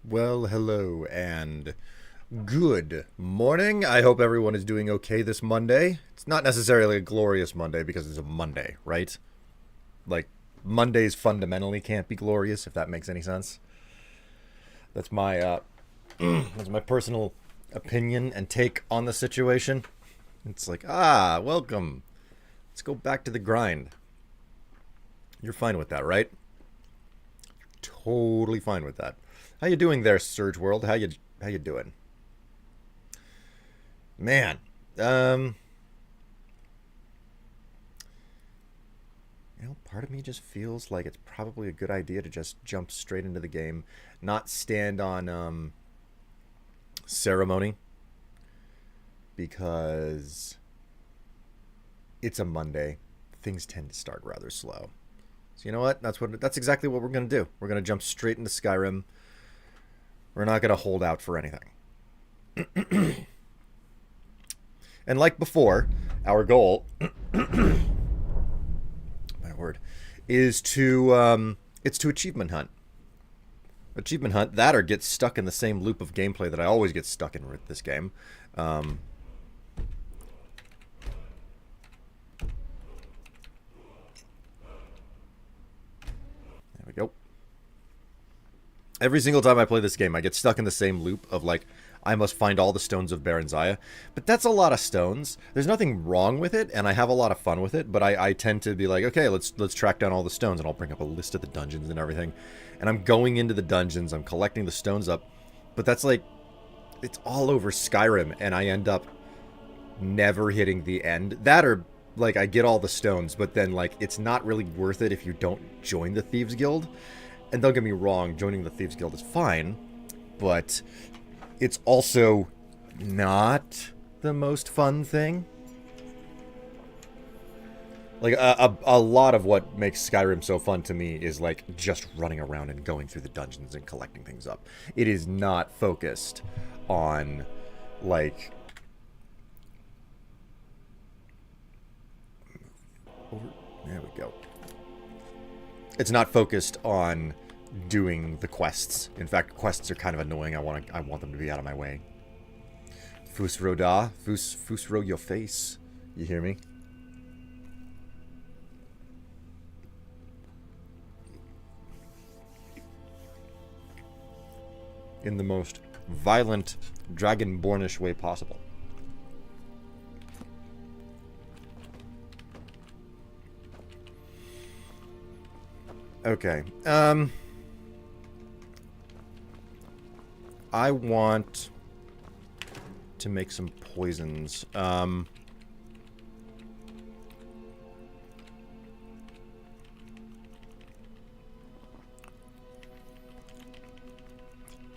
Well, hello and good morning. I hope everyone is doing okay this Monday. It's not necessarily a glorious Monday because it's a Monday, right? Like, Mondays fundamentally can't be glorious, if that makes any sense. That's my that's my personal opinion and take on the situation. It's like, welcome. Let's go back to the grind. You're fine with that, right? Totally fine with that. How you doing there, Surge World? How you doing? Man, part of me just feels like it's probably a good idea to just jump straight into the game, not stand on ceremony, because it's a Monday. Things tend to start rather slow. So you know what? That's exactly what we're gonna do. We're gonna jump straight into Skyrim. We're not gonna hold out for anything. And like before, our goal, my word, is to achievement hunt. Achievement hunt that, or get stuck in the same loop of gameplay that I always get stuck in with this game. There we go. Every single time I play this game, I get stuck in the same loop of, like, I must find all the stones of Baranzaya. But that's a lot of stones. There's nothing wrong with it, and I have a lot of fun with it, but I tend to be like, okay, let's track down all the stones, and I'll bring up a list of the dungeons and everything. And I'm going into the dungeons, I'm collecting the stones up, but that's like, it's all over Skyrim, and I end up never hitting the end. That, or, like, I get all the stones, but then, like, it's not really worth it if you don't join the Thieves Guild. And don't get me wrong, joining the Thieves Guild is fine, but it's also not the most fun thing. Like, a lot of what makes Skyrim so fun to me is, like, just running around and going through the dungeons and collecting things up. It is not focused on, like, there we go. It's not focused on doing the quests. In fact, quests are kind of annoying. I want them to be out of my way. Fusro da, Fusro your face. You hear me? In the most violent, dragonbornish way possible. Okay, I want to make some poisons.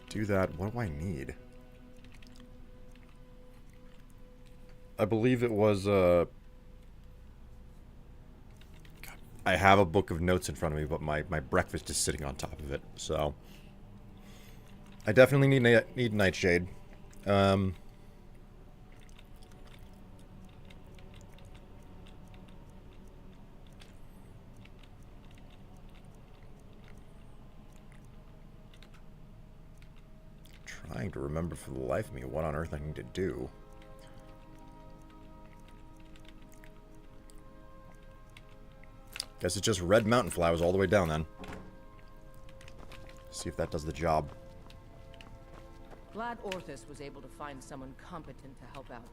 Do that. What do I need? I believe it was, I have a book of notes in front of me, but my breakfast is sitting on top of it, so I definitely need Nightshade. Um, trying to remember for the life of me what on earth I need to do. Guess it's just red mountain flowers all the way down then. See if that does the job. Glad Orthus was able to find someone competent to help out.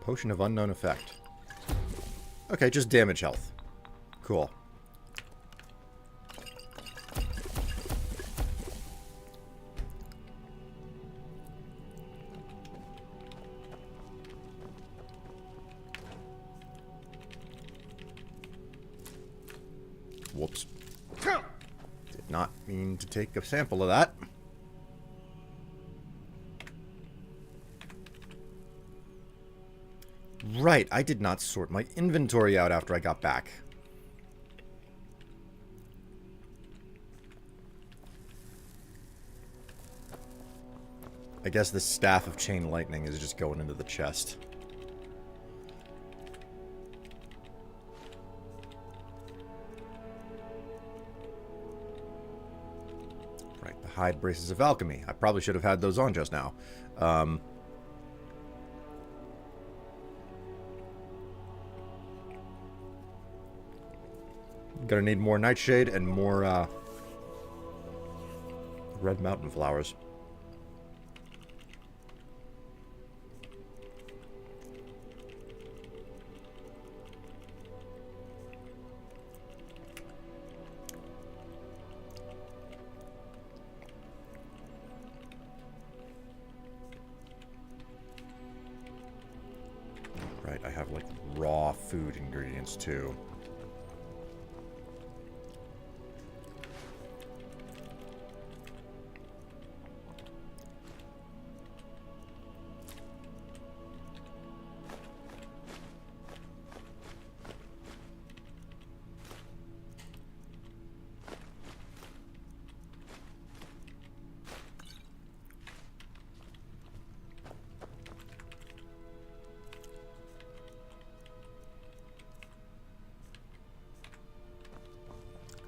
Potion of unknown effect. Okay, just damage health. Cool. Whoops. Did not mean to take a sample of that. Right, I did not sort my inventory out after I got back. I guess the Staff of Chain Lightning is just going into the chest. Right, the Hide Braces of Alchemy. I probably should have had those on just now. Gonna need more Nightshade and more, red mountain flowers. Right, I have, like, raw food ingredients, too.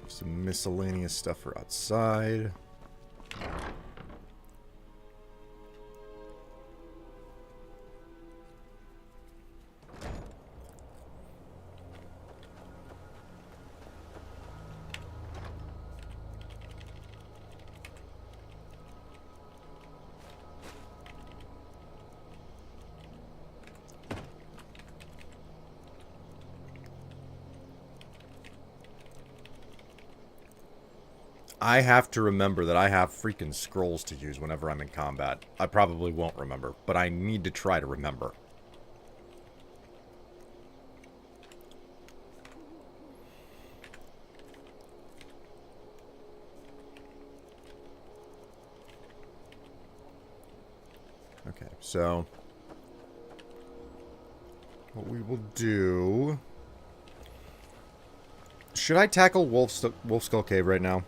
Some miscellaneous stuff for outside. I have to remember that I have freaking scrolls to use whenever I'm in combat. I probably won't remember, but I need to try to remember. Okay, so what we will do... Should I tackle Wolf Skull Cave right now?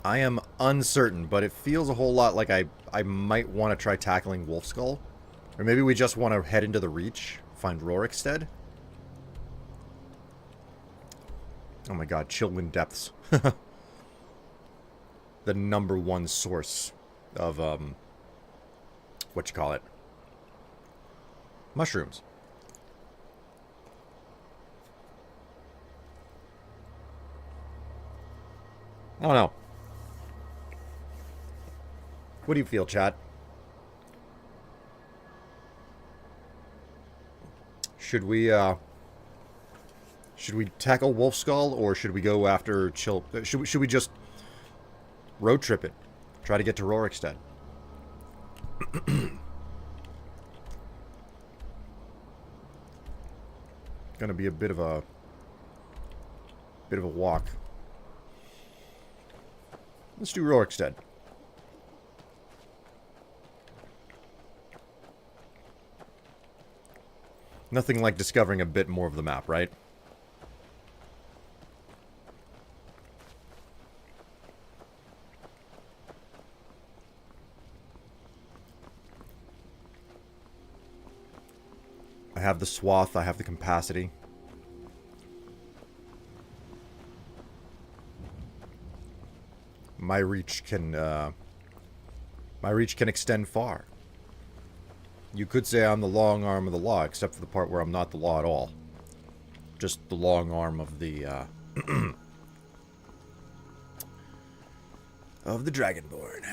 I am uncertain, but it feels a whole lot like I might want to try tackling Wolf Skull. Or maybe we just want to head into the Reach, find Rorikstead. Oh my god, Chillwind Depths. The #1 source of, what you call it? Mushrooms. I don't know. What do you feel, chat? Should we tackle Wolf Skull, or should we go after should we just road trip it? Try to get to Rorikstead. Gonna be a bit of a walk. Let's do Rorikstead. Nothing like discovering a bit more of the map, right? have the swath. I have the capacity. My reach can extend far. You could say I'm the long arm of the law, except for the part where I'm not the law at all. Just the long arm of the of the Dragonborn.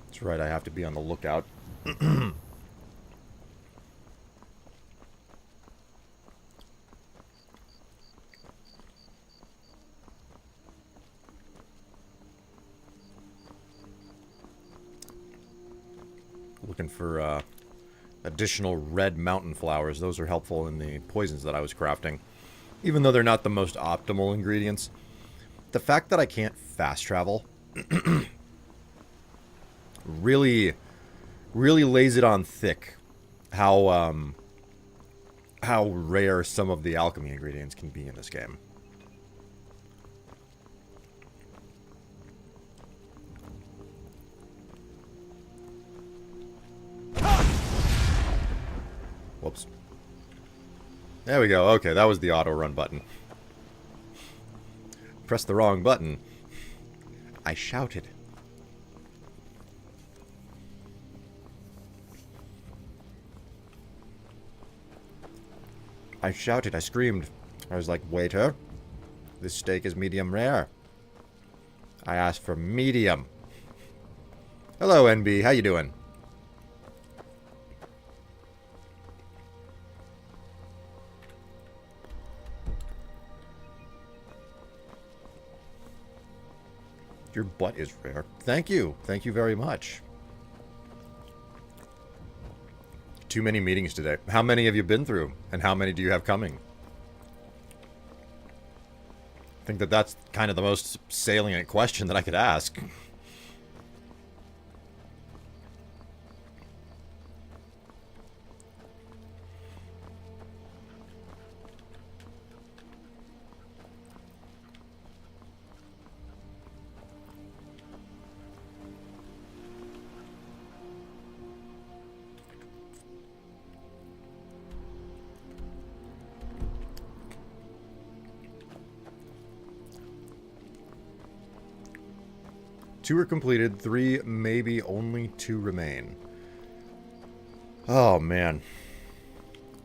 That's right, I have to be on the lookout. Looking for additional red mountain flowers. Those are helpful in the poisons that I was crafting. Even though they're not the most optimal ingredients. The fact that I can't fast travel really lays it on thick how rare some of the alchemy ingredients can be in this game. Whoops. There we go. Okay, that was the auto run button. Pressed the wrong button. I shouted. I shouted, I screamed. I was like, waiter, this steak is medium rare. I asked for medium. Hello, NB, how you doing? Your butt is rare. Thank you. Thank you very much. Too many meetings today. How many have you been through? And how many do you have coming? I think that that's kind of the most salient question that I could ask. Two are completed, 3, maybe only 2 remain. Oh, man.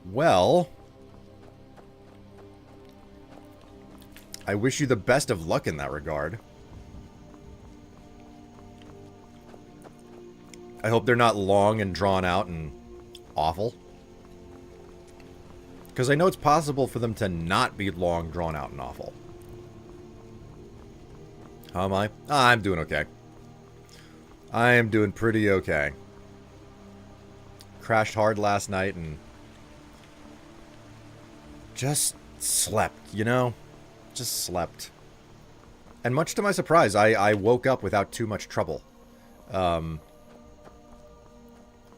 Well, I wish you the best of luck in that regard. I hope they're not long and drawn out and awful. Because I know it's possible for them to not be long, drawn out, and awful. How am I? I'm doing okay. I am doing pretty okay. Crashed hard last night and just slept, you know? Just slept. And much to my surprise, I woke up without too much trouble. Woke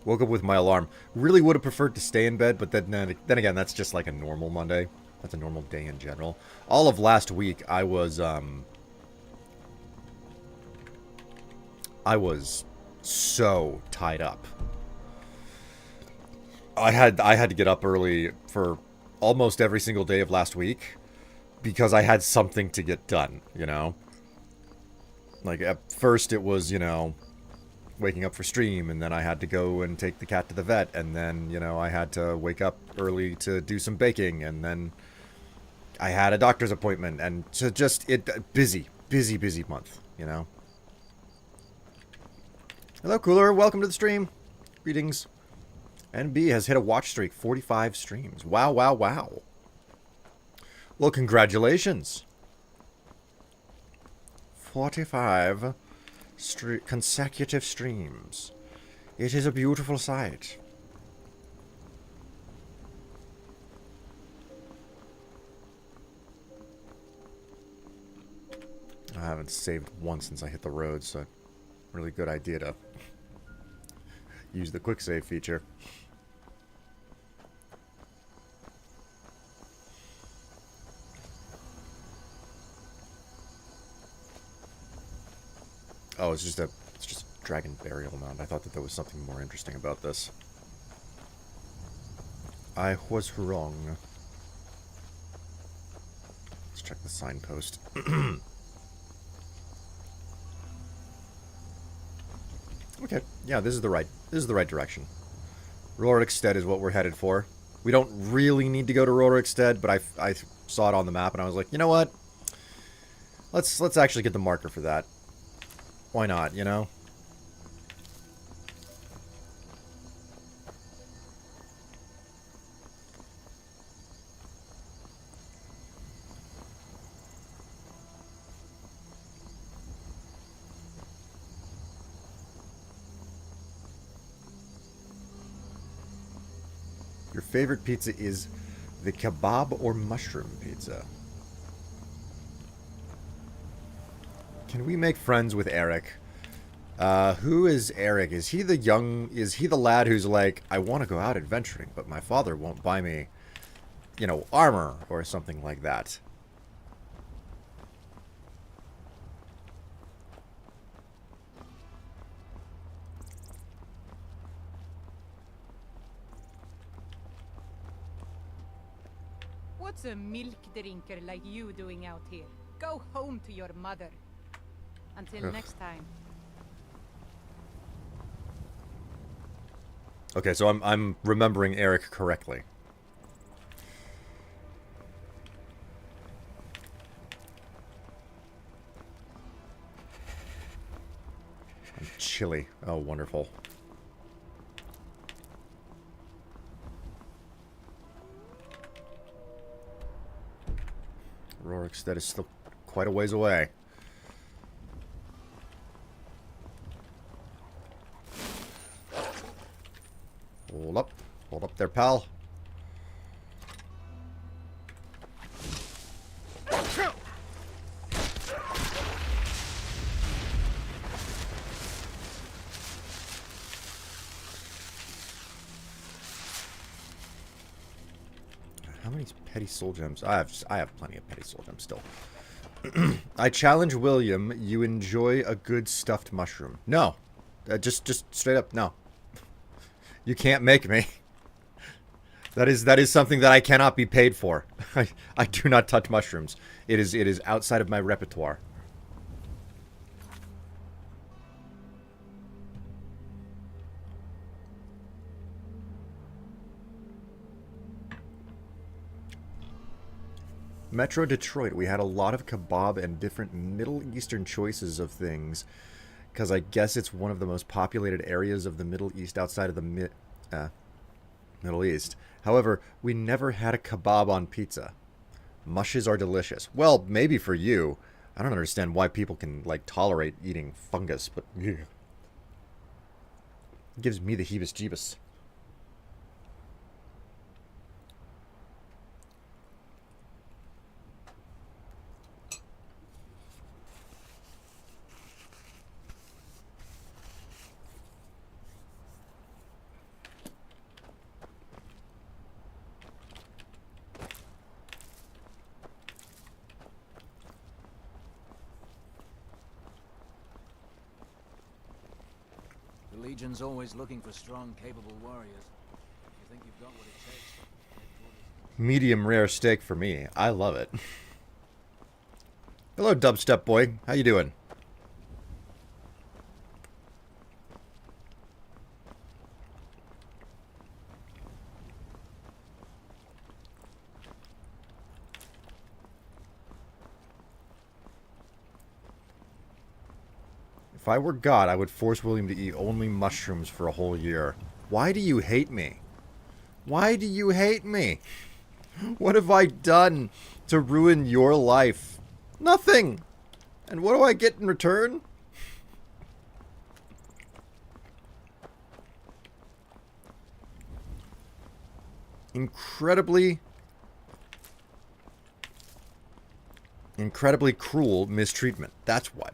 up with my alarm. Really would have preferred to stay in bed, but then again, that's just like a normal Monday. That's a normal day in general. All of last week, I was so tied up. I had to get up early for almost every single day of last week because I had something to get done, you know? Like, at first it was, you know, waking up for stream, and then I had to go and take the cat to the vet, and then, you know, I had to wake up early to do some baking, and then I had a doctor's appointment, and so just, busy month, you know? Hello, Cooler. Welcome to the stream. Greetings. NB has hit a watch streak, 45 streams. Wow, wow, wow. Well, congratulations. 45 Consecutive streams. It is a beautiful sight. I haven't saved once since I hit the road, so really good idea to use the quick save feature. Oh, it's just a dragon burial mound. I thought that there was something more interesting about this. I was wrong. Let's check the signpost. Okay, yeah, this is the right direction. Rorikstead is what we're headed for. We don't really need to go to Rorikstead, but I saw it on the map and I was like, you know what? Let's actually get the marker for that. Why not, you know? Your favorite pizza is the kebab or mushroom pizza? Can we make friends with Eric? Who is Eric? Is he the lad who's like, I want to go out adventuring, but my father won't buy me, you know, armor or something like that? What's a milk drinker like you doing out here? Go home to your mother. Until next time. Okay, so I'm remembering Eric correctly. I'm chilly. Oh, wonderful. Rorikstead is still quite a ways away. Hold up there, pal. How many petty soul gems? I have plenty of petty soul gems still. I challenge William. You enjoy a good stuffed mushroom? No, just straight up no. You can't make me. That is something that I cannot be paid for. I do not touch mushrooms. It is outside of my repertoire. Metro Detroit, we had a lot of kebab and different Middle Eastern choices of things, because I guess it's one of the most populated areas of the Middle East outside of the Middle East. However, we never had a kebab on pizza. Mushes are delicious. Well, maybe for you. I don't understand why people can, like, tolerate eating fungus, but ugh. It gives me the heebie-jeebus. The Legion's always looking for strong, capable warriors. If you think you've got what it takes... Medium rare steak for me. I love it. Hello, Dubstep Boy. How you doing? If I were God, I would force William to eat only mushrooms for a whole year. Why do you hate me? Why do you hate me? What have I done to ruin your life? Nothing! And what do I get in return? incredibly cruel mistreatment. That's what.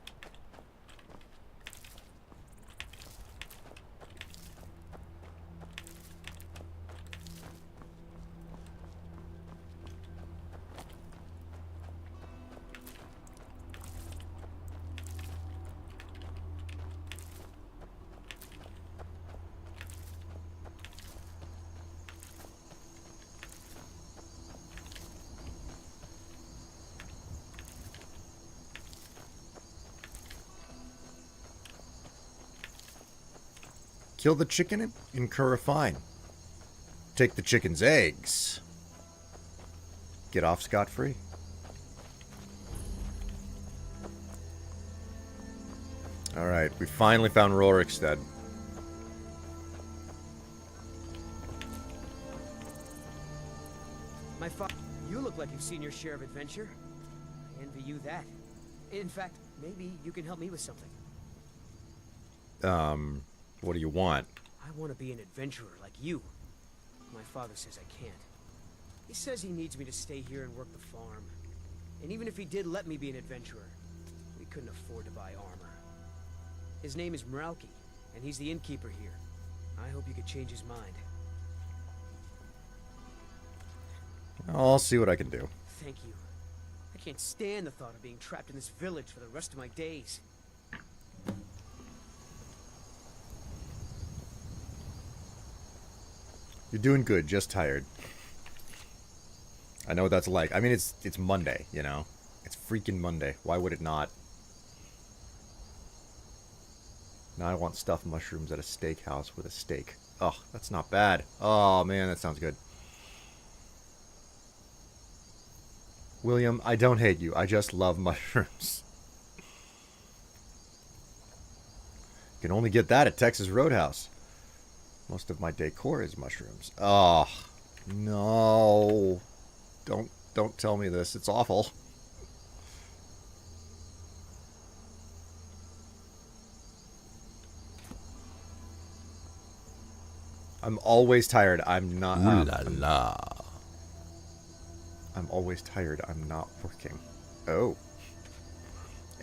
Kill the chicken and incur a fine. Take the chicken's eggs. Get off scot-free. Alright, we finally found Rorikstead. My father, you look like you've seen your share of adventure. I envy you that. In fact, maybe you can help me with something. What do you want? I want to be an adventurer like you. My father says I can't. He says he needs me to stay here and work the farm. And even if he did let me be an adventurer, we couldn't afford to buy armor. His name is Mralki, and he's the innkeeper here. I hope you could change his mind. I'll see what I can do. Thank you. I can't stand the thought of being trapped in this village for the rest of my days. You're doing good, just tired. I know what that's like. I mean, it's Monday, you know? It's freaking Monday. Why would it not? Now I want stuffed mushrooms at a steakhouse with a steak. Oh, that's not bad. Oh, man, that sounds good. William, I don't hate you. I just love mushrooms. You can only get that at Texas Roadhouse. Most of my decor is mushrooms. Oh, no. Don't tell me this. It's awful. I'm always tired. I'm not. Ooh la la. I'm always tired. I'm not working. Oh.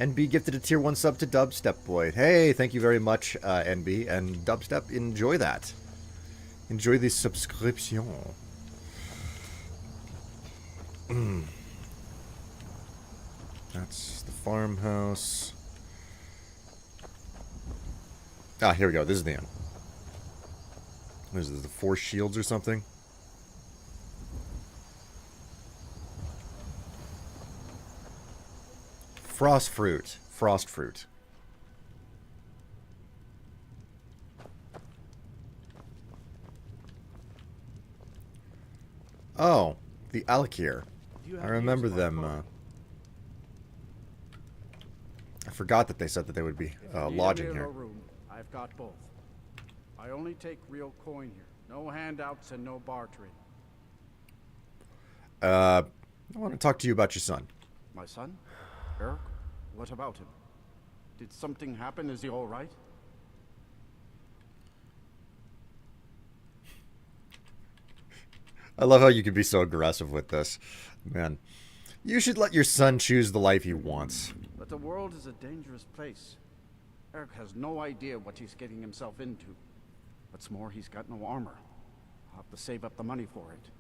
NB gifted a tier 1 sub to Dubstep Boy. Hey, thank you very much, NB. And Dubstep, enjoy that. Enjoy the subscription. That's the farmhouse. Ah, here we go. This is the end. What is this, the Four Shields or something? Frost fruit. Frost fruit. Oh, the Alakir. I remember them. I forgot that they said that they would be lodging here. Room, I've got both. I only take real coin here. No handouts and no bartering. I want to talk to you about your son. My son? Eric? What about him? Did something happen? Is he all right? I love how you can be so aggressive with this. Man, you should let your son choose the life he wants. But the world is a dangerous place. Eric has no idea what he's getting himself into. What's more, he's got no armor. I'll have to save up the money for it.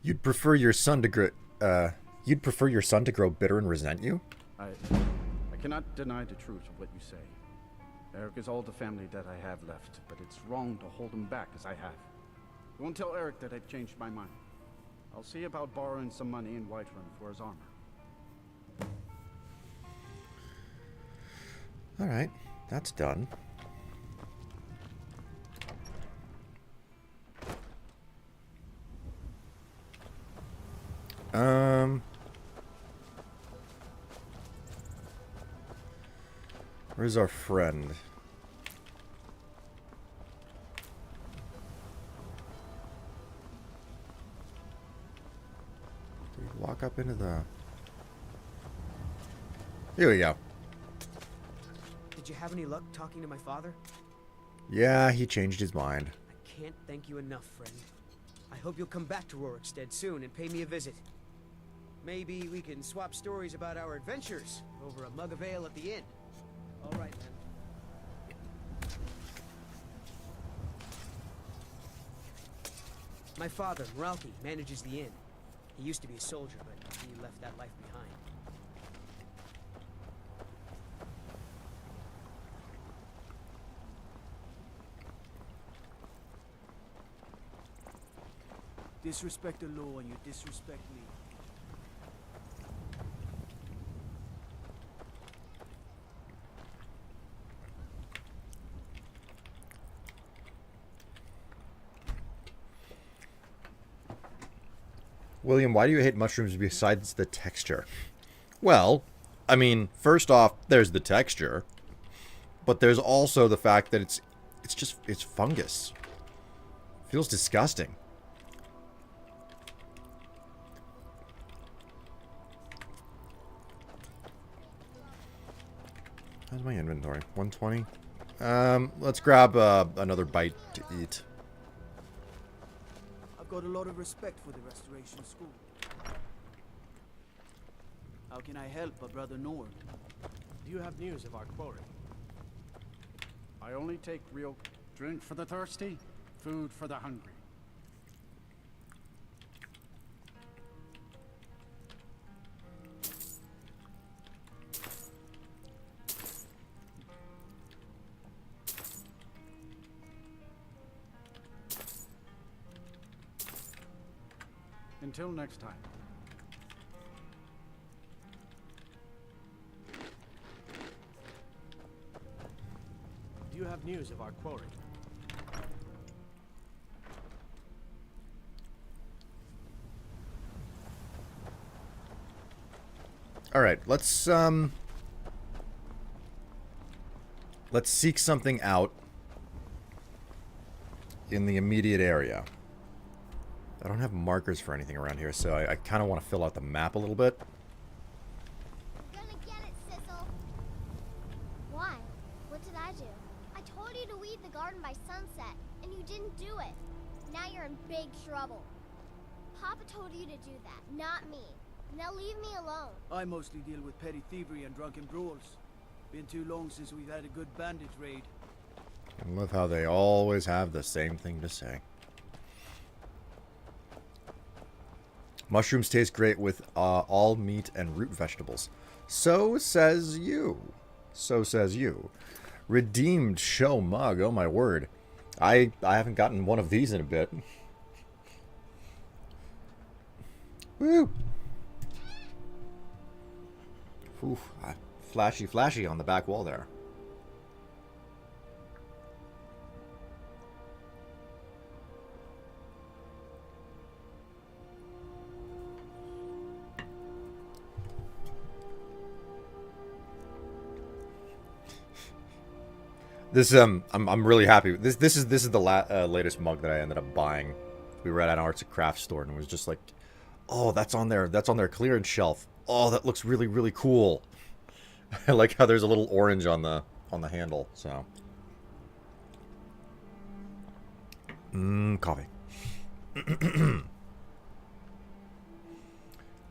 You'd prefer your son to grow. You'd prefer your son to grow bitter and resent you? I cannot deny the truth of what you say. Eric is all the family that I have left, but it's wrong to hold him back as I have. I won't tell Eric that I've changed my mind. I'll see about borrowing some money in Whiterun for his armor. Alright, that's done. Where's our friend? Did we walk up into the... Here we go. Did you have any luck talking to my father? Yeah, he changed his mind. I can't thank you enough, friend. I hope you'll come back to Rorikstead soon and pay me a visit. Maybe we can swap stories about our adventures over a mug of ale at the inn. All right, then. My father, Meralki, manages the inn. He used to be a soldier, but he left that life behind. Disrespect the law and you disrespect me. William, why do you hate mushrooms besides the texture? Well, I mean, first off, there's the texture, but there's also the fact that it's fungus. Feels disgusting. How's my inventory? 120. Let's grab another bite to eat. I've got a lot of respect for the Restoration School. How can I help a brother Nord? Do you have news of our quarry? I only take real drink for the thirsty, food for the hungry. Until next time. Do you have news of our quarry? All right, let's seek something out in the immediate area. I don't have markers for anything around here, so I kind of want to fill out the map a little bit. Gonna get it, Sissel. Why? What did I do? I told you to weed the garden by sunset, and you didn't do it. Now you're in big trouble. Papa told you to do that, not me. Now leave me alone. I mostly deal with petty thievery and drunken brawls. Been too long since we've had a good bandit raid. I love how they always have the same thing to say. Mushrooms taste great with all meat and root vegetables. So says you. So says you. Redeemed show mug. Oh my word. I haven't gotten one of these in a bit. Woo. Oof, flashy on the back wall there. This I'm really happy. This is the latest mug that I ended up buying. We were at an arts and crafts store and it was just like, oh, that's on their clearance shelf. Oh, that looks really cool. I like how there's a little orange on the handle. So, coffee.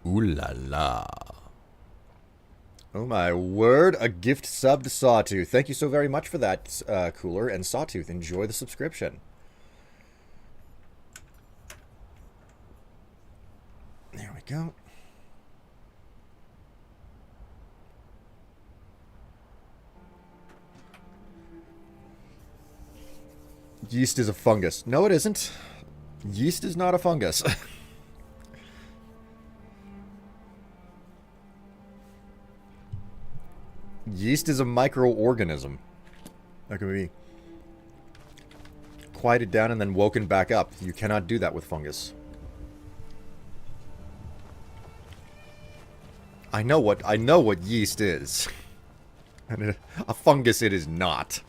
Ooh la la. Oh my word, a gift sub to Sawtooth. Thank you so very much for that, Cooler. And Sawtooth, enjoy the subscription. There we go. Yeast is a fungus. No, it isn't. Yeast is not a fungus. Yeast is a microorganism that can be quieted down and then woken back up. You cannot do that with fungus. I know what yeast is. And a fungus it is not.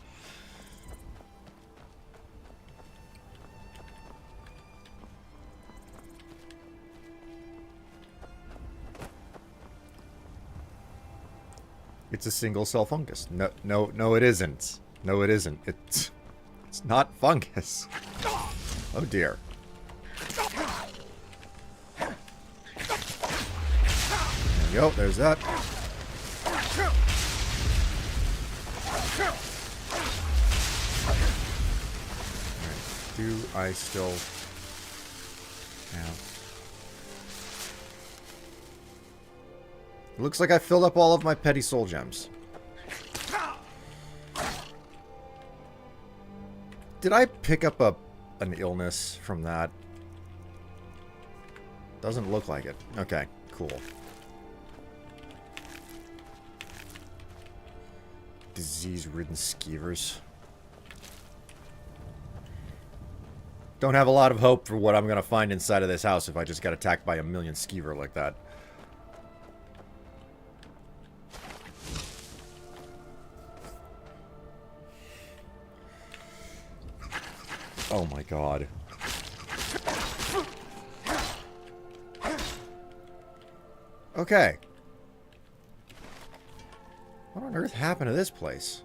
It's a single cell fungus. No, no, no, it isn't. No, it isn't. It's not fungus. Oh dear. There you go. There's that. Alright. Do I still have... Looks like I filled up all of my petty soul gems. Did I pick up an illness from that? Doesn't look like it. Okay, cool. Disease-ridden skeevers. Don't have a lot of hope for what I'm gonna find inside of this house if I just got attacked by a million skeever like that. Oh my god. Okay. What on earth happened to this place?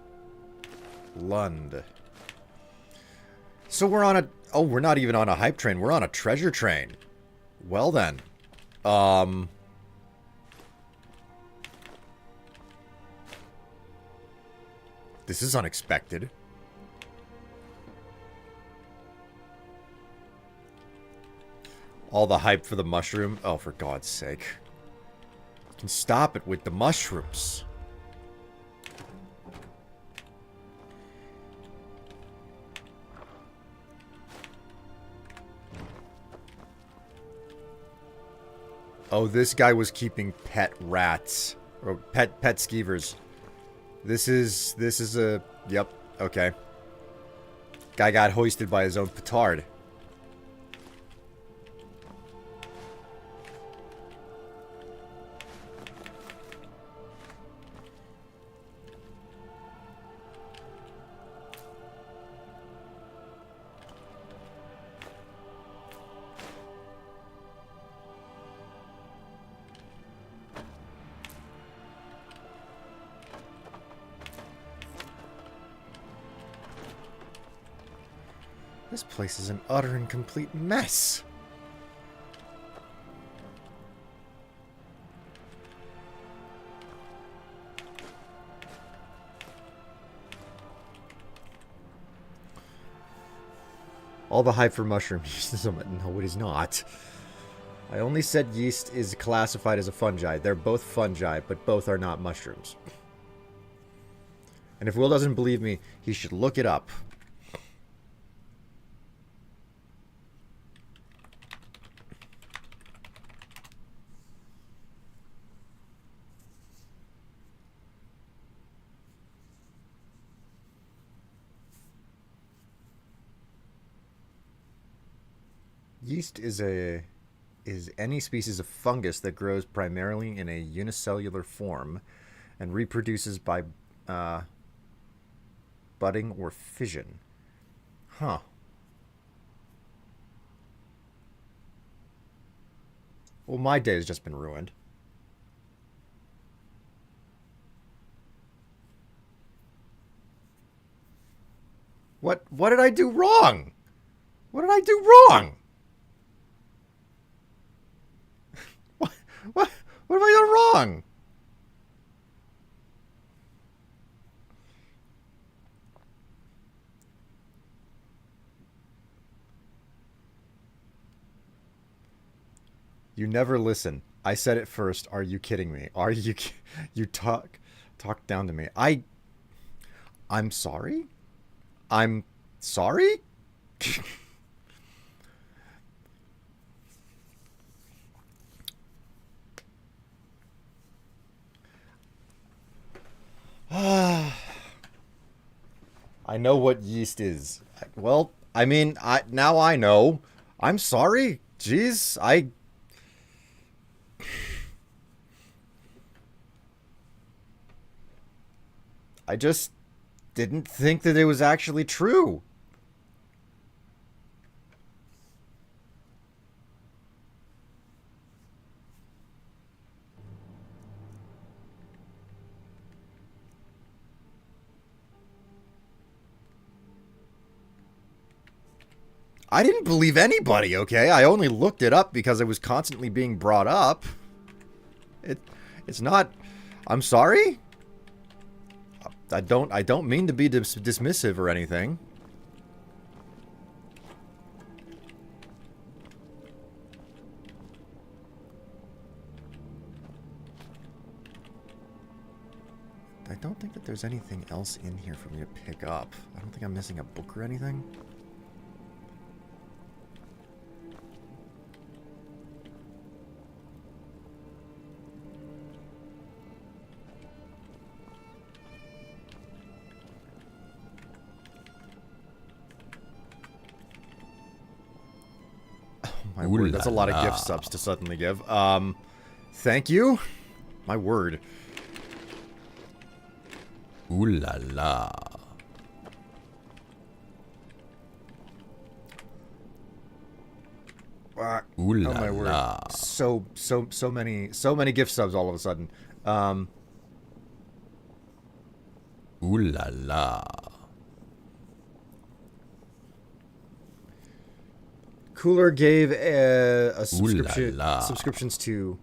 Lund. So we're on a... Oh, we're not even on a hype train. We're on a treasure train. Well then. This is unexpected. All the hype for the mushroom. Oh, for God's sake. You can stop it with the mushrooms. Oh, this guy was keeping pet rats. Or pet skeevers. This is a... Yep, okay. Guy got hoisted by his own petard. This place is an utter and complete mess. All the hype for mushroom yeast. No, it is not. I only said yeast is classified as a fungi. They're both fungi, but both are not mushrooms. And if Will doesn't believe me, he should look it up. Yeast is any species of fungus that grows primarily in a unicellular form and reproduces by budding or fission. Huh. Well, my day has just been ruined. What did I do wrong? What did I do wrong? What have I done wrong? You never listen. I said it first. Are you kidding me? Are you... You talk down to me. I'm sorry? I'm sorry? I know what yeast is. Well, I mean, now I know. I'm sorry. Jeez, I just didn't think that it was actually true. I didn't believe anybody, okay? I only looked it up because it was constantly being brought up. It's not... I'm sorry? I don't mean to be dismissive or anything. I don't think that there's anything else in here for me to pick up. I don't think I'm missing a book or anything. Oh my word, that's a lot of gift subs to suddenly give. Thank you? My word. Ooh la la. Ooh la Oh my word. la. So many gift subs all of a sudden. Ooh la la. Cooler gave a subscription, Ooh la la. subscriptions to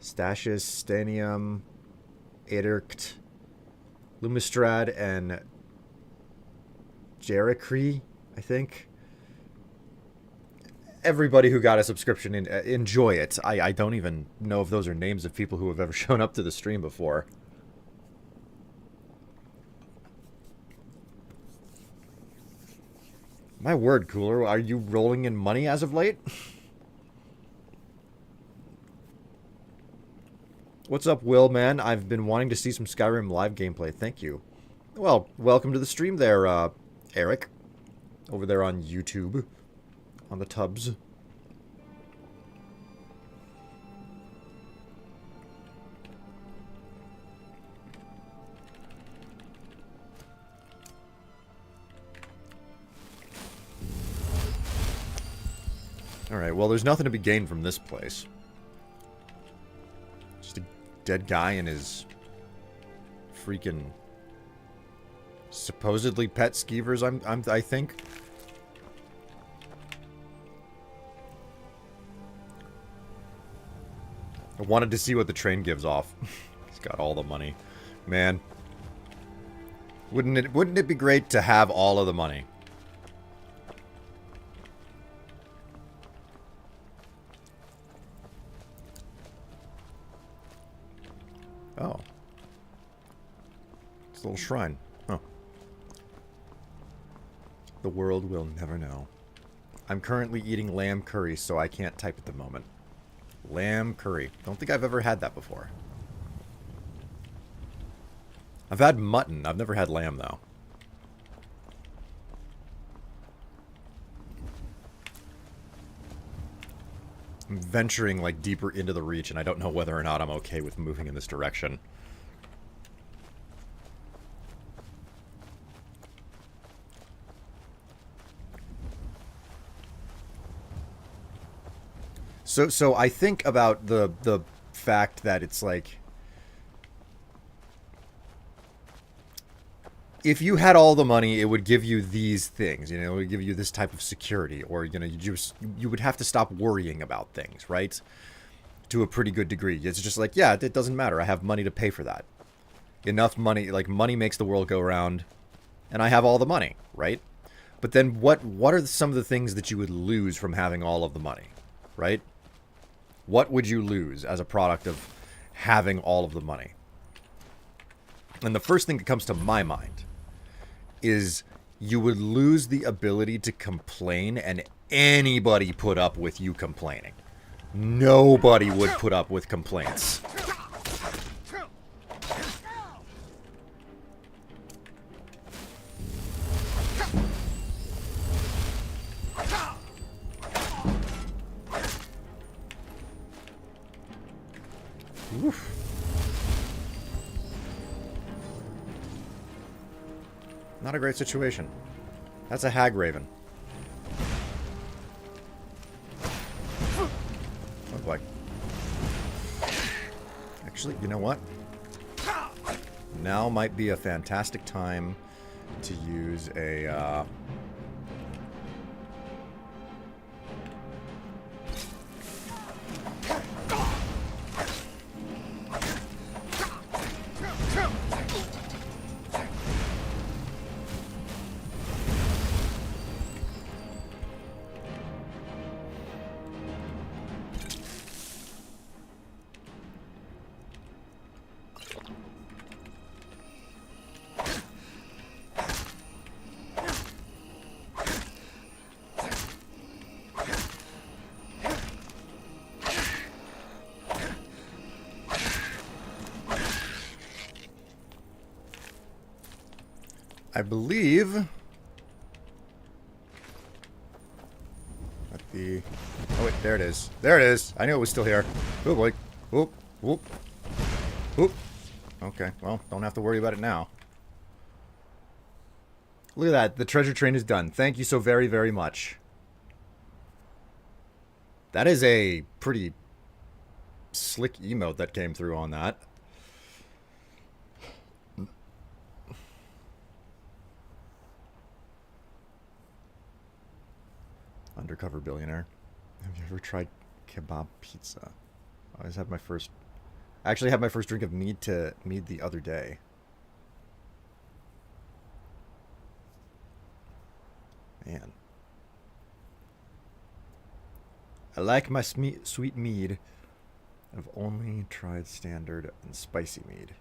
Stasius, Stanium, Aderkt, Lumistrad, and Jericree, I think. Everybody who got a subscription, enjoy it. I don't even know if those are names of people who have ever shown up to the stream before. My word, Cooler, are you rolling in money as of late? What's up, Will, man? I've been wanting to see some Skyrim live gameplay. Thank you. Well, welcome to the stream there, Eric. Over there on YouTube. On the tubs. Alright, well, there's nothing to be gained from this place. Just a dead guy and his freaking supposedly pet skeevers, I think. I wanted to see what the train gives off. He's got all the money. Man. Wouldn't it be great to have all of the money? Oh. It's a little shrine. Oh. The world will never know. I'm currently eating lamb curry, so I can't type at the moment. Lamb curry. Don't think I've ever had that before. I've had mutton. I've never had lamb, though. I'm venturing, like, deeper into the Reach, and I don't know whether or not I'm okay with moving in this direction. So I think about the fact that it's like, if you had all the money, it would give you these things, you know, it would give you this type of security, or, you know, you would have to stop worrying about things, right? To a pretty good degree. It's just like, yeah, it doesn't matter. I have money to pay for that. Enough money, like, money makes the world go round, and I have all the money, right? But then what are some of the things that you would lose from having all of the money, right? What would you lose as a product of having all of the money? And the first thing that comes to my mind is you would lose the ability to complain, and anybody put up with you complaining. Nobody would put up with complaints. Oof. Not a great situation. That's a hag raven. Oh boy. Actually, you know what? Now might be a fantastic time to use a I believe that the... Oh, wait, there it is. There it is. I knew it was still here. Oh, boy. Whoop, whoop, whoop. Okay, well, don't have to worry about it now. Look at that. The treasure train is done. Thank you so very, very much. That is a pretty slick emote that came through on that. Undercover billionaire. Have you ever tried kebab pizza? I always have my first... I actually had my first drink of mead the other day. Man. I like my sweet mead. I've only tried standard and spicy mead.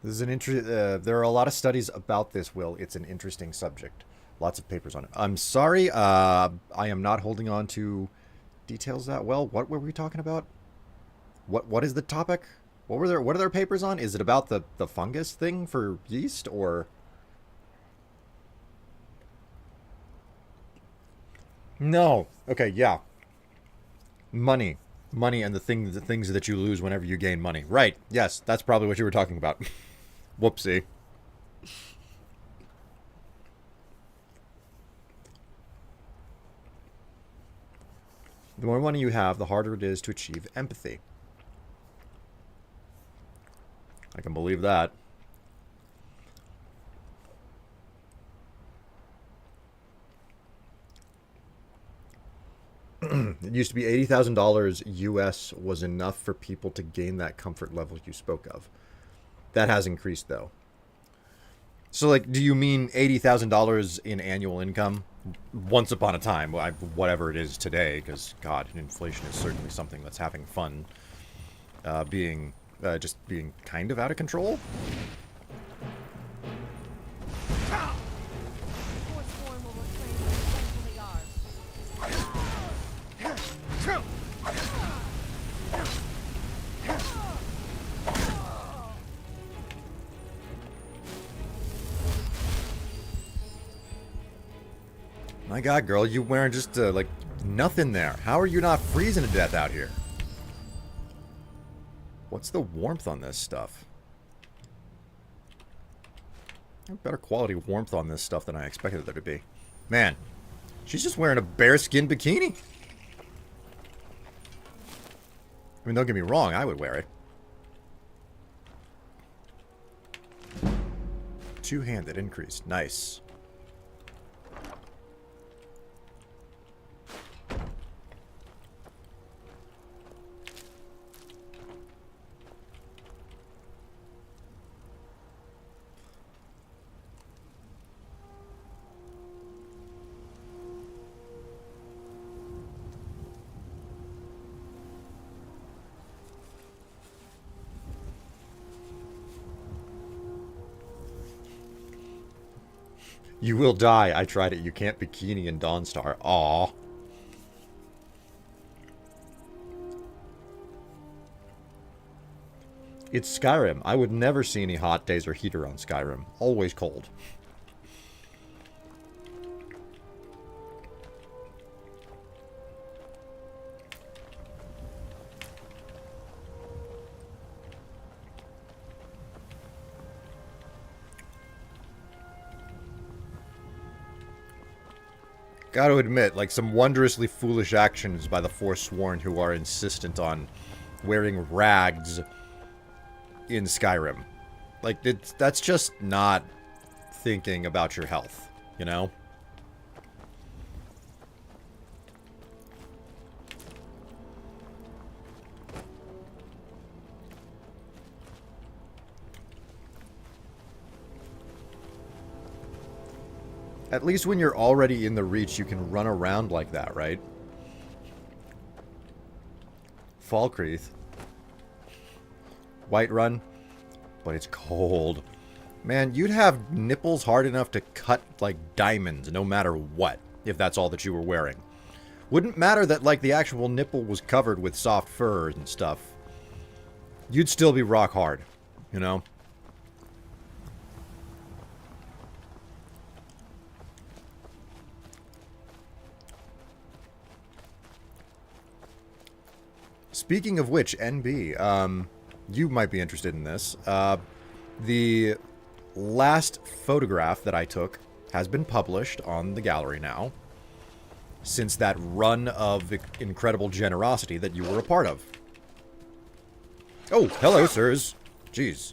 This is an there are a lot of studies about this, Will. It's an interesting subject. Lots of papers on it. I'm sorry, I am not holding on to details that well. What were we talking about? What is the topic? What are their papers on? Is it about the fungus thing for yeast, or... No. Okay, yeah. Money and the things that you lose whenever you gain money. Right. Yes, that's probably what you were talking about. Whoopsie. The more money you have, the harder it is to achieve empathy. I can believe that. It used to be $80,000 US was enough for people to gain that comfort level you spoke of. That has increased, though. So, like, do you mean $80,000 in annual income? Once upon a time, whatever it is today, because, God, inflation is certainly something that's having fun just being kind of out of control. My God, girl, you wearing just, like, nothing there. How are you not freezing to death out here? What's the warmth on this stuff? Better quality warmth on this stuff than I expected there to be. Man, she's just wearing a bearskin bikini. I mean, don't get me wrong, I would wear it. Two-handed increase. Nice. You will die. I tried it. You can't bikini in Dawnstar. Aw. It's Skyrim. I would never see any hot days or heater on Skyrim. Always cold. Gotta admit, like, some wondrously foolish actions by the Forsworn who are insistent on wearing rags in Skyrim. Like, that's just not thinking about your health, you know? At least when you're already in the Reach, you can run around like that, right? Falkreath. Whiterun. But it's cold. Man, you'd have nipples hard enough to cut, like, diamonds, no matter what, if that's all that you were wearing. Wouldn't matter that, like, the actual nipple was covered with soft fur and stuff. you'd still be rock hard, you know? Speaking of which, NB, you might be interested in this. The last photograph that I took has been published on the gallery now, since that run of incredible generosity that you were a part of. Oh, hello, sirs. Jeez.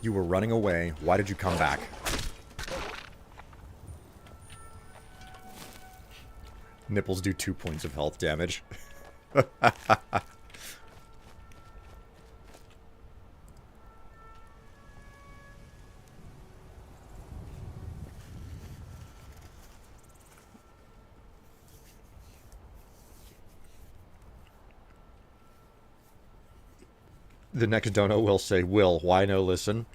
You were running away. Why did you come back? Nipples do 2 points of health damage. The next dono will say, Will, why no listen?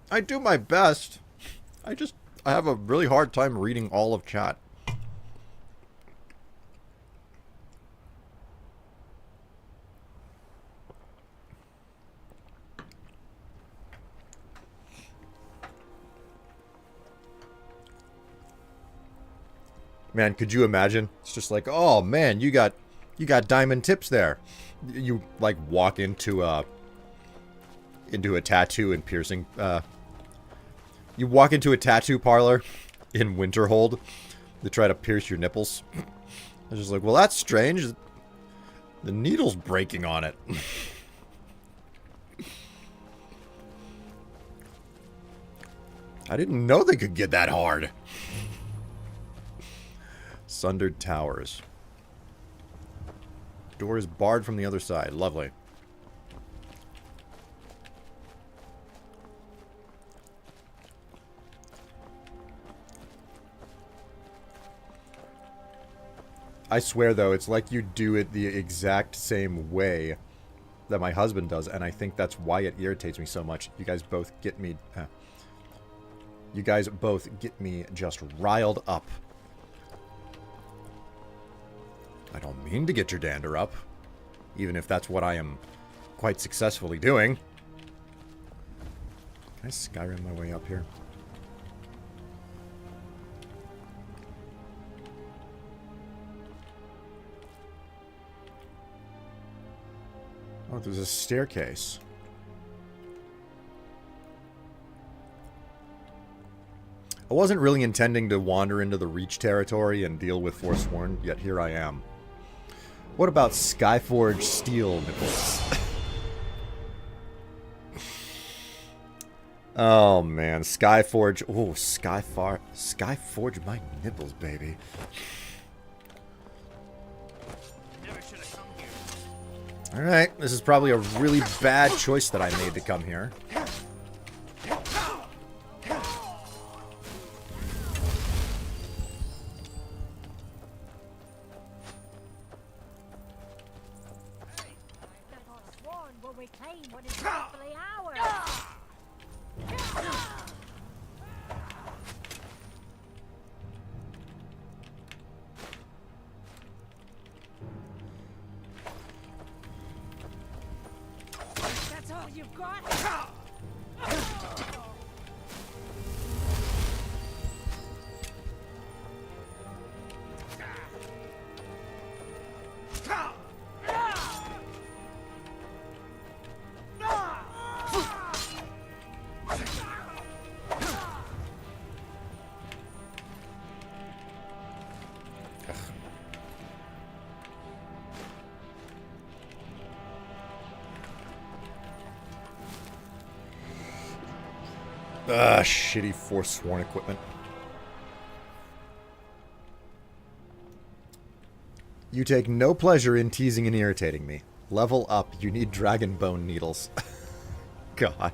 I do my best. I have a really hard time reading all of chat. Man, could you imagine? It's just like, oh man, you got diamond tips there. You like walk into a tattoo and piercing. You walk into a tattoo parlor in Winterhold to try to pierce your nipples. It's just like, well, that's strange. The needle's breaking on it. I didn't know they could get that hard. Sundered towers. Door is barred from the other side. Lovely. I swear, though, it's like you do it the exact same way that my husband does, and I think that's why it irritates me so much. You guys both get me... you guys both get me just riled up. I don't mean to get your dander up, even if that's what I am quite successfully doing. Can I Skyrim my way up here? Oh, there's a staircase. I wasn't really intending to wander into the Reach territory and deal with Forsworn, yet here I am. What about Skyforge steel nipples? Oh man, Skyforge. Oh, Skyforge my nipples, baby. Alright, this is probably a really bad choice that I made to come here. Shitty Forsworn equipment. You take no pleasure in teasing and irritating me. Level up. You need dragon bone needles. God.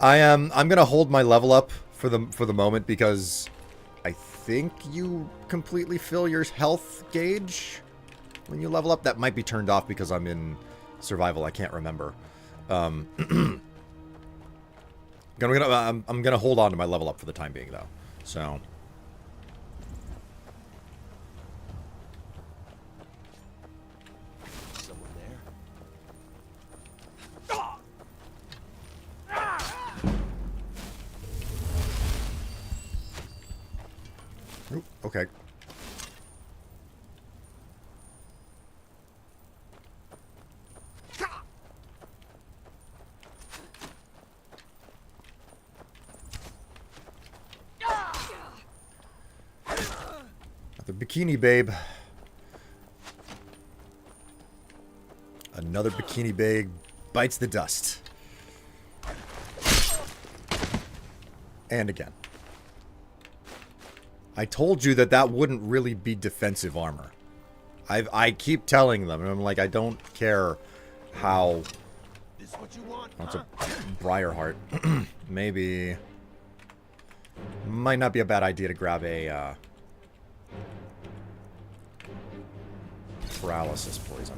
I'm gonna hold my level up for the moment because I think you completely fill your health gauge when you level up. That might be turned off because I'm in survival. I can't remember. I'm gonna hold on to my level up for the time being, though. So, Ooh, okay. The bikini babe. Another bikini babe bites the dust. And again. I told you that that wouldn't really be defensive armor. I keep telling them, and I'm like, I don't care how... This what you want? That's a Briarheart. Maybe... Might not be a bad idea to grab a, paralysis poison.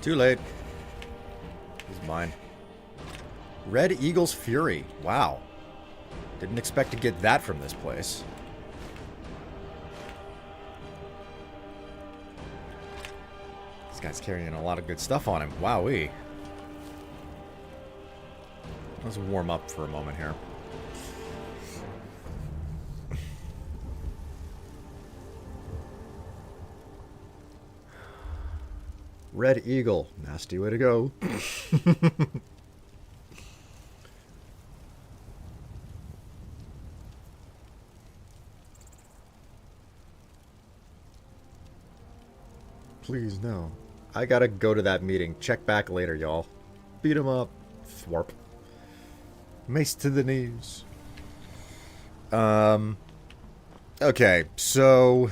Too late. He's mine. Red Eagle's Fury. Wow. Didn't expect to get that from this place. This guy's carrying a lot of good stuff on him. Wowee. Let's warm up for a moment here. Red Eagle. Nasty way to go. Please, no. I gotta go to that meeting. Check back later, y'all. Beat him up. Thwarp. Mace to the knees. Okay, so...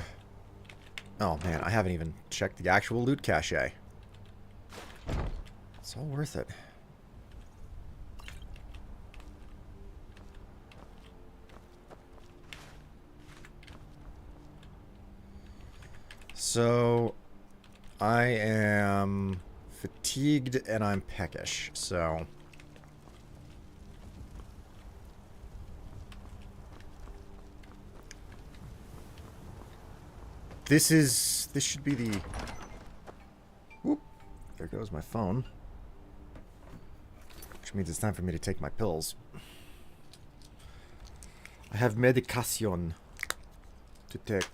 Oh, man, I haven't even checked the actual loot cache. It's all worth it. So... I am fatigued and I'm peckish, so... This should be the... Whoop. There goes my phone. Which means it's time for me to take my pills. I have medication to take.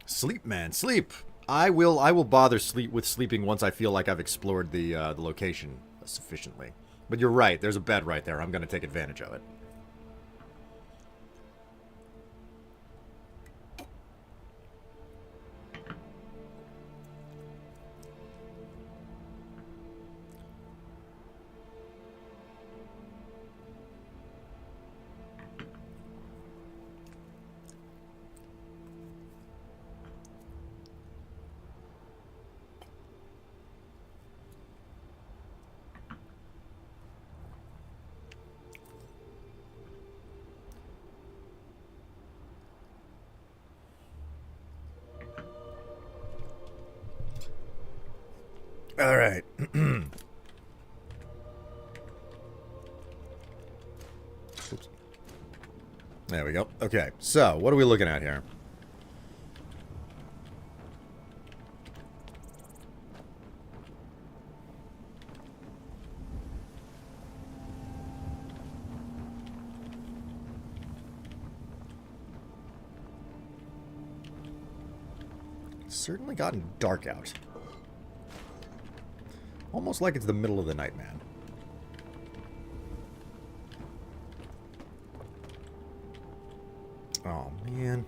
Sleep, man, sleep. I will bother sleeping once I feel like I've explored the location sufficiently. But you're right. There's a bed right there. I'm going to take advantage of it. All right. Oops. There we go. Okay, so what are we looking at here? It's certainly gotten dark out. Almost like it's the middle of the night, man. Oh, man.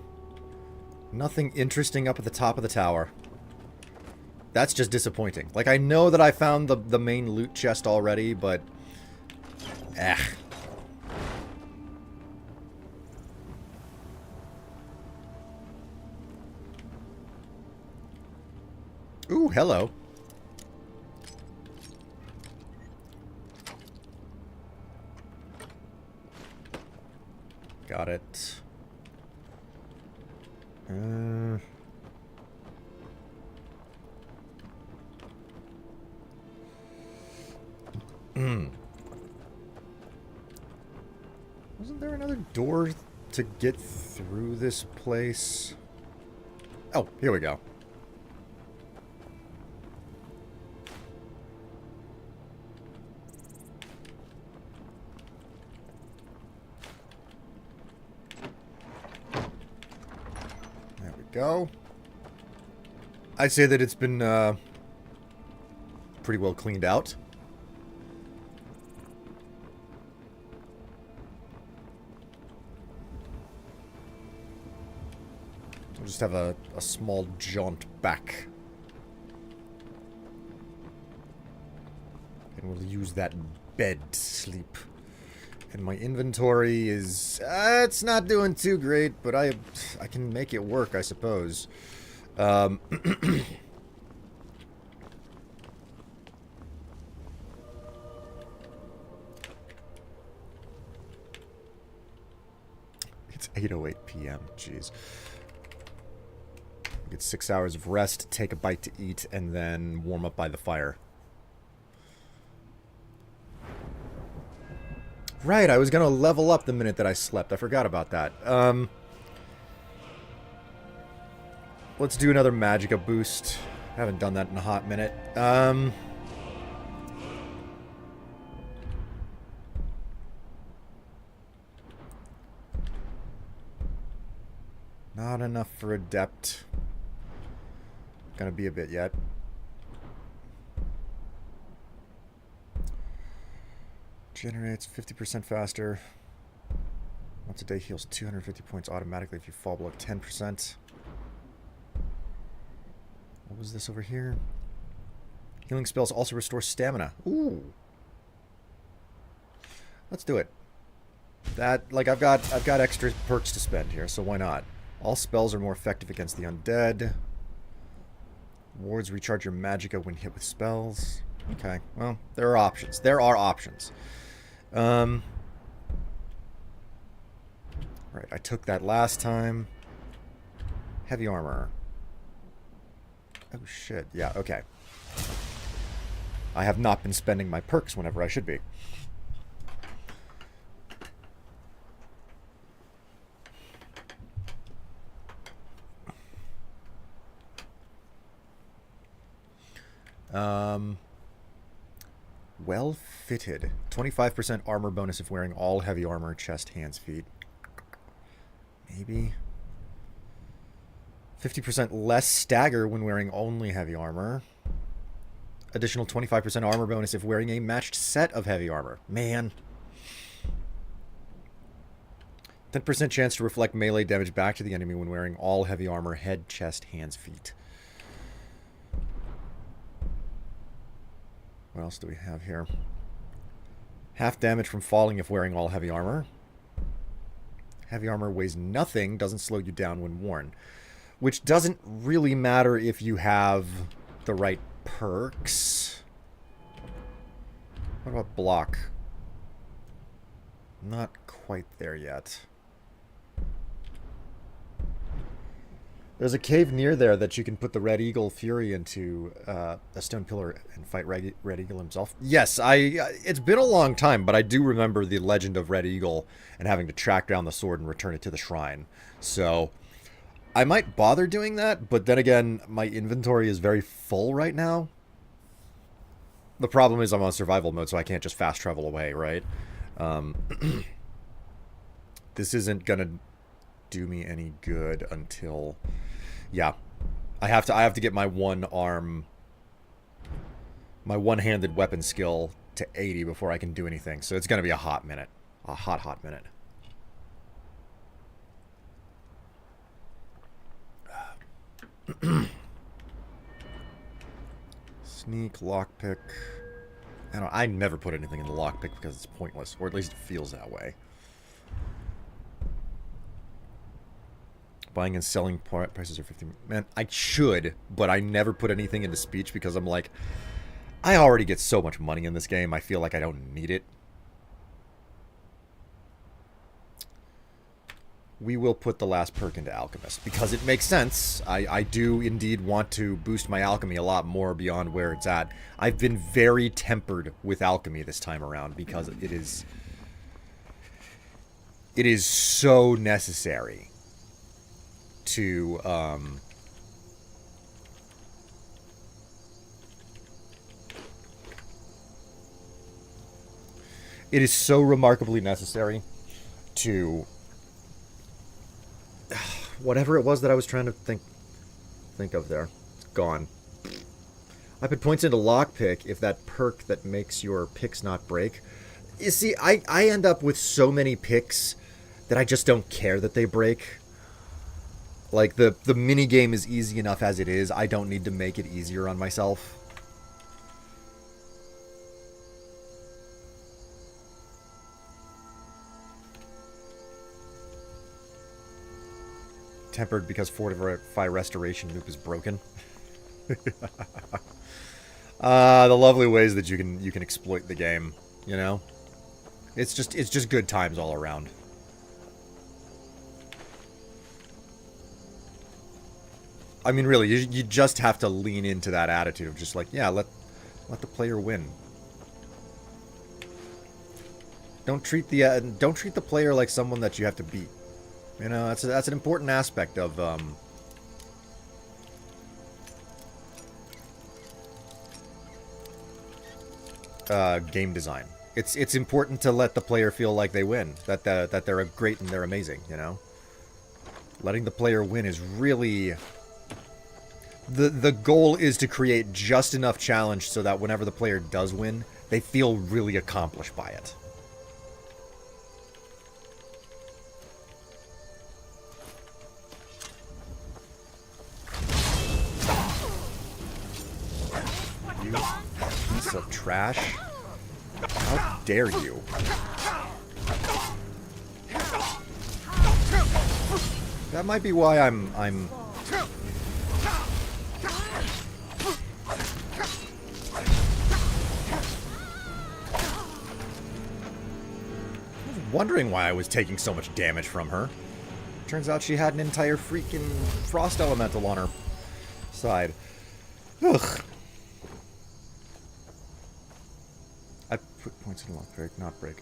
Nothing interesting up at the top of the tower. That's just disappointing. Like, I know that I found the main loot chest already, but... Ooh, hello. Got it. Wasn't there another door to get through this place? Oh, here we go. There we go. I'd say that it's been pretty well cleaned out. We'll just have a small jaunt back. And we'll use that bed to sleep. And my inventory is... it's not doing too great, but I can make it work, I suppose. It's 8:08 p.m. Jeez. Get 6 hours of rest, take a bite to eat, and then warm up by the fire. Right, I was gonna level up the minute that I slept. I forgot about that. Let's do another Magicka boost. Haven't done that in a hot minute. Not enough for Adept. Gonna be a bit yet. Generates 50% faster. Once a day heals 250 points automatically if you fall below 10%. What was this over here? Healing spells also restore stamina. Ooh. Let's do it. That, like, I've got extra perks to spend here, so why not? All spells are more effective against the undead. Wards recharge your magicka when hit with spells. Okay, well, there are options. There are options. Right, I took that last time. Heavy armor. Oh, shit. Yeah, okay. I have not been spending my perks whenever I should be. Well fitted. 25% armor bonus if wearing all heavy armor, chest, hands, feet. Maybe. 50% less stagger when wearing only heavy armor. Additional 25% armor bonus if wearing a matched set of heavy armor. Man. 10% chance to reflect melee damage back to the enemy when wearing all heavy armor, head, chest, hands, feet. What else do we have here? Half damage from falling if wearing all heavy armor. Heavy armor weighs nothing, doesn't slow you down when worn. Which doesn't really matter if you have the right perks. What about block? Not quite there yet. There's a cave near there that you can put the Red Eagle Fury into, a stone pillar, and fight Red Eagle himself. Yes, it's been a long time, but I do remember the legend of Red Eagle and having to track down the sword and return it to the shrine. So, I might bother doing that, but then again, my inventory is very full right now. The problem is I'm on survival mode, so I can't just fast travel away, right? This isn't gonna do me any good until... Yeah. I have to get my one-handed weapon skill to 80 before I can do anything. So it's gonna be a hot minute. A hot minute. Sneak, lockpick. I never put anything in the lockpick because it's pointless, or at least it feels that way. Buying and selling prices are 50. Man, I should, but I never put anything into speech because I'm like, I already get so much money in this game. I feel like I don't need it. we will put the last perk into Alchemist, because it makes sense. I do indeed want to boost my alchemy a lot more beyond where it's at. I've been very tempered with alchemy this time around, because it is so necessary to it is so remarkably necessary to whatever it was that I was trying to think of there. It's gone. I put points into lockpick if that perk that makes your picks not break. You see, I end up with so many picks that I just don't care that they break. Like, the mini game is easy enough as it is. I don't need to make it easier on myself. Tempered because Fortify Restoration loop is broken. The lovely ways that you can exploit the game, you know? It's just good times all around. I mean, really, you just have to lean into that attitude of just like, yeah, let the player win. Don't treat the player like someone that you have to beat. You know, that's an important aspect of game design. It's important to let the player feel like they win, that they're great and they're amazing. You know, letting the player win is really the goal is to create just enough challenge so that whenever the player does win, they feel really accomplished by it. You piece of trash. How dare you? That might be why I'm I was wondering why I was taking so much damage from her. Turns out she had an entire freaking frost elemental on her side. Ugh. I put points in lock break, not break.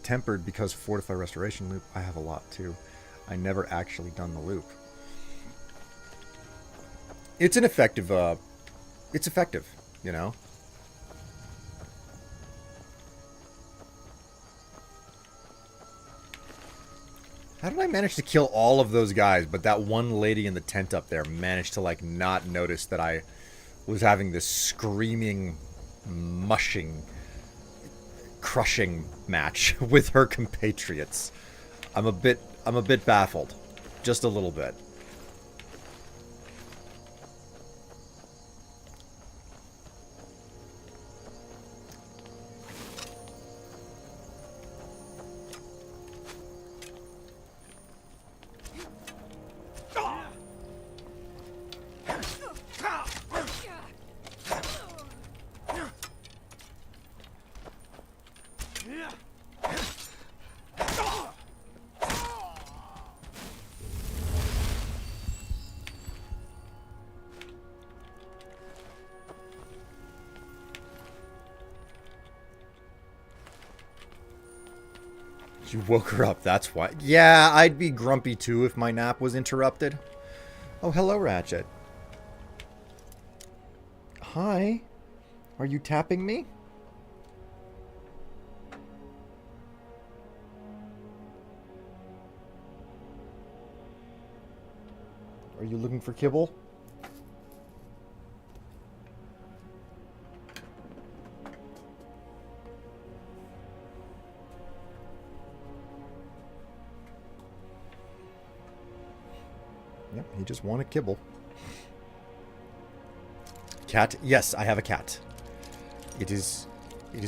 Tempered because Fortify Restoration loop. I have a lot too. I never actually done the loop. It's an effective. It's effective, you know. How did I manage to kill all of those guys, but that one lady in the tent up there managed to, like, not notice that I was having this screaming, mushing, crushing match with her compatriots? I'm a bit baffled. Just a little bit. You woke her up, that's why. Yeah, I'd be grumpy too if my nap was interrupted. Oh, hello, Ratchet. Hi. Are you tapping me? Are you looking for kibble? Yep, he just wanted kibble. Cat? Yes, I have a cat. It is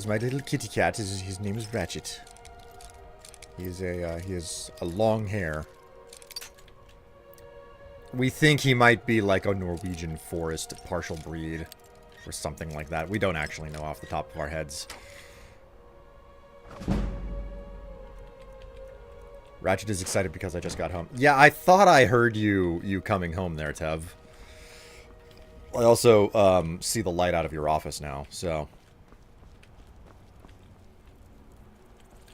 my little kitty cat. His name is Ratchet. He has a long hair. We think he might be like a Norwegian forest partial breed or something like that. We don't actually know off the top of our heads. Ratchet is excited because I just got home. Yeah, I thought I heard you coming home there, Tev. I also see the light out of your office now, so.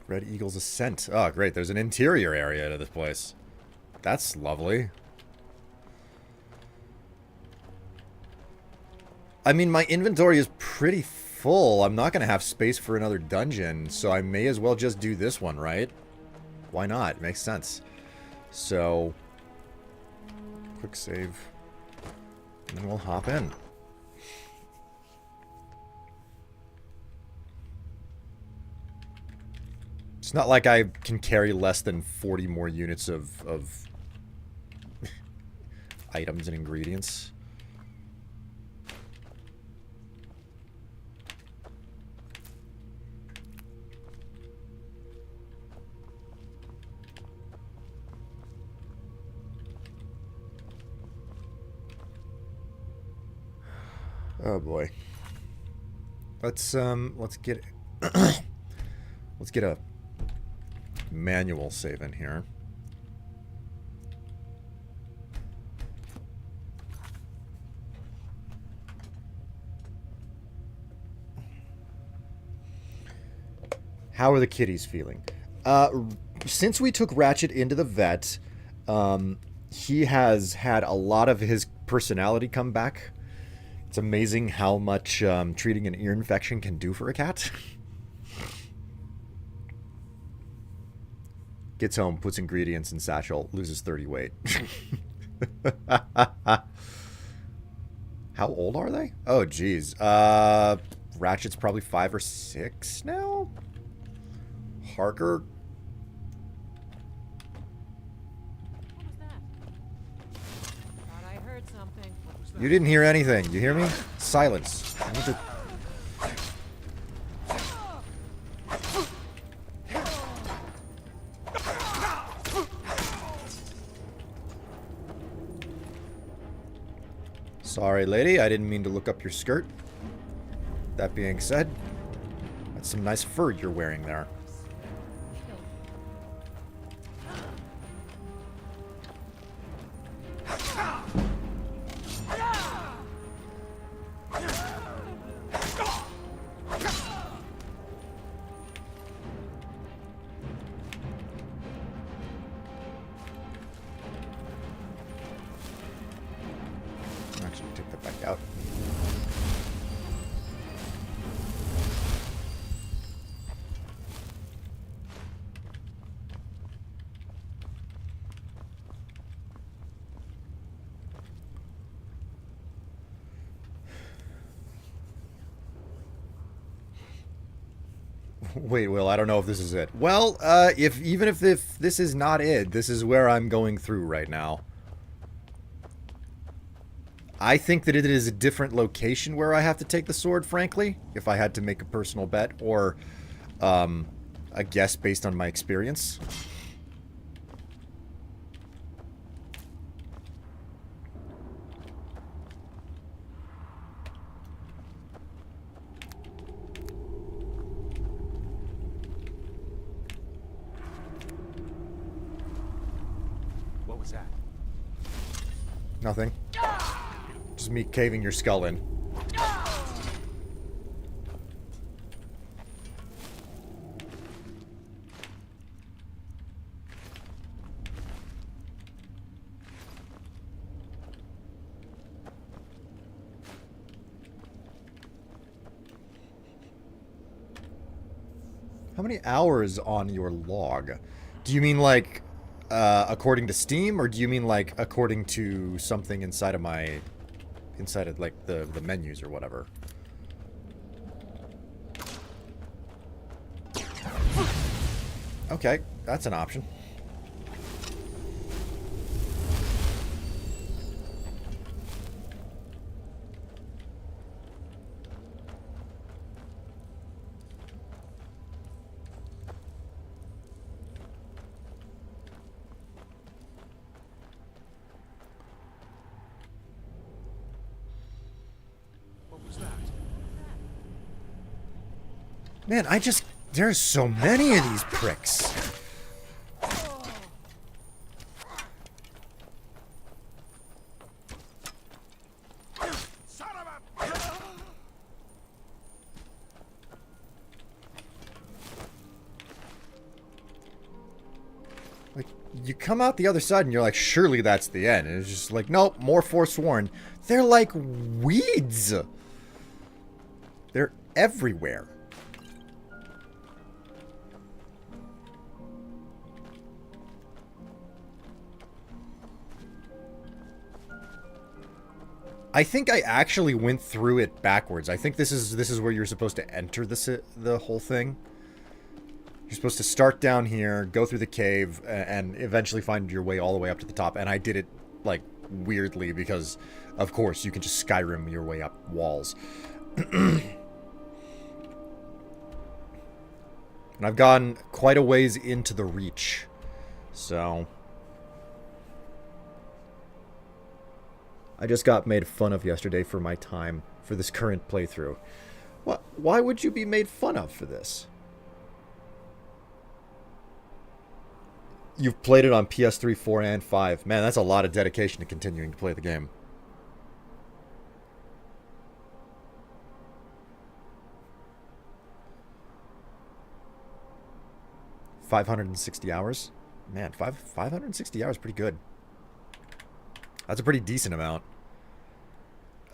Red Eagle's Ascent. Oh, great. There's an interior area to this place. That's lovely. I mean, my inventory is pretty full. I'm not going to have space for another dungeon, so I may as well just do this one, right? Why not? It makes sense. So, quick save. And then we'll hop in. It's not like I can carry less than 40 more units of items and ingredients. Oh boy. Let's get let's get a manual save in here. How are the kitties feeling? Since we took Ratchet into the vet, he has had a lot of his personality come back. It's amazing how much treating an ear infection can do for a cat. Gets home, puts ingredients in satchel, loses 30 weight. How old are they? Oh, geez. Ratchet's probably 5 or 6 now? Harker? What was that? Thought I heard something. What was that? You didn't hear anything. You hear me? Silence. I need to... Sorry, lady. I didn't mean to look up your skirt. That being said, that's some nice fur you're wearing there. Actually, take that back out. Wait, Will, I don't know if this is it. Well, even if this is not it, this is where I'm going through right now. I think that it is a different location where I have to take the sword, frankly, if I had to make a personal bet, or a guess based on my experience. What was that? Nothing. Just me caving your skull in. How many hours on your log? Do you mean like according to Steam, or do you mean like according to something inside of my like the menus or whatever? Okay, that's an option. Man, there's so many of these pricks. Like, you come out the other side and you're like, surely that's the end. And it's just like, nope, more Forsworn. They're like weeds. They're everywhere. I think I actually went through it backwards. I think this is where you're supposed to enter the whole thing. You're supposed to start down here, go through the cave, and eventually find your way all the way up to the top. And I did it, like, weirdly because, of course, you can just Skyrim your way up walls. And I've gone quite a ways into the Reach. So I just got made fun of yesterday for my time for this current playthrough. What? Why would you be made fun of for this? You've played it on PS3, 4, and 5. Man, that's a lot of dedication to continuing to play the game. $560 hours? Man, 560 hours is pretty good. That's a pretty decent amount.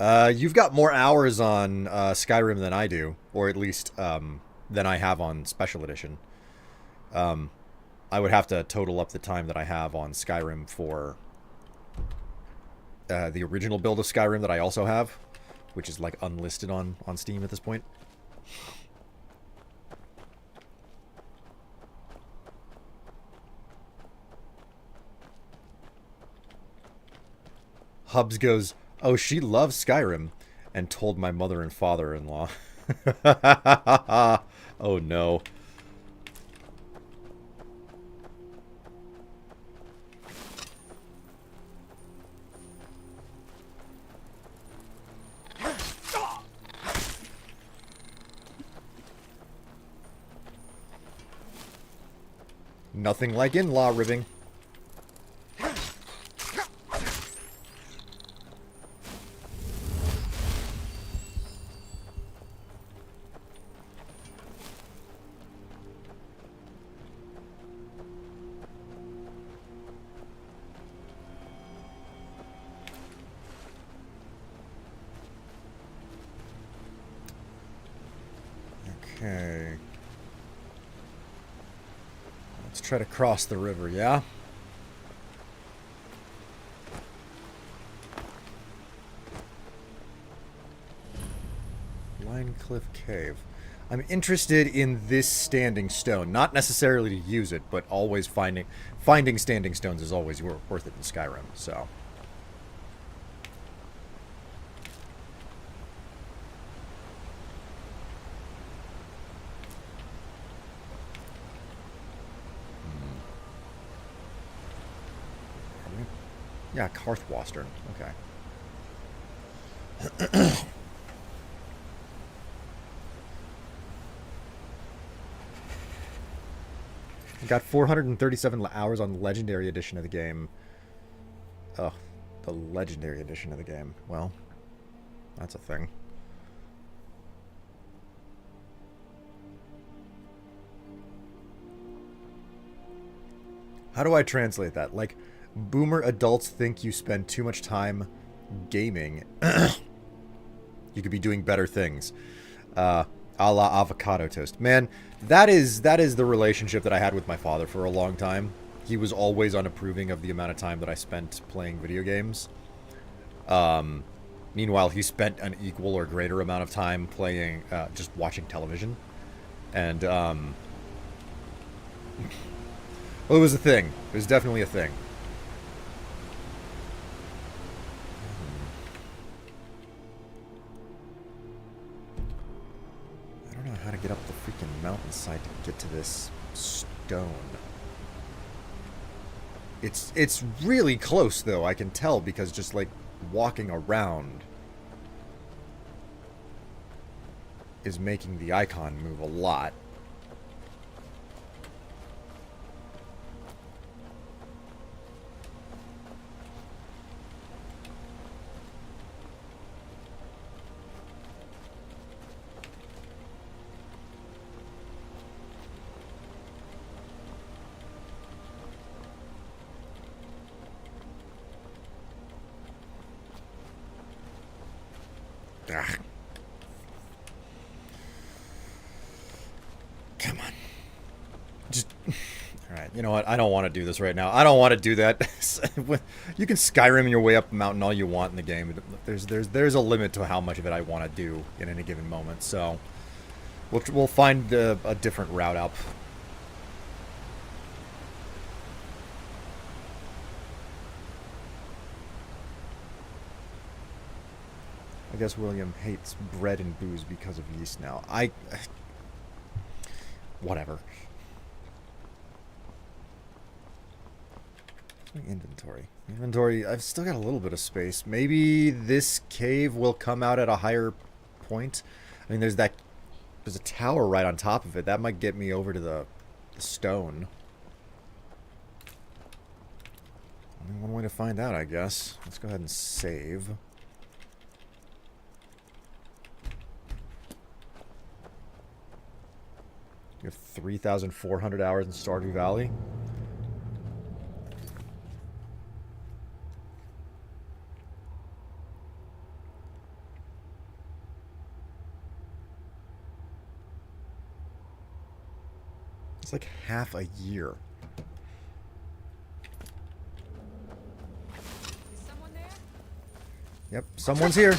You've got more hours on Skyrim than I do, or at least than I have on Special Edition. I would have to total up the time that I have on Skyrim for the original build of Skyrim that I also have, which is like unlisted on Steam at this point. Hubs goes, oh, she loves Skyrim, and told my mother and father-in-law. Oh, no. Nothing like in-law ribbing. Okay. Let's try to cross the river, yeah? Line Cliff Cave. I'm interested in this standing stone. Not necessarily to use it, but always finding standing stones is always worth it in Skyrim, so... Yeah, Karthwastern. Okay. Got 437 hours on the Legendary Edition of the game. Oh, the Legendary Edition of the game. Well, that's a thing. How do I translate that? Like... Boomer adults think you spend too much time gaming. You could be doing better things. A la avocado toast. Man, that is the relationship that I had with my father for a long time. He was always unapproving of the amount of time that I spent playing video games. Meanwhile, he spent an equal or greater amount of time playing, just watching television. And, well, it was a thing. It was definitely a thing. How to get up the freaking mountainside to get to this stone. It's really close though, I can tell, because just like walking around is making the icon move a lot. Ugh. Come on. Just... Alright, you know what? I don't want to do this right now. I don't want to do that. You can Skyrim your way up the mountain all you want in the game. There's a limit to how much of it I want to do in any given moment, so... We'll find a different route up. I guess William hates bread and booze because of yeast now. Whatever. Inventory. Inventory, I've still got a little bit of space. Maybe this cave will come out at a higher point. I mean, there's a tower right on top of it. That might get me over to the stone. Only one way to find out, I guess. Let's go ahead and save. You have 3,400 hours in Stardew Valley. It's like half a year. Is someone there? Yep, someone's here.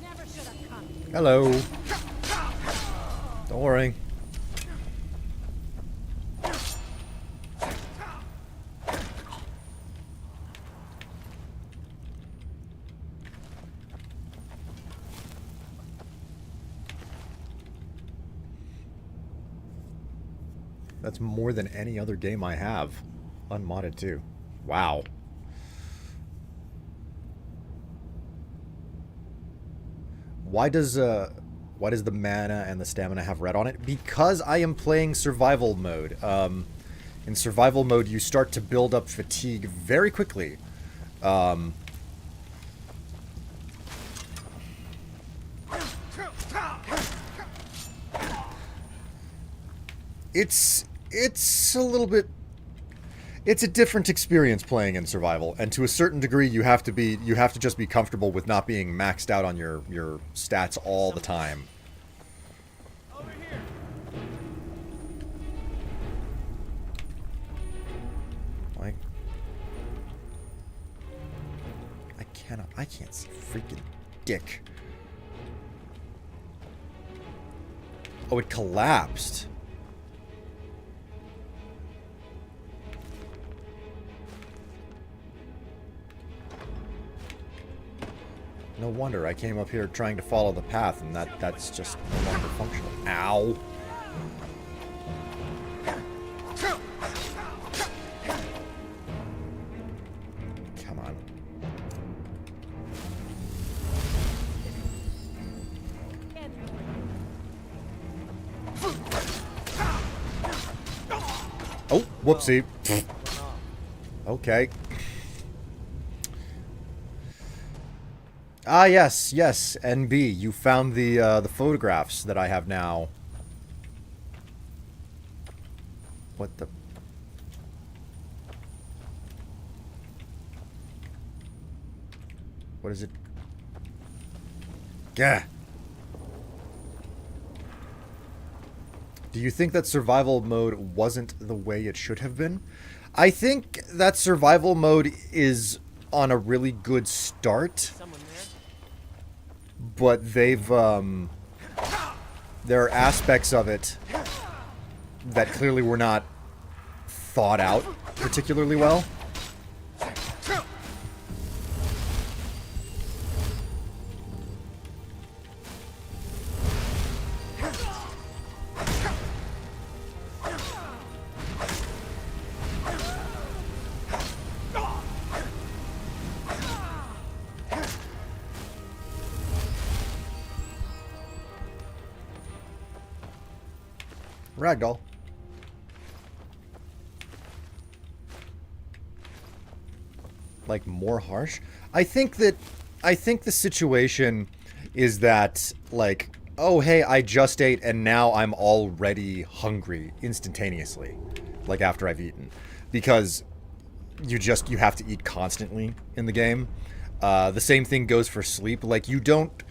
Never should have come. Hello. Don't worry. That's more than any other game I have. Unmodded too. Wow. Why does the mana and the stamina have red on it? Because I am playing survival mode. In survival mode, you start to build up fatigue very quickly. It's a little bit... It's a different experience playing in survival, and to a certain degree, you have to just be comfortable with not being maxed out on your stats all the time. Over here. Like, I can't see freaking dick. Oh, it collapsed. No wonder I came up here trying to follow the path, and that's just no longer functional. Ow! Come on. Oh, whoopsie. Okay. Ah, yes, NB. You found the photographs that I have now. What the... What is it? Gah! Do you think that survival mode wasn't the way it should have been? I think that survival mode is on a really good start. Someone there? But they've, there are aspects of it that clearly were not thought out particularly well. Ragdoll. Like, more harsh? I think the situation is that, like, oh, hey, I just ate and now I'm already hungry instantaneously. Like, after I've eaten. Because you have to eat constantly in the game. The same thing goes for sleep. Like, you don't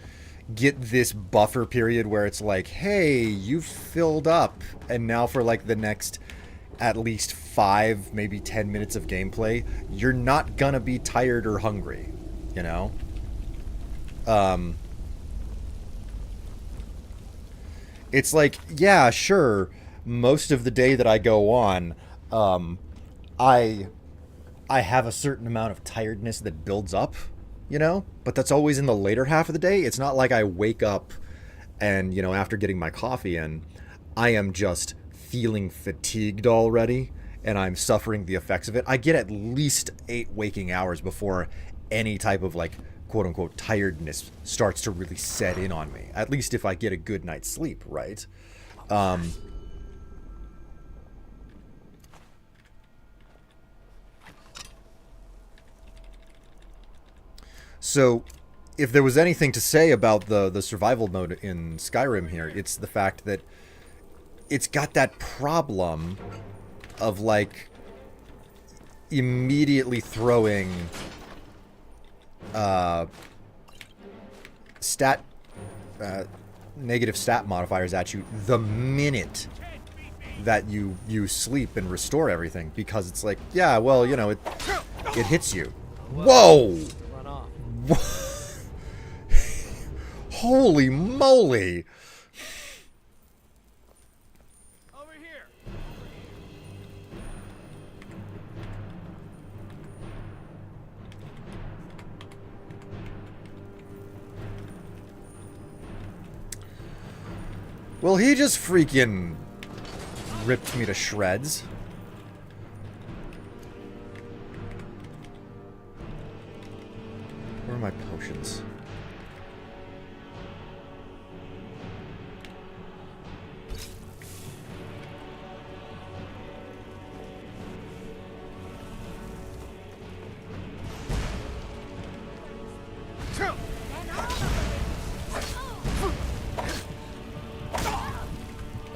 get this buffer period where it's like, hey, you've filled up, and now for like the next at least 5, maybe 10 minutes of gameplay, you're not gonna be tired or hungry, you know? It's like, yeah, sure, most of the day that I go on, I have a certain amount of tiredness that builds up, you know? But that's always in the later half of the day. It's not like I wake up and, you know, after getting my coffee in, I am just feeling fatigued already and I'm suffering the effects of it. I get at least 8 waking hours before any type of, like, quote-unquote tiredness starts to really set in on me. At least if I get a good night's sleep, right? So, if there was anything to say about the survival mode in Skyrim here, it's the fact that it's got that problem of, like, immediately throwing negative stat modifiers at you the minute that you sleep and restore everything, because it's like, yeah, well, you know, it hits you. Whoa! Run off. Holy moly! Over here. Well, he just freaking ripped me to shreds. Where are my potions?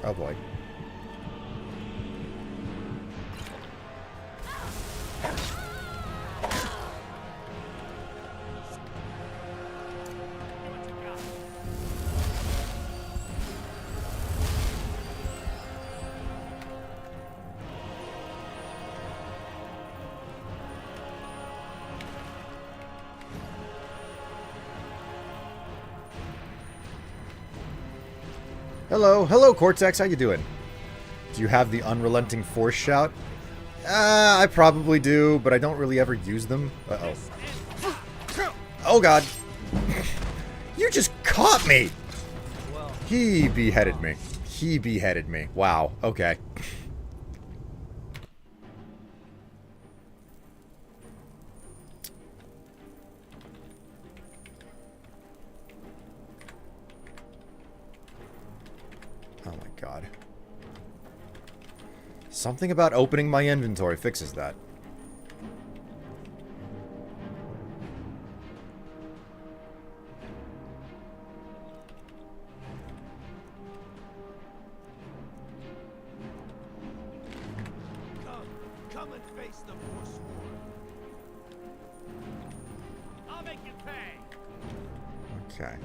Oh boy. Hello, Cortex. How you doing? Do you have the unrelenting force shout? I probably do, but I don't really ever use them. Uh-oh. Oh, God. You just caught me! He beheaded me. He beheaded me. Wow. Okay. Oh my god. Something about opening my inventory fixes that. Come and face the Forsworn. I'll make you pay. Okay.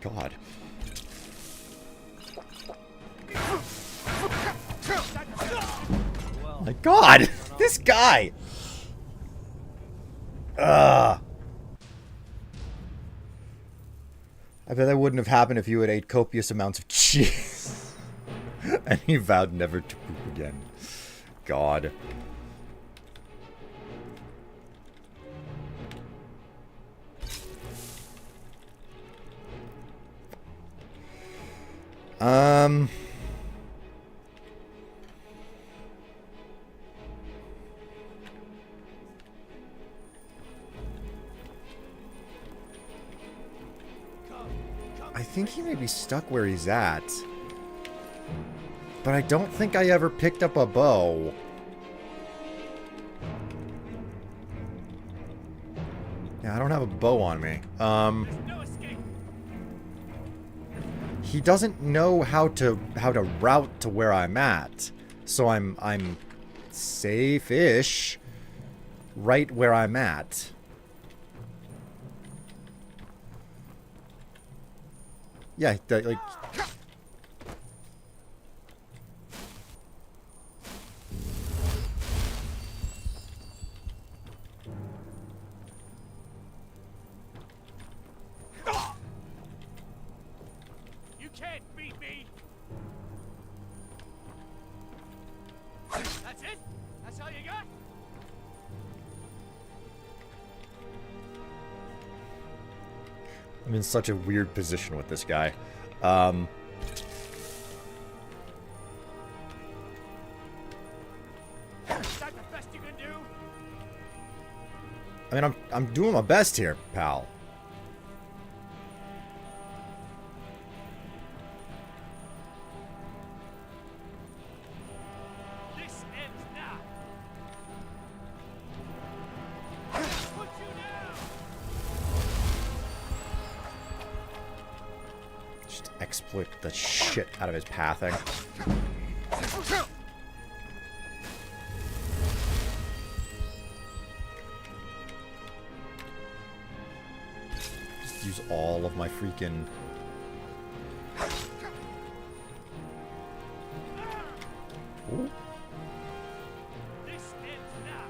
God. Oh my God! This guy! Ugh. I bet that wouldn't have happened if you had ate copious amounts of cheese. And he vowed never to poop again. God. I think he may be stuck where he's at. But I don't think I ever picked up a bow. Yeah, I don't have a bow on me. He doesn't know how to route to where I'm at. So I'm safe-ish right where I'm at. Yeah, like... You can't beat me! That's it? That's all you got? I'm in such a weird position with this guy. Is that the best you can do? I mean, I'm doing my best here, pal. This ends now. Put you down. Just exploit the shit out of his pathing. Just use all of my freaking... Ooh. This ends now.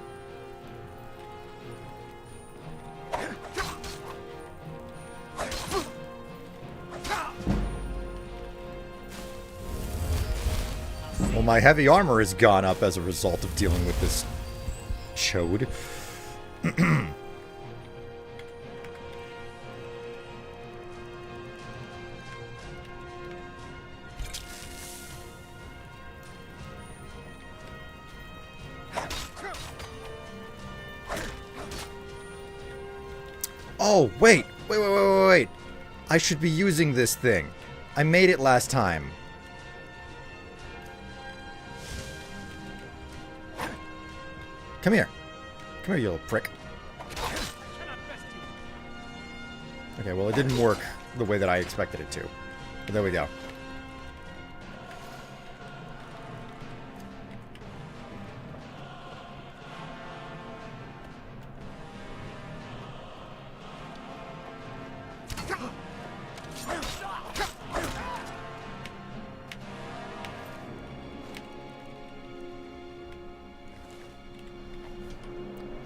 Well, my heavy armor has gone up as a result of dealing with this chode. Oh, wait! Wait. I should be using this thing. I made it last time. Come here. Come here, you little prick. Okay, well, it didn't work the way that I expected it to. But there we go.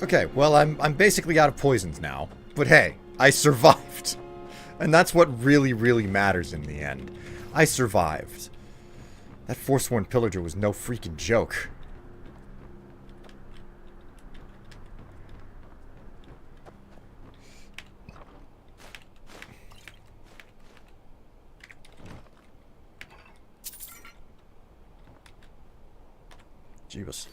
Okay, well, I'm basically out of poisons now. But hey, I survived. And that's what really, really matters in the end. I survived. That Forsworn Pillager was no freaking joke. Jeebus.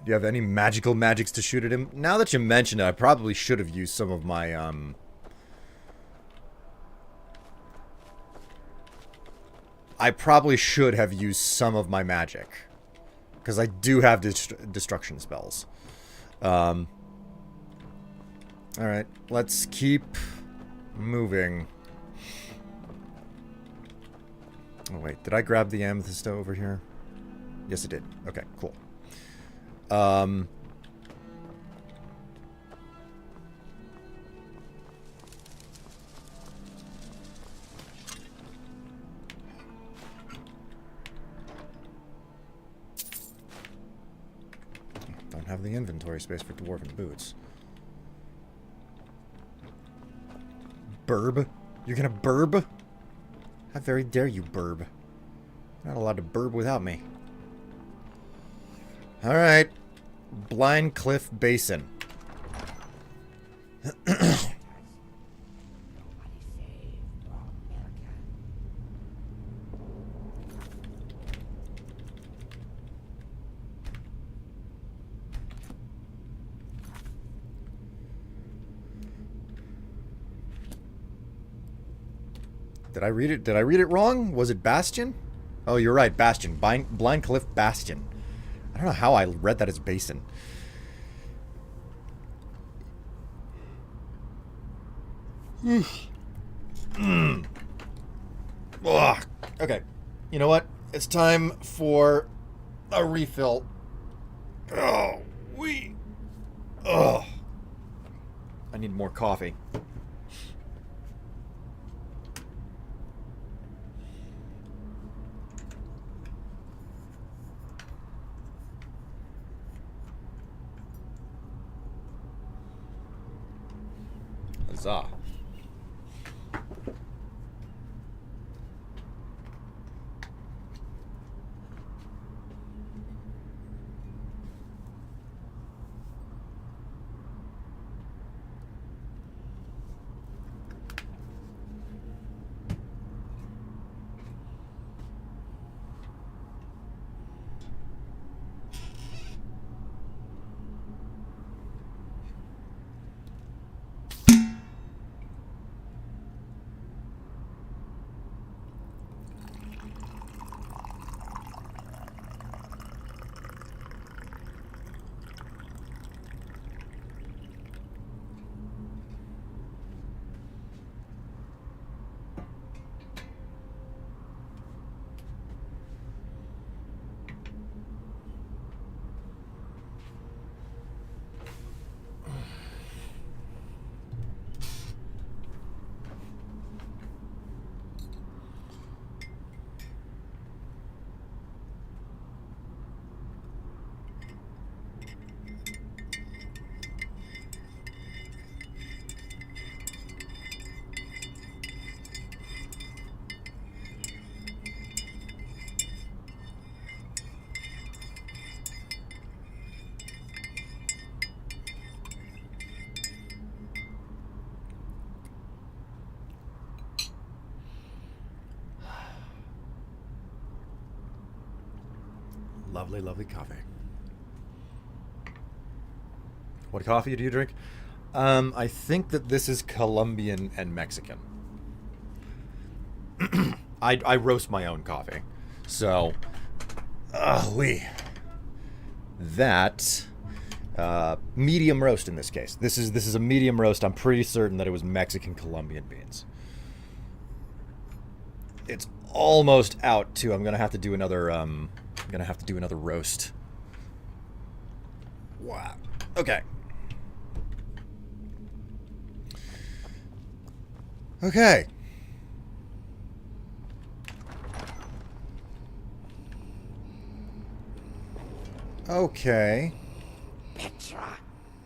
Do you have any magics to shoot at him? Now that you mention it, I probably should have used some of my, I probably should have used some of my magic. Because I do have destruction spells. Alright, let's keep moving. Oh wait, did I grab the amethyst over here? Yes, I did. Okay, cool. have the inventory space for dwarven boots. Burb? You're gonna burb? How very dare you burb? You're not allowed to burb without me. Alright. Blind Cliff Basin. Did I read it? Did I read it wrong? Was it Bastion? Oh, you're right, Bastion. Blind Cliff Bastion. I don't know how I read that as Basin. Ugh. Okay. You know what? It's time for a refill. Oh, Ugh. I need more coffee. Huzzah. Lovely, lovely coffee. What coffee do you drink? I think that this is Colombian and Mexican. I roast my own coffee. So, that medium roast in this case. This is a medium roast. I'm pretty certain that it was Mexican Colombian beans. It's almost out too. I'm gonna have to do another roast. Wow. Okay. Okay. Okay. Petra,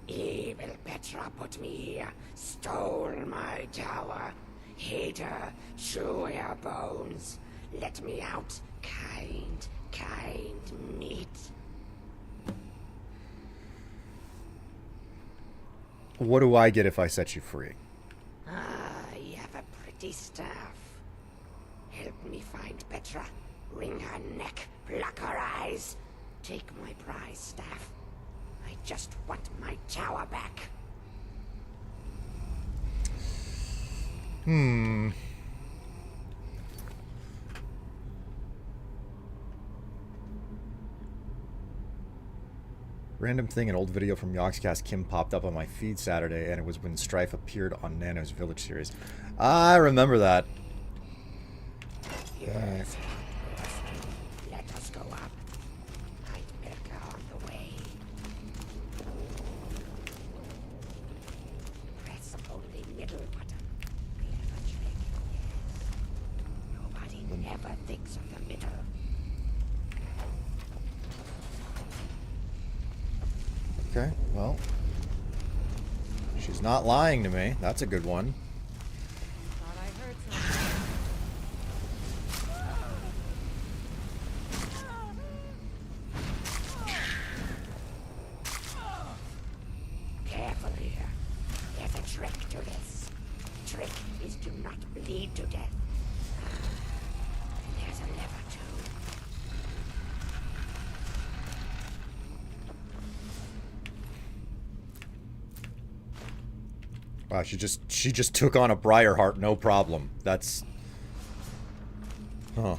evil Petra put me here, stole my tower, hid her, chew her bones. Let me out, kind meat. What do I get if I set you free? You have a pretty staff. Help me find Petra, wring her neck, pluck her eyes. Take my prize staff. I just want my tower back. Random thing, an old video from Yogscast Kim popped up on my feed Saturday, and it was when Strife appeared on Nano's Village series. I remember that. Yes. Let us go up. Hide Mirka on the way. Press only middle button. Clever trick, yes. Nobody ever thinks of the middle. Okay, well. She's not lying to me. That's a good one. Thought I heard something. Careful here. There's a trick to this. Trick is to not bleed to death. And there's a lever too. Wow, she just took on a Briarheart, no problem. That's... Huh.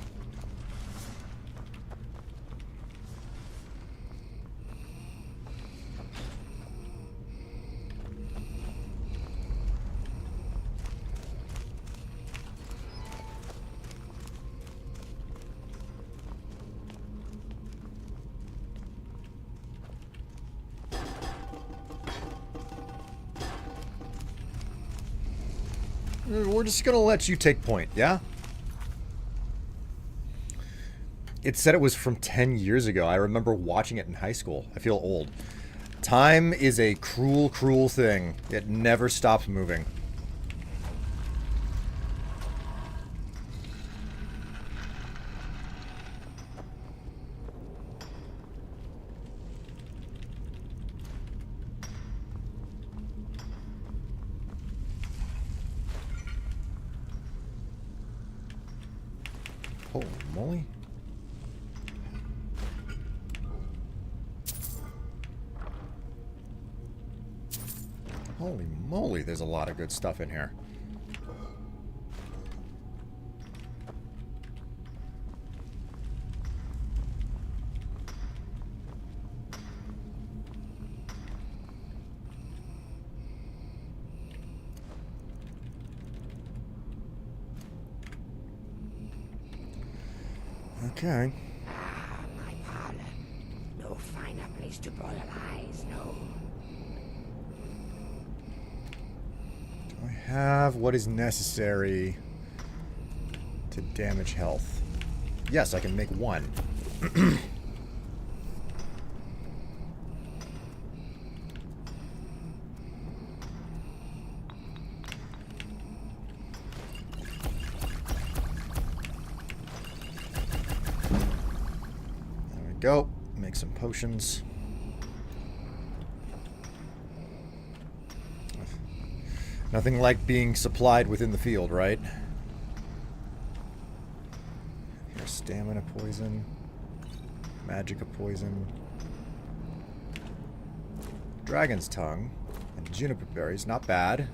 We're just gonna let you take point, yeah? It said it was from 10 years ago. I remember watching it in high school. I feel old. Time is a cruel, cruel thing. It never stops moving. Holy moly. Holy moly, there's a lot of good stuff in here. Okay. Ah, my parlor. No finer place to boil eyes, no. Do I have what is necessary to damage health? Yes, I can make one. There we go. Make some potions. Nothing like being supplied within the field, right? Here's stamina poison. Magicka poison. Dragon's tongue. And juniper berries. Not bad.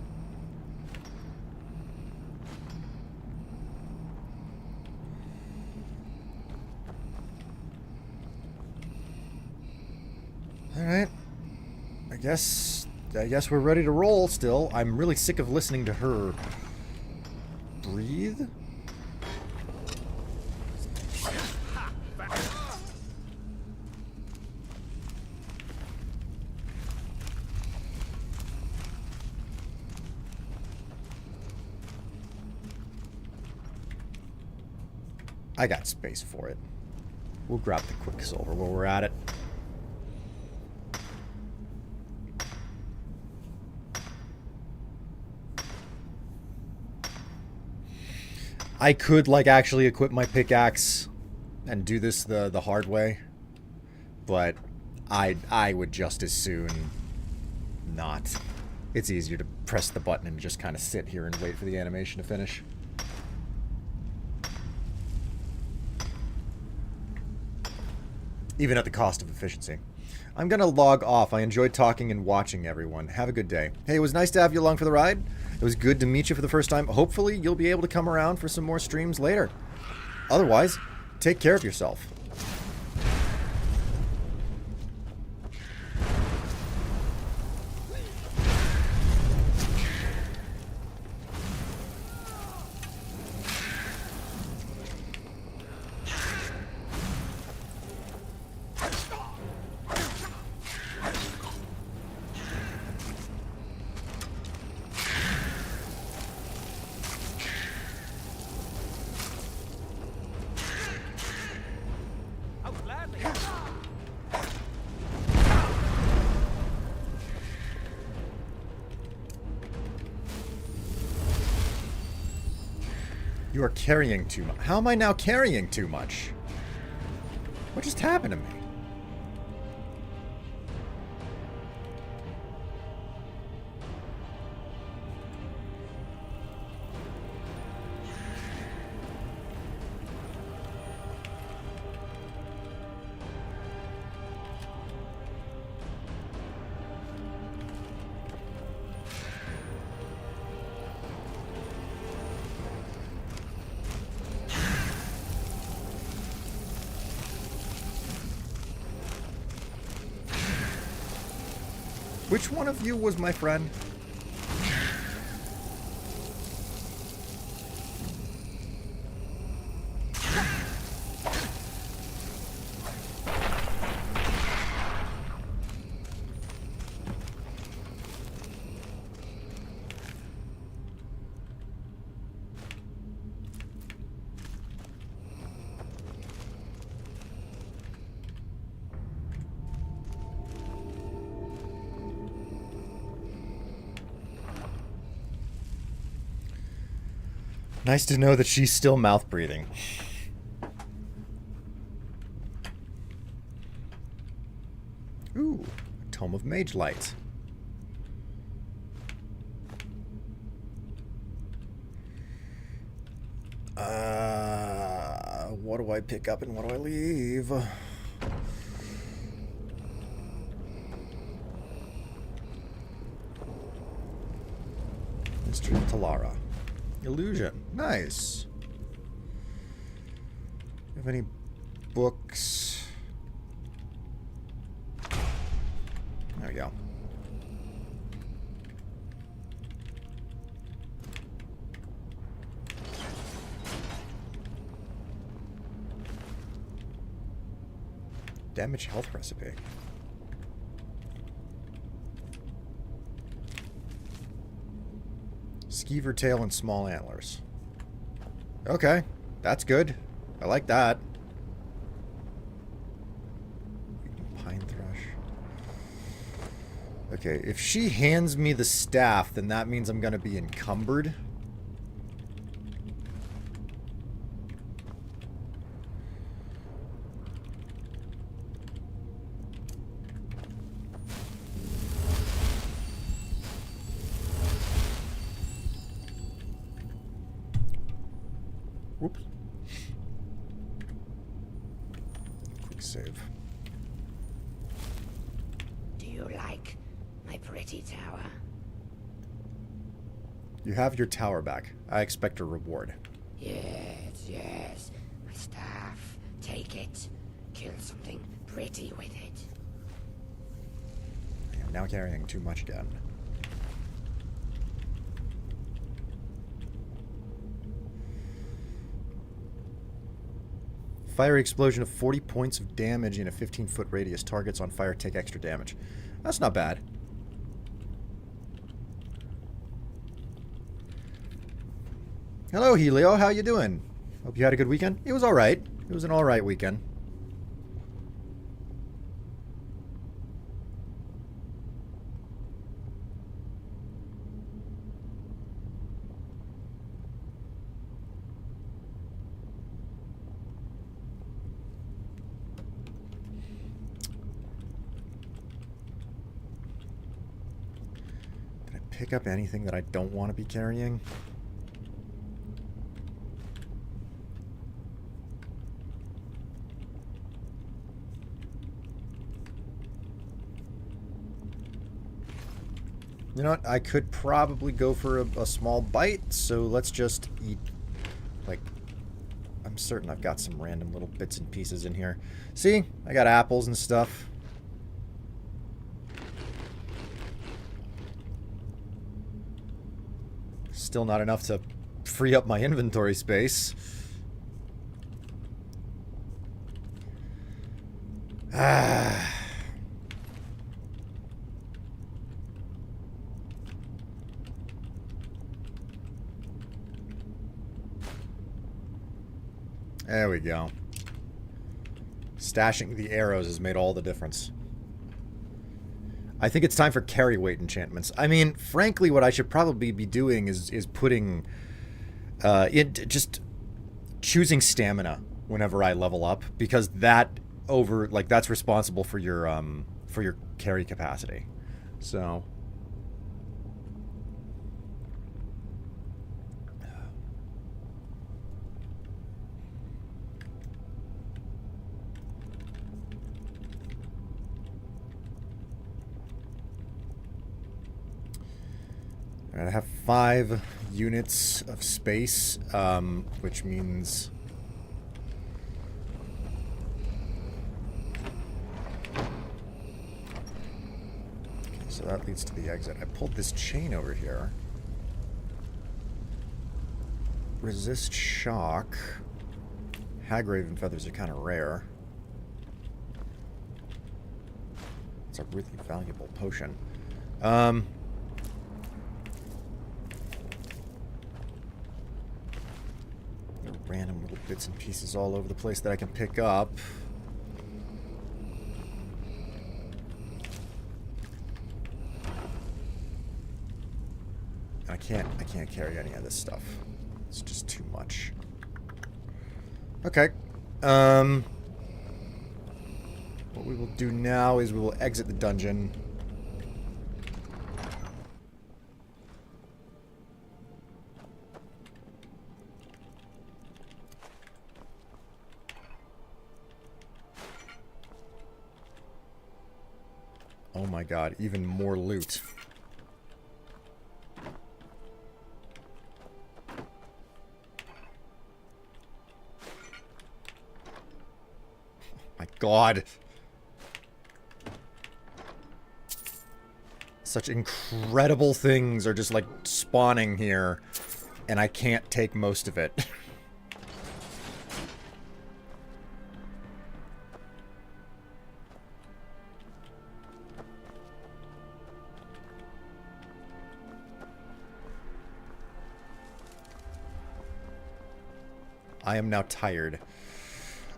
Alright. I guess we're ready to roll still. I'm really sick of listening to her breathe. I got space for it. We'll grab the Quicksilver while we're at it. I could, like, actually equip my pickaxe and do this the hard way, but I would just as soon not. It's easier to press the button and just kind of sit here and wait for the animation to finish. Even at the cost of efficiency. I'm gonna log off. I enjoyed talking and watching everyone. Have a good day. Hey, it was nice to have you along for the ride. It was good to meet you for the first time. Hopefully, you'll be able to come around for some more streams later. Otherwise, take care of yourself. You are carrying too much. How am I now carrying too much? What just happened to me? Which one of you was my friend? Nice to know that she's still mouth breathing. Ooh, Tome of Mage Light. What do I pick up and what do I leave? Mystery of Talara. Illusion. Nice. You have any books? There we go. Damage health recipe. Skeever tail and small antlers. Okay, that's good. I like that. Pine thrush. Okay, if she hands me the staff, then that means I'm going to be encumbered. Whoops. Quick save. Do you like my pretty tower? You have your tower back. I expect a reward. Yes, yes. My staff. Take it. Kill something pretty with it. I am now carrying too much again. Fiery explosion of 40 points of damage in a 15-foot radius. Targets on fire take extra damage. That's not bad. Hello, Helio. How you doing? Hope you had a good weekend. It was all right. It was an all right weekend. Pick up anything that I don't want to be carrying? You know what? I could probably go for a small bite, so let's just eat, like, I'm certain I've got some random little bits and pieces in here. See? I got apples and stuff. Still not enough to free up my inventory space. Ah. There we go. Stashing the arrows has made all the difference. I think it's time for carry weight enchantments. I mean, frankly, what I should probably be doing is putting just choosing stamina whenever I level up, because that's responsible for your carry capacity. So I have 5 units of space, which means okay, so that leads to the exit. I pulled this chain over here. Resist shock. Hagraven feathers are kind of rare. It's a really valuable potion. Random little bits and pieces all over the place that I can pick up. I can't carry any of this stuff. It's just too much. Okay. What we will do now is we will exit the dungeon. Oh my god, even more loot. Oh my god. Such incredible things are just like spawning here, and I can't take most of it. I am now tired.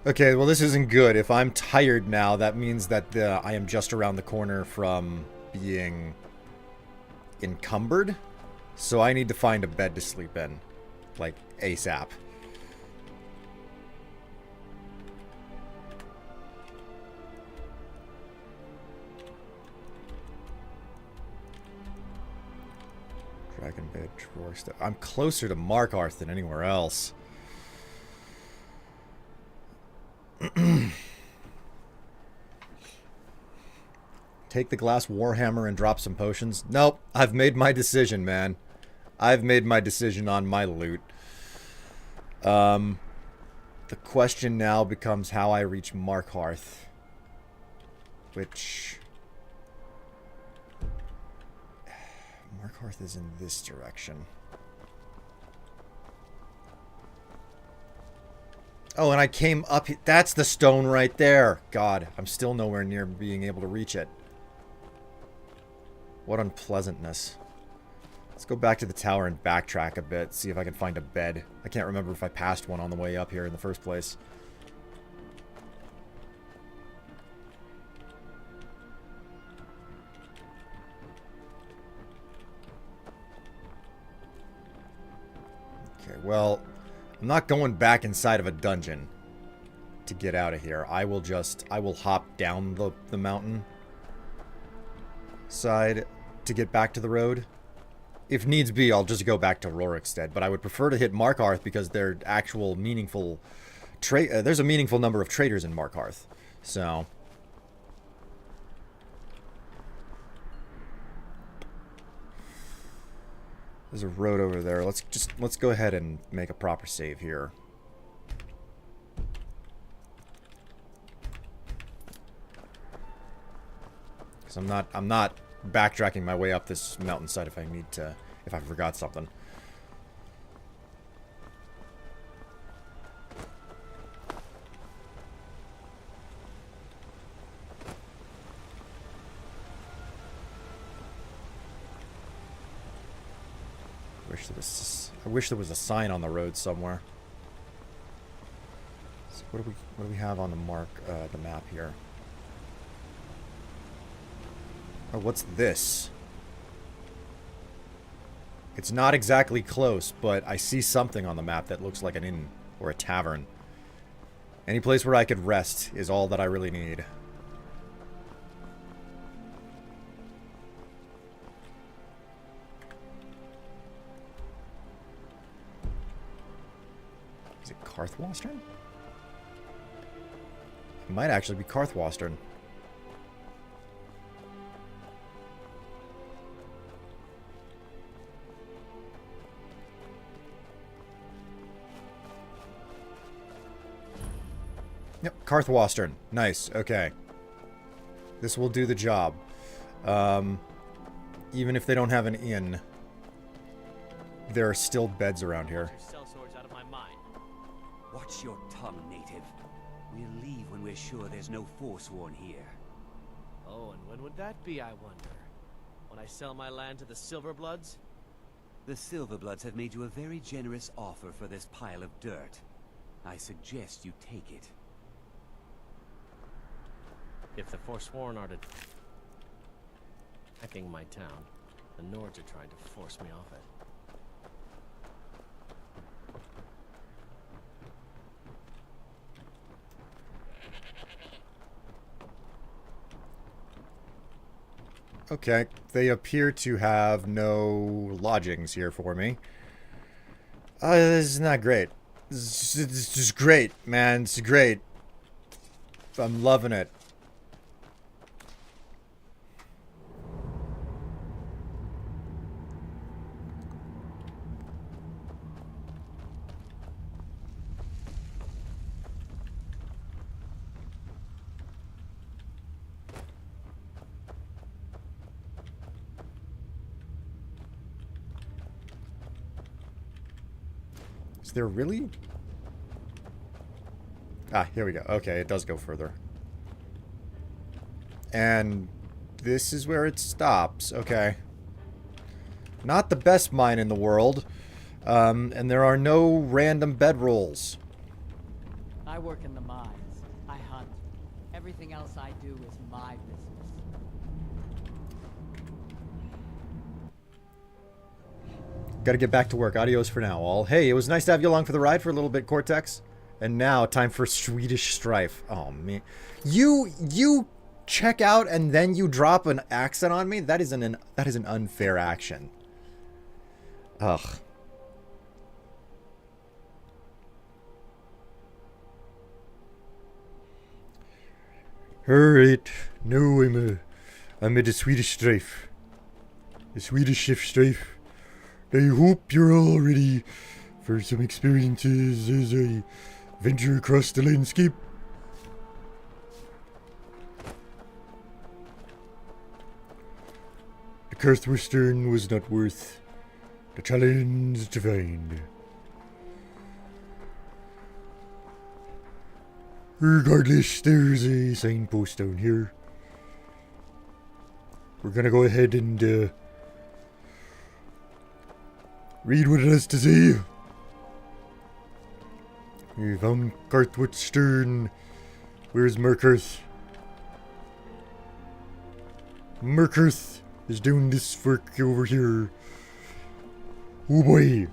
Okay, well this isn't good. If I'm tired now, that means that I am just around the corner from being encumbered. So I need to find a bed to sleep in. Like, ASAP. Dragon bed, drawer stuff. I'm closer to Markarth than anywhere else. Take the glass warhammer and drop some potions. Nope, I've made my decision, man. I've made my decision on my loot. The question now becomes how I reach Markarth. Which... Markarth is in this direction. Oh, and I came up... That's the stone right there. God, I'm still nowhere near being able to reach it. What unpleasantness. Let's go back to the tower and backtrack a bit, see if I can find a bed. I can't remember if I passed one on the way up here in the first place. Okay, well... I'm not going back inside of a dungeon to get out of here. I will hop down the mountain side to get back to the road. If needs be, I'll just go back to Rorikstead, but I would prefer to hit Markarth because they're actual meaningful there's a meaningful number of traders in Markarth. So there's a road over there. Let's go ahead and make a proper save here. Cuz I'm not backtracking my way up this mountainside if I forgot something. I wish there was a sign on the road somewhere. So what do we have on the map here? Oh, what's this? It's not exactly close, but I see something on the map that looks like an inn or a tavern. Any place where I could rest is all that I really need. Is it Karthwastern? It might actually be Karthwastern. Yep, Karthwastern. Nice. Okay. This will do the job. Even if they don't have an inn, there are still beds around here. Sellswords out of my mind. Watch your tongue, native. We'll leave when we're sure there's no Forsworn here. Oh, and when would that be, I wonder? When I sell my land to the Silverbloods? The Silverbloods have made you a very generous offer for this pile of dirt. I suggest you take it. If the Forsworn are attacking my town, the Nords are trying to force me off it. Okay, they appear to have no lodgings here for me. This is not great. This is great, man. It's great. I'm loving it. Is there really? Ah, here we go. Okay, it does go further. And this is where it stops. Okay. Not the best mine in the world. And there are no random bedrolls. I work in the mines. I hunt. Everything else I do is my business. Gotta get back to work. Adios for now, all. Hey, it was nice to have you along for the ride for a little bit, Cortex. And now, time for Swedish Strife. Oh, man. You check out and then you drop an accent on me? That is an unfair action. Ugh. Alright. No, I'm at the Swedish Strife. The Swedish Shift Strife. I hope you're all ready for some experiences as I venture across the landscape. The Karthwastern was not worth the challenge to find. Regardless, there's a signpost down here. We're gonna go ahead and read what it has to say. We found Karthwastern. Where's Merkurth? Merkurth is doing this work over here. Oh boy.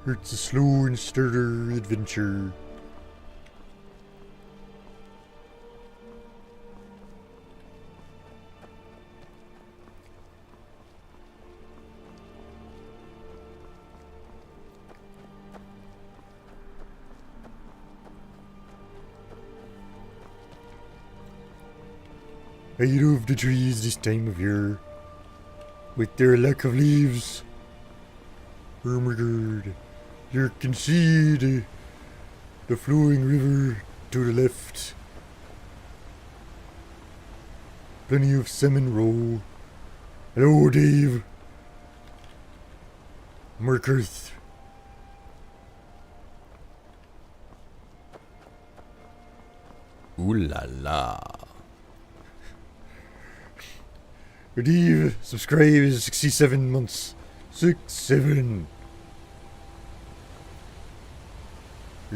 It's a slow and sturdy adventure. I love the trees this time of year, with their lack of leaves. Oh my god, you can see the flowing river to the left. Plenty of salmon roe. Hello, Dave. Merkurth. Ooh la la. Dave, subscribe is 67 months. 7.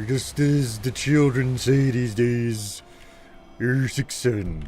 Just as the children say these days, You're 6-7.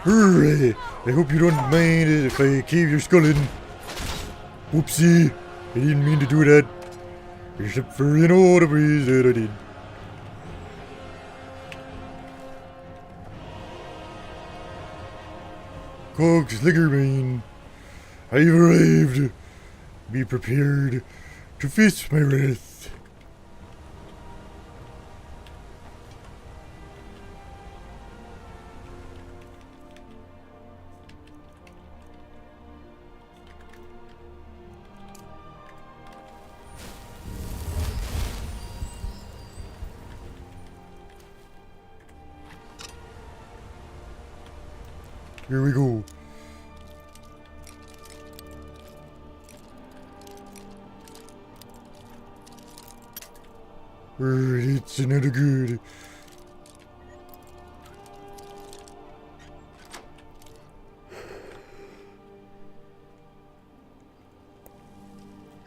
Hooray! I hope you don't mind it if I cave your skull in. Whoopsie! I didn't mean to do that. Except for, you know, the ways that I did. Cogs Liggermane, I've arrived. Be prepared to face my wrath. Here we go. It's another good.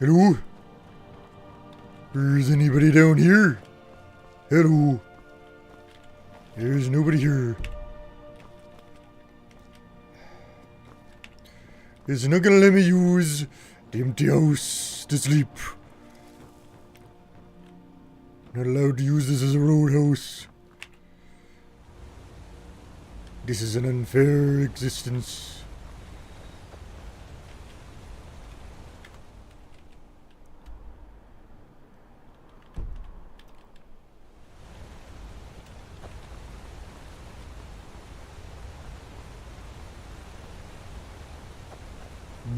Hello? Is anybody down here? Hello? There's nobody here. It's not gonna let me use the empty house to sleep. Not allowed to use this as a roadhouse. This is an unfair existence.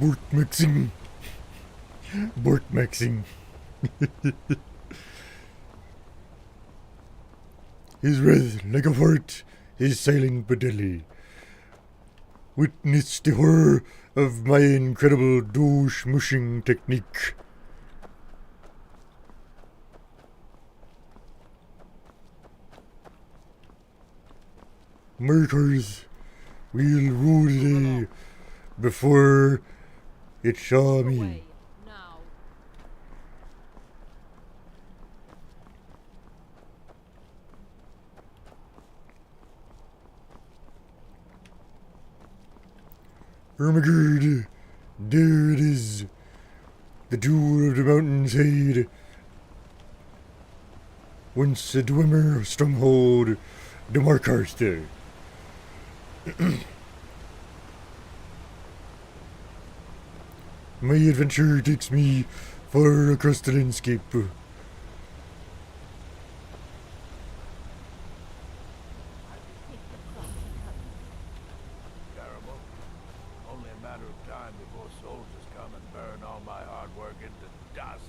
Bort mixing. Bort mixing. His wrath, like a fart, is silent but deadly. Witness the horror of my incredible douche mushing technique. Murkers, we'll rule the day before it saw me. Now. Ermagerd, there it is. The jewel of the mountain's head. Once a dwemer stronghold, the Markarster. My adventure takes me far across the landscape. Terrible. Only a matter of time before soldiers come and burn all my hard work into dust.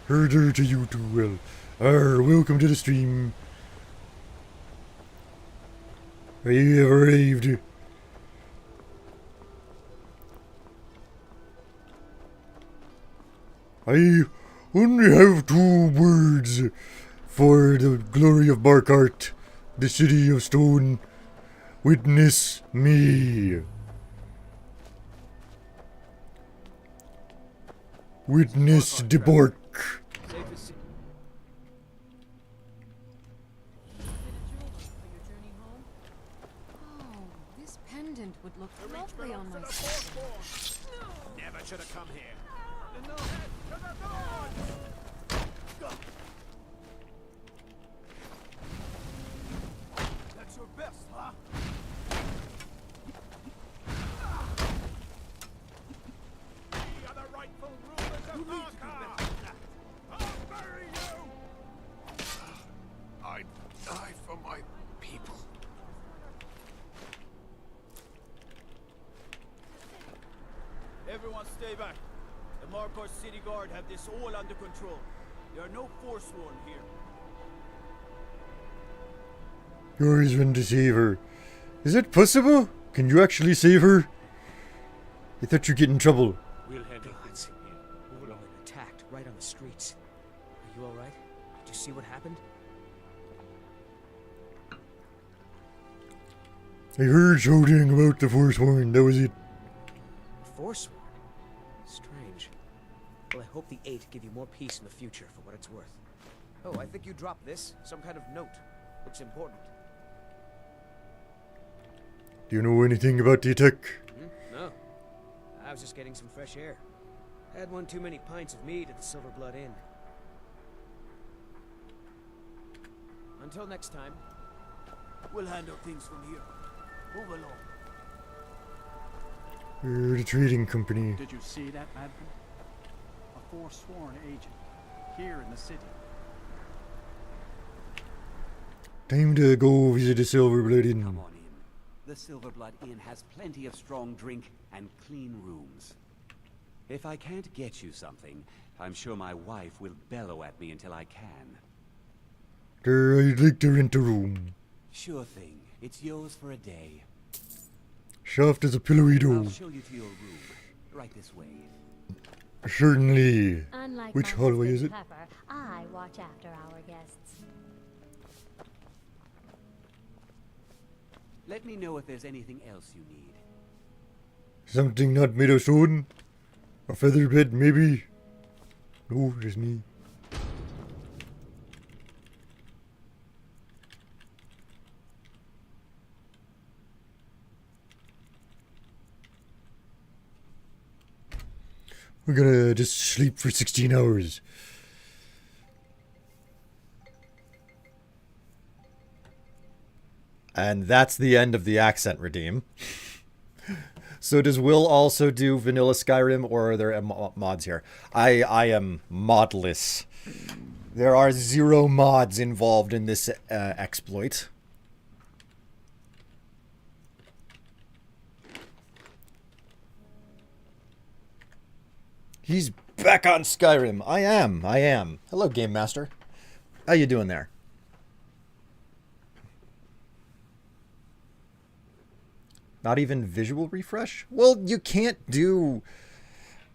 Herder to you too, well. Welcome to the stream. I have arrived. I only have 2 words for the glory of Barkart, the city of stone. Witness me. Witness the bark. Safe as sea. Oh, this pendant would look lovely on my sister. Never should have come here. That's your best, huh? We are the rightful rulers of Arca! I'll bury you! I die for my people. Everyone stay back. The Markor City Guard have this all under control. There are no Forsworn here. Yours run to save her. Is it possible? Can you actually save her? I thought you'd get in trouble. We'll handle things. We're been attacked right on the streets. Are you all right? Did you see what happened? I heard shouting about the Forsworn. That was it. Forsworn? Strange. Well, I hope the Eight give you more peace in the future for what it's worth. Oh, I think you dropped this. Some kind of note. Looks important. Do you know anything about the attack? No. I was just getting some fresh air. Had one too many pints of mead at the Silver Blood Inn. Until next time. We'll handle things from here. Move along. We're the trading company. Did you see that, madman? A forsworn agent here in the city. Time to go visit the Silver Blood Inn. Come on in. The Silver Blood Inn has plenty of strong drink and clean rooms. If I can't get you something, I'm sure my wife will bellow at me until I can. I'd like to rent a room. Sure thing. It's yours for a day. Soft as a pillowy I'll dough. show you to your room. Right this way. Certainly. Unlike Which my hallway husband is it? Pepper, I watch after our guests. Let me know if there's anything else you need. Something not made of stone? A feather bed, maybe? No, just me. We're gonna just sleep for 16 hours. And that's the end of the accent redeem. So does Will also do vanilla Skyrim, or are there mods here? I am modless. There are 0 mods involved in this exploit. He's back on Skyrim. I am. Hello, Game Master. How you doing there? Not even visual refresh? Well, you can't do...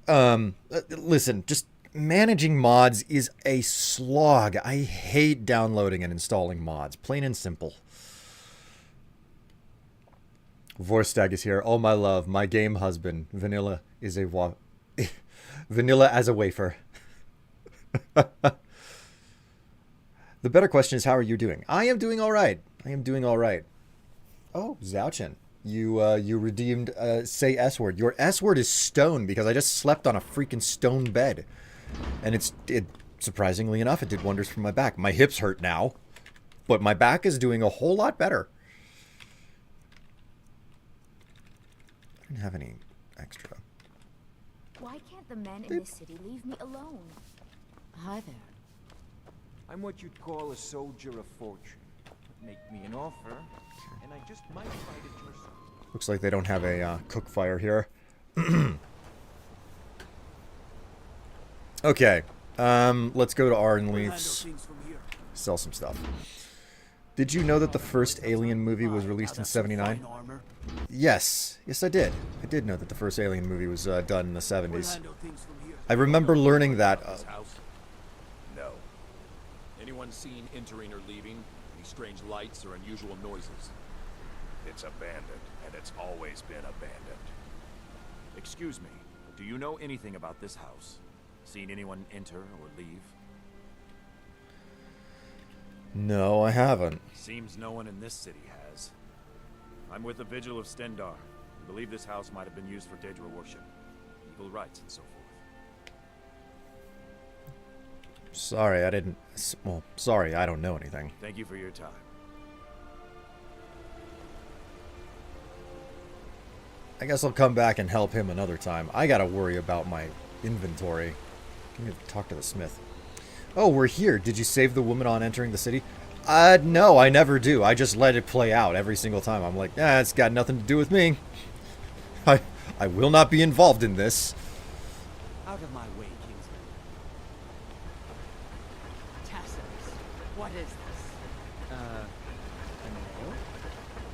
listen, just managing mods is a slog. I hate downloading and installing mods. Plain and simple. Vorstag is here. Oh, my love, my game husband. Vanilla is a vanilla as a wafer. The better question is, how are you doing? I am doing all right. Oh, Zouchin. You redeemed say S word. Your S word is stone, because I just slept on a freaking stone bed. And it surprisingly enough, it did wonders for my back. My hips hurt now, but my back is doing a whole lot better. I didn't have any extra. Why can't the men in this city leave me alone? Hi there. I'm what you'd call a soldier of fortune. Make me an offer, and I just might fight at your side. Looks like they don't have a cook fire here. Okay, let's go to Arnleif's. Sell some stuff. Did you know that the first Alien movie was released in '79? Yes, I did. I did know that the first Alien movie was done in the '70s. I remember learning that. No. Anyone seen entering or leaving? Any strange lights or unusual noises? It's abandoned, and it's always been abandoned. Excuse me, do you know anything about this house? Seen anyone enter or leave? No, I haven't. Seems no one in this city has. I'm with the Vigil of Stendar. I believe this house might have been used for Daedra worship, evil rites, and so forth. Sorry, I didn't... Well, sorry, I don't know anything. Thank you for your time. I guess I'll come back and help him another time. I gotta worry about my inventory. Let me talk to the smith. Oh, we're here. Did you save the woman on entering the city? No, I never do. I just let it play out every single time. I'm like, it's got nothing to do with me. I will not be involved in this. Out of my way, Kingsman. Tacitus, what is this? A nail?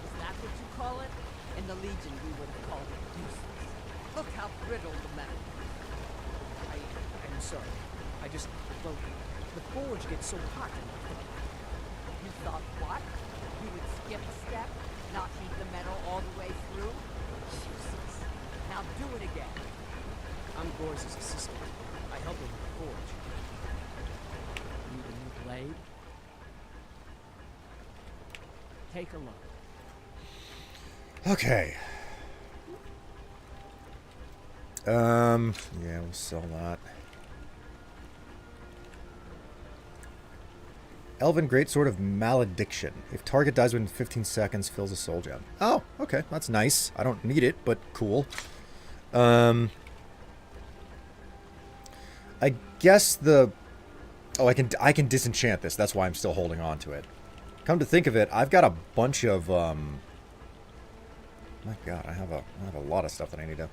Is that what you call it? In the Legion, we would have called it useless. Look how brittle the metal is. I'm sorry. I just... Well, the forge gets so hot. You thought what? You would skip a step? Not heat the metal all the way through? Useless. Now do it again. I'm Gore's assistant. I help him with the forge. Need a new blade? Take a look. Okay. Yeah, we'll sell that. Elven Greatsword of Malediction. If target dies within 15 seconds, fills a soul gem. Oh, okay. That's nice. I don't need it, but cool. I guess the... Oh, I can disenchant this. That's why I'm still holding on to it. Come to think of it, I've got a bunch of... My god, I have a lot of stuff that I need to...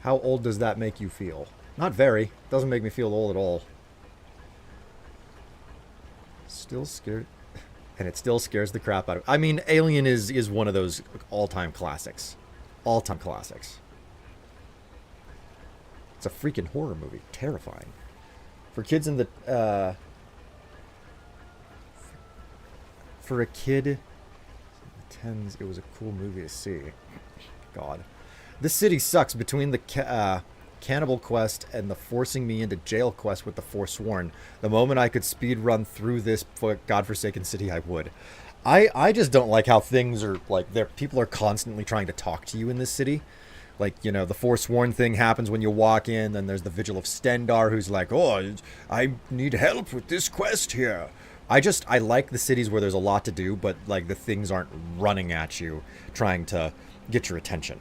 How old does that make you feel? Not very. Doesn't make me feel old at all. Still scared. And it still scares the crap out of... I mean, Alien is one of those all-time classics. All-time classics. It's a freaking horror movie. Terrifying. For kids in the... For a kid in the 10s, it was a cool movie to see. God. This city sucks. Between the cannibal quest and the forcing me into jail quest with the Forsworn, the moment I could speed run through this godforsaken city, I would. I just don't like how things are, like, people are constantly trying to talk to you in this city. Like, you know, the Forsworn thing happens when you walk in, then there's the Vigil of Stendar who's like, oh, I need help with this quest here. I like the cities where there's a lot to do, but, like, the things aren't running at you trying to get your attention.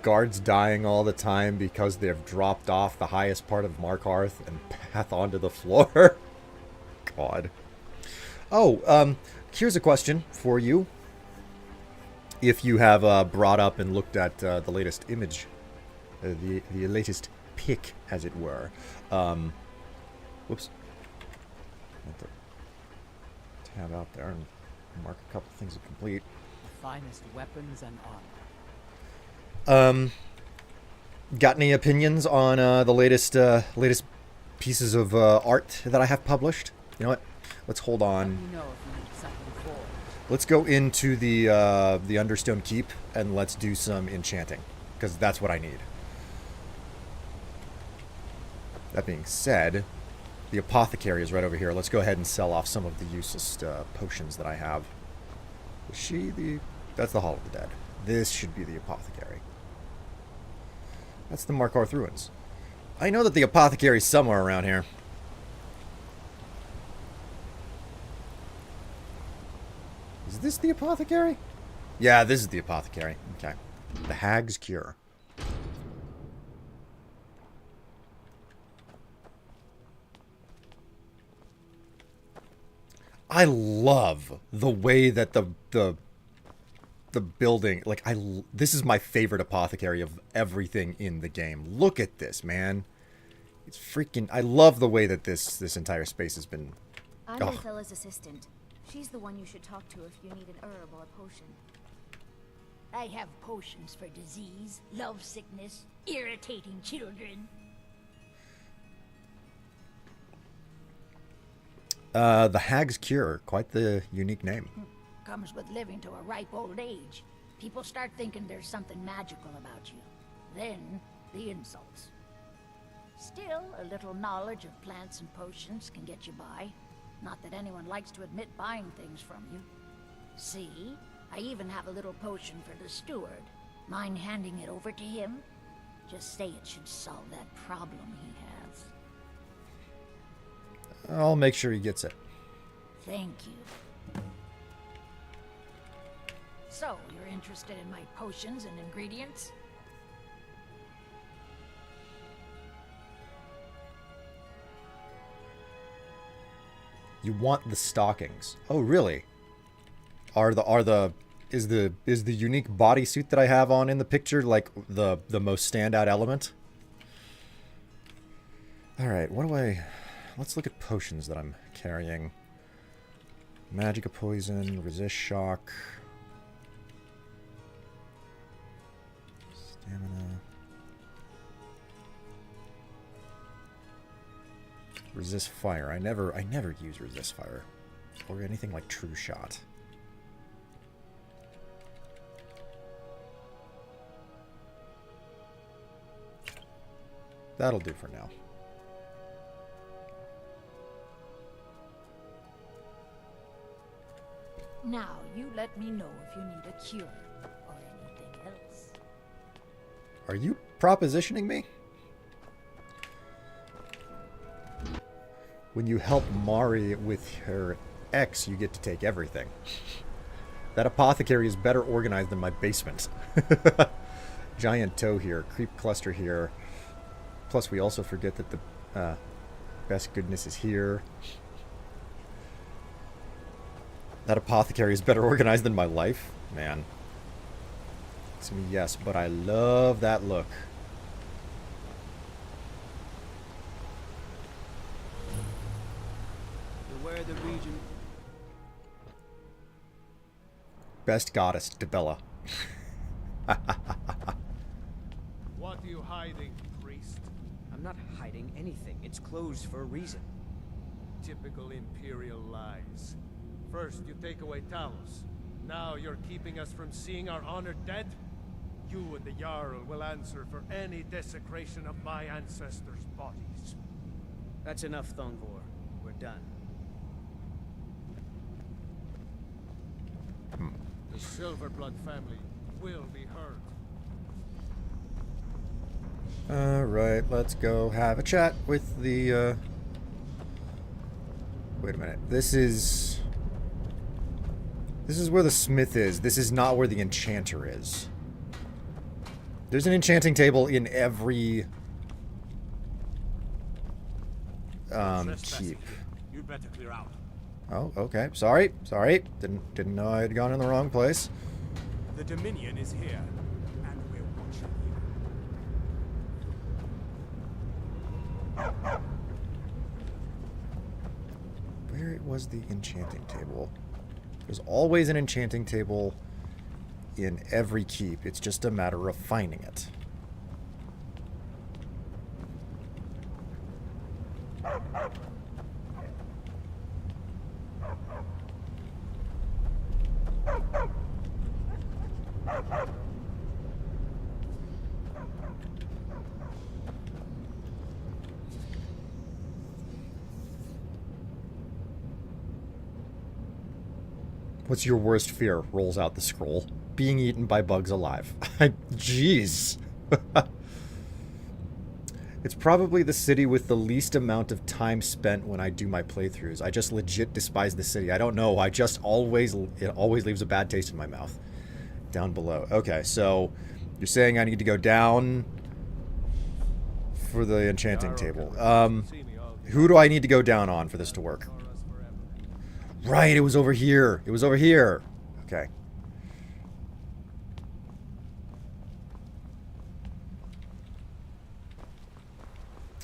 Guards dying all the time because they've dropped off the highest part of Markarth and path onto the floor. God. Oh, here's a question for you. If you have brought up and looked at the latest image, the latest pic, as it were. Whoops. Tab out there and mark a couple things to complete. The finest weapons and armor. Got any opinions on the latest pieces of art that I have published? You know what? Let's hold on. Let's go into the Understone Keep and let's do some enchanting, because that's what I need. That being said, the apothecary is right over here. Let's go ahead and sell off some of the useless potions that I have. Is she the... That's the Hall of the Dead. This should be the apothecary. That's the Markarth Ruins. I know that the apothecary's somewhere around here. Is this the apothecary? Yeah, this is the apothecary. Okay. The Hag's Cure. I love the way that the building, like, this is my favorite apothecary of everything in the game. Look at this, man. It's freaking... I love the way that this entire space has been... I'm Athila's assistant. She's the one you should talk to if you need an herb or a potion. I have potions for disease, love sickness, irritating children. The Hag's Cure. Quite the unique name. Comes with living to a ripe old age. People start thinking there's something magical about you. Then, the insults. Still, a little knowledge of plants and potions can get you by. Not that anyone likes to admit buying things from you. See? I even have a little potion for the steward. Mind handing it over to him? Just say it should solve that problem he has. I'll make sure he gets it. Thank you. So, you're interested in my potions and ingredients? You want the stockings. Oh, really? Is the unique bodysuit that I have on in the picture like the most standout element? All right, let's look at potions that I'm carrying. Magic of poison, resist shock. Stamina. Resist fire. I never use resist fire. Or anything like true shot. That'll do for now. Now, you let me know if you need a cure or anything else. Are you propositioning me? When you help Mari with her ex, you get to take everything. That apothecary is better organized than my basement. Giant toe here, creep cluster here. Plus, we also forget that the best goodness is here. That apothecary is better organized than my life? Man. So yes, but I love that look. Beware the region. Best goddess, Debella. What are you hiding, priest? I'm not hiding anything. It's closed for a reason. Typical Imperial lies. First, you take away Talos. Now you're keeping us from seeing our honored dead? You and the Jarl will answer for any desecration of my ancestors' bodies. That's enough, Thongvor. We're done. The Silverblood family will be heard. Alright, let's go have a chat with the, Wait a minute. This is where the smith is. This is not where the enchanter is. There's an enchanting table in every keep. You'd better clear out. Oh, okay. Sorry. Didn't know I had gone in the wrong place. The Dominion is here, and we're watching you. Where was the enchanting table? There's always an enchanting table in every keep. It's just a matter of finding it. What's your worst fear? Rolls out the scroll. Being eaten by bugs alive. Jeez. It's probably the city with the least amount of time spent when I do my playthroughs. I just legit despise the city. I don't know. It always leaves a bad taste in my mouth. Down below. Okay, so you're saying I need to go down for the enchanting table. Who do I need to go down on for this to work? Right, it was over here. It was over here. Okay.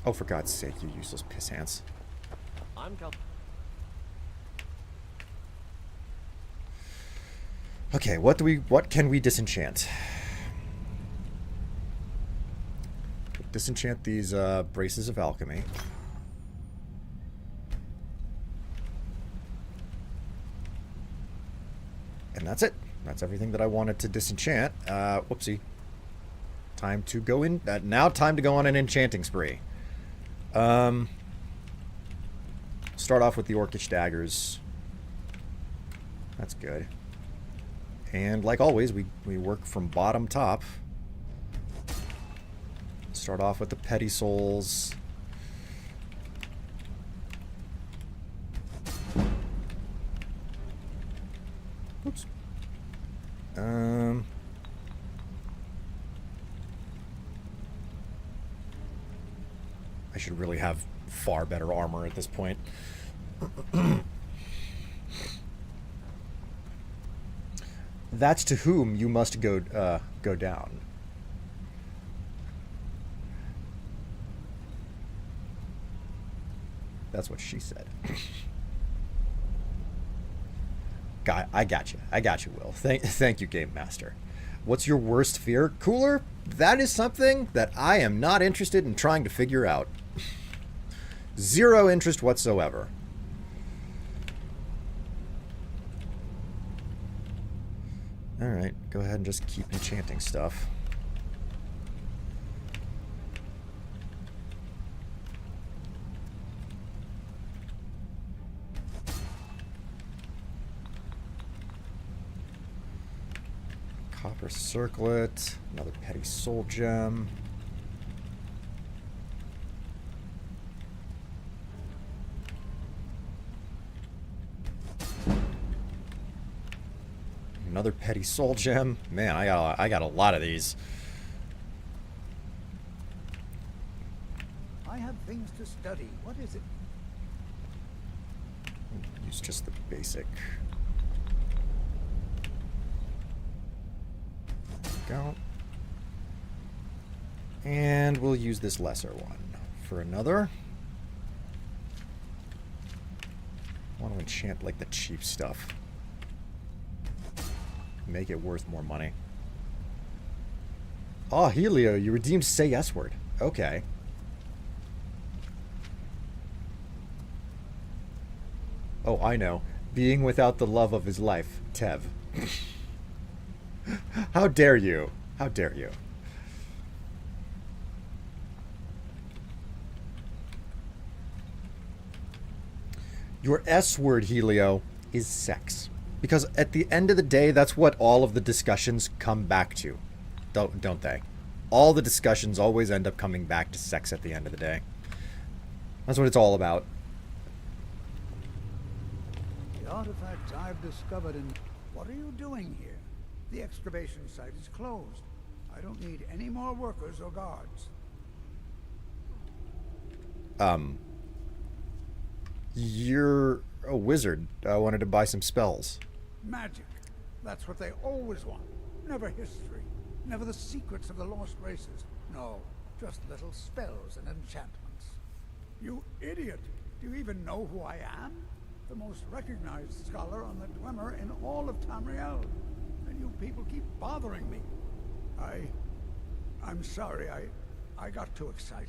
Oh, for God's sake, you useless piss ants. I'm Okay, what can we disenchant? Disenchant these braces of alchemy. And that's it. That's everything that I wanted to disenchant. Whoopsie. Time to go in. Now time to go on an enchanting spree. Start off with the Orcish daggers. That's good. And like always, we work from bottom top. Start off with the petty souls. Oops. I should really have far better armor at this point. That's to whom you must go down. That's what she said. I got you. I got you, Will. Thank you, Game Master. What's your worst fear? Cooler? That is something that I am not interested in trying to figure out. Zero interest whatsoever. Alright, go ahead and just keep enchanting stuff. Copper circlet, another petty soul gem. Another petty soul gem. Man, I got a lot of these. I have things to study. What is it? Use just the basic. There we go. And we'll use this lesser one for another. I want to enchant like the cheap stuff. Make it worth more money. Oh, Helio, you redeemed Say Yes word. Okay. Oh, I know. Being without the love of his life, Tev. How dare you? How dare you? Your S word, Helio, is sex. Because at the end of the day, that's what all of the discussions come back to. Don't they? All the discussions always end up coming back to sex at the end of the day. That's what it's all about. The artifacts I've discovered in... What are you doing here? The excavation site is closed. I don't need any more workers or guards. You're a wizard. I wanted to buy some spells. Magic. That's what they always want. Never history. Never the secrets of the lost races. No, just little spells and enchantments. You idiot! Do you even know who I am? The most recognized scholar on the Dwemer in all of Tamriel. And you people keep bothering me. I'm sorry, I got too excited.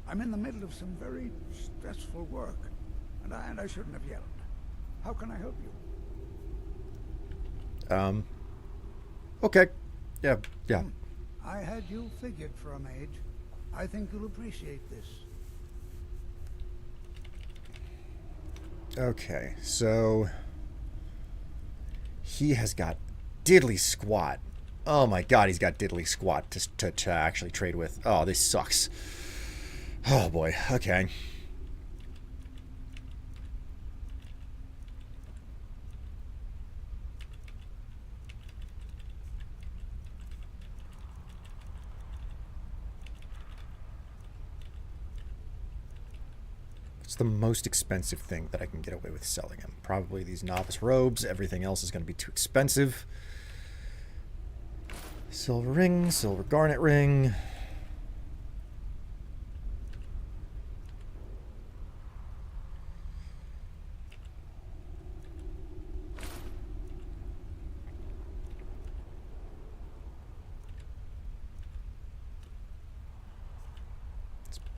I'm in the middle of some very stressful work, and I shouldn't have yelled. How can I help you? Okay. Yeah. I had you figured for a mage. I think you'll appreciate this. Okay, so he has got diddly squat. Oh my god, he's got diddly squat to actually trade with. Oh, this sucks. Oh boy, okay. It's the most expensive thing that I can get away with selling him. Probably these novice robes. Everything else is going to be too expensive. Silver ring, silver garnet ring.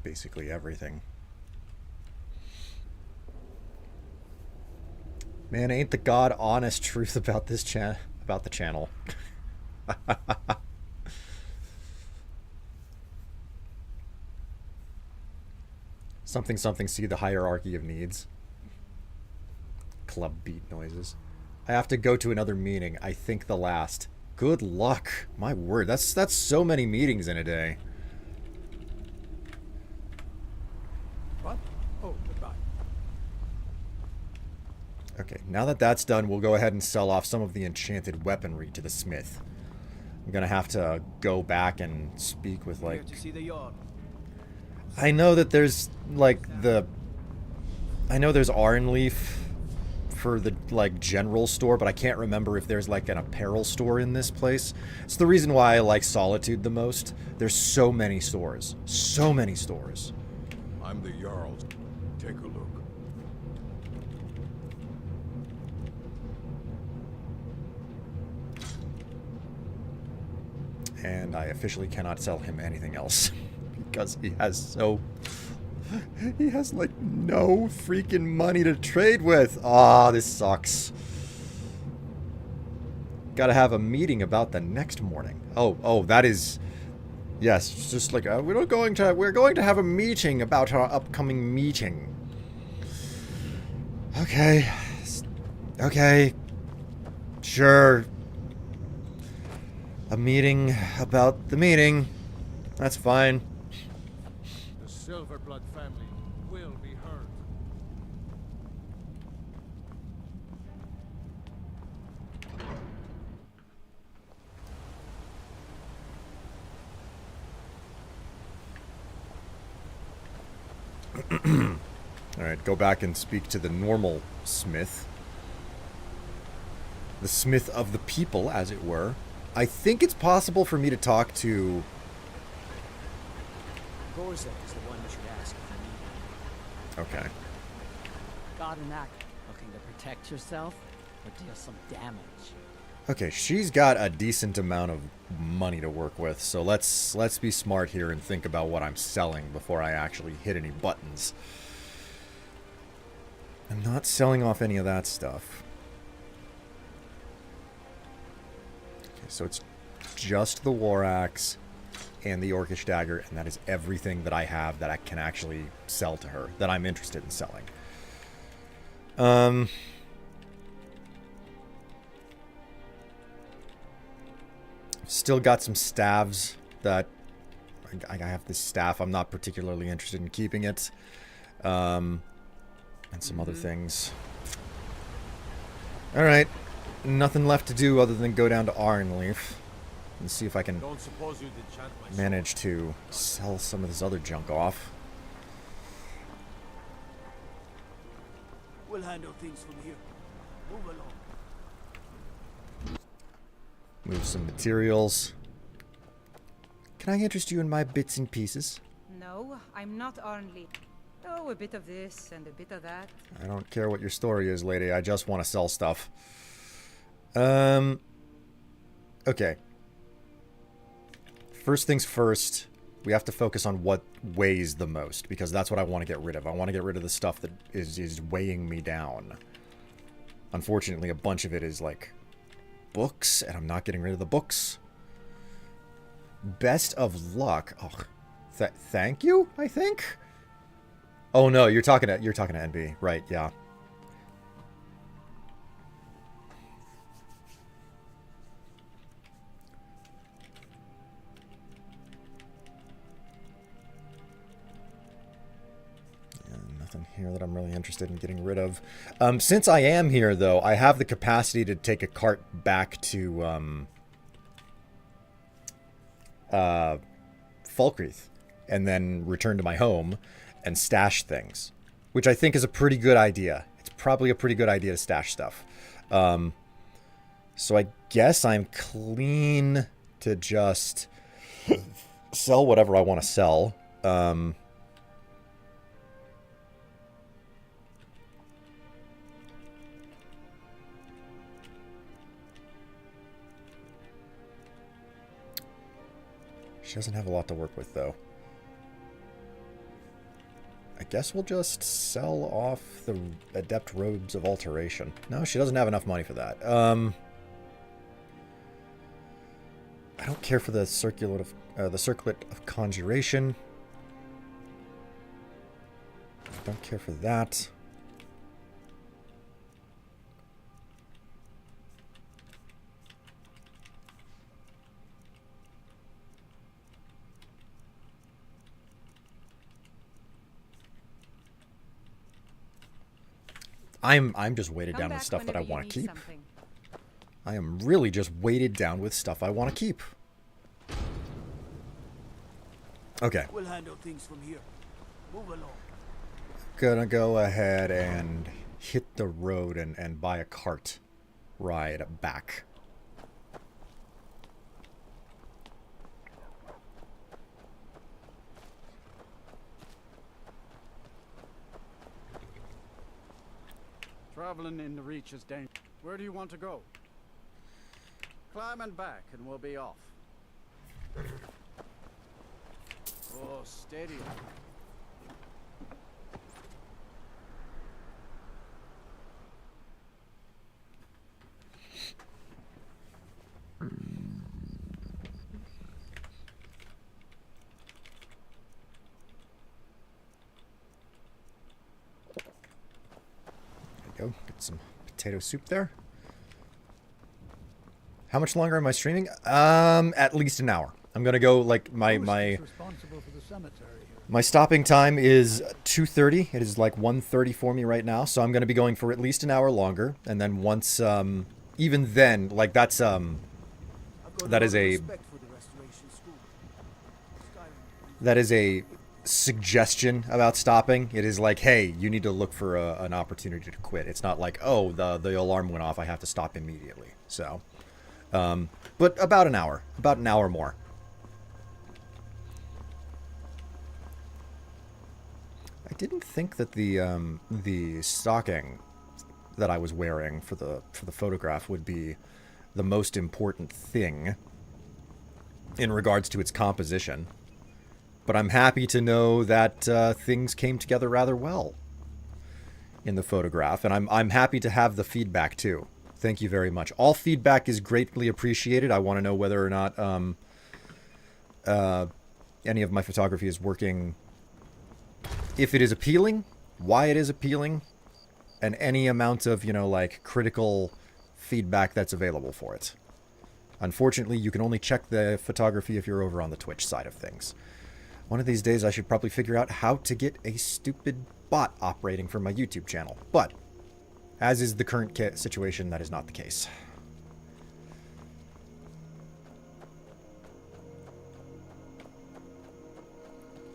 basically everything. Man, ain't the god honest truth about this about the channel. Something something see the hierarchy of needs. Club beat noises. I have to go to another meeting. I think the last. Good luck. My word, that's so many meetings in a day. What? Oh, goodbye. Okay, now that that's done, we'll go ahead and sell off some of the enchanted weaponry to the smith. I'm gonna have to go back and speak with, like... Here to see the yard. I know that there's, like, the... I know there's Arnleaf for the, like, general store, but I can't remember if there's, like, an apparel store in this place. It's the reason why I like Solitude the most. There's so many stores. So many stores. I'm the Jarl. Take a look. And I officially cannot sell him anything else. Because he has so... He has, like, no freaking money to trade with. Ah, this sucks. Gotta have a meeting about the next morning. Oh, that is... Yes, it's just like, we're going to have a meeting about our upcoming meeting. Okay. Okay. Sure. A meeting about the meeting. That's fine. The Silverblood family will be heard. Alright, go back and speak to the normal smith. The smith of the people, as it were. I think it's possible for me to talk to... Gorzek is the one you should ask if you need. Okay. Got an act looking to protect yourself or deal some damage. Okay, she's got a decent amount of money to work with, so let's be smart here and think about what I'm selling before I actually hit any buttons. I'm not selling off any of that stuff. Okay, so it's just the War Axe and the Orcish Dagger, and that is everything that I have that I can actually sell to her, that I'm interested in selling. Still got some staves that... I have this staff. I'm not particularly interested in keeping it. And some other things. Alright. Nothing left to do other than go down to Arnleaf and see if I can manage to sell some of this other junk off. We'll handle things from here. Move along. Move some materials. Can I interest you in my bits and pieces? No, I'm not Arnleaf. Oh, a bit of this and a bit of that. I don't care what your story is, lady. I just want to sell stuff. Okay. First things first, we have to focus on what weighs the most, because that's what I want to get rid of. I want to get rid of the stuff that is weighing me down. Unfortunately, a bunch of it is, like, books, and I'm not getting rid of the books. Best of luck. Oh, thank you, I think? Oh, no, you're talking to NB. Right, yeah. Nothing here that I'm really interested in getting rid of. Since I am here, though, I have the capacity to take a cart back to Falkreath and then return to my home and stash things, which I think is a pretty good idea. It's probably a pretty good idea to stash stuff. So I guess I'm clean to just sell whatever I want to sell. She doesn't have a lot to work with, though. guess we'll just sell off the Adept Robes of Alteration. No, she doesn't have enough money for that. I don't care for the Circlet of Conjuration. Don't care for that. I'm just weighted down with stuff that I want to keep. I am really just weighted down with stuff I want to keep. Okay. We'll handle things from here. Move along. Gonna go ahead and hit the road and buy a cart ride back. Traveling in the Reach is dangerous. Where do you want to go? Climb and back, and we'll be off. Oh, steady. There you go. Get some potato soup there. How much longer am I streaming? At least an hour. I'm gonna go like my stopping time is 2:30. It is like 1:30 for me right now, so I'm gonna be going for at least an hour longer. And then once, even then, like that is a suggestion about stopping. It is like, hey, you need to look for an opportunity to quit. It's not like, oh, the alarm went off, I have to stop immediately. So, but about an hour more. I didn't think that the stocking that I was wearing for the photograph would be the most important thing in regards to its composition. But I'm happy to know that things came together rather well in the photograph, and I'm happy to have the feedback too. Thank you very much. All feedback is greatly appreciated. I want to know whether or not any of my photography is working, if it is appealing, why it is appealing, and any amount of, you know, like critical feedback that's available for it. Unfortunately, you can only check the photography if you're over on the Twitch side of things. One of these days I should probably figure out how to get a stupid bot operating for my YouTube channel. But, as is the current situation, that is not the case.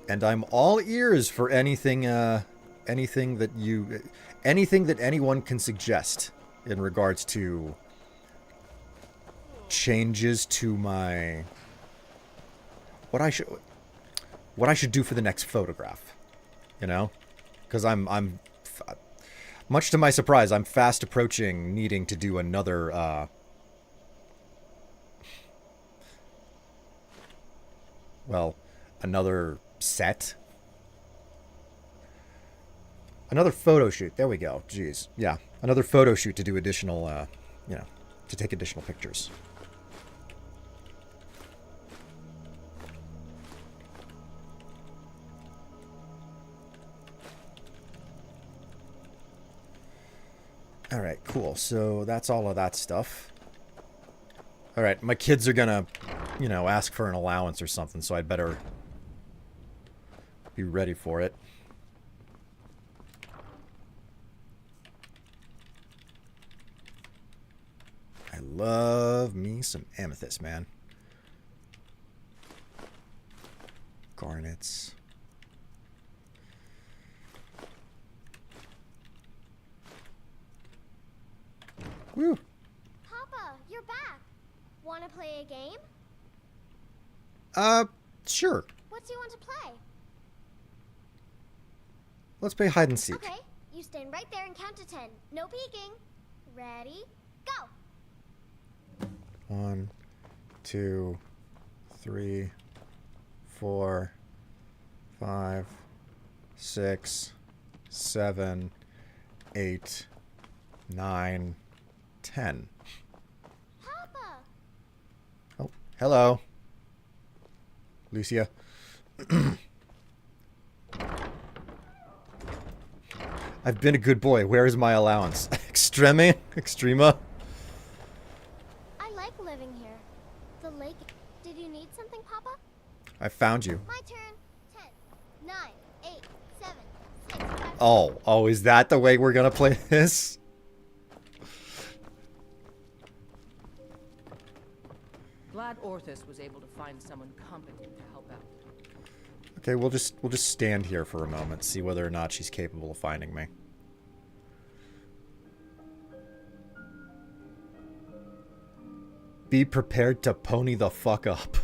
And I'm all ears for anything that anyone can suggest in regards to changes to my what I should do for the next photograph, you know, because I'm much to my surprise, I'm fast approaching needing to do another another set. Another photo shoot. There we go. Jeez. Yeah. Another photo shoot to do additional, you know, to take additional pictures. Alright, cool. So that's all of that stuff. Alright, my kids are gonna, you know, ask for an allowance or something, so I'd better be ready for it. I love me some amethyst, man. Garnets. Woo! Papa, you're back. Want to play a game? Sure. What do you want to play? Let's play hide and seek. Okay, you stand right there and count to 10. No peeking. Ready? Go! 1, 2, 3, 4, 5, 6, 7, 8, 9, 10. Papa! Oh, hello. Lucia. I've been a good boy. Where is my allowance? Extrema? I like living here. The lake. Did you need something, Papa? I found you. My turn. 10, 9, 8, 7, 6, 5. Oh, is that the way we're gonna play this? Glad Orthus was able to find someone competent to help out. Okay, we'll just stand here for a moment, see whether or not she's capable of finding me. Be prepared to pony the fuck up.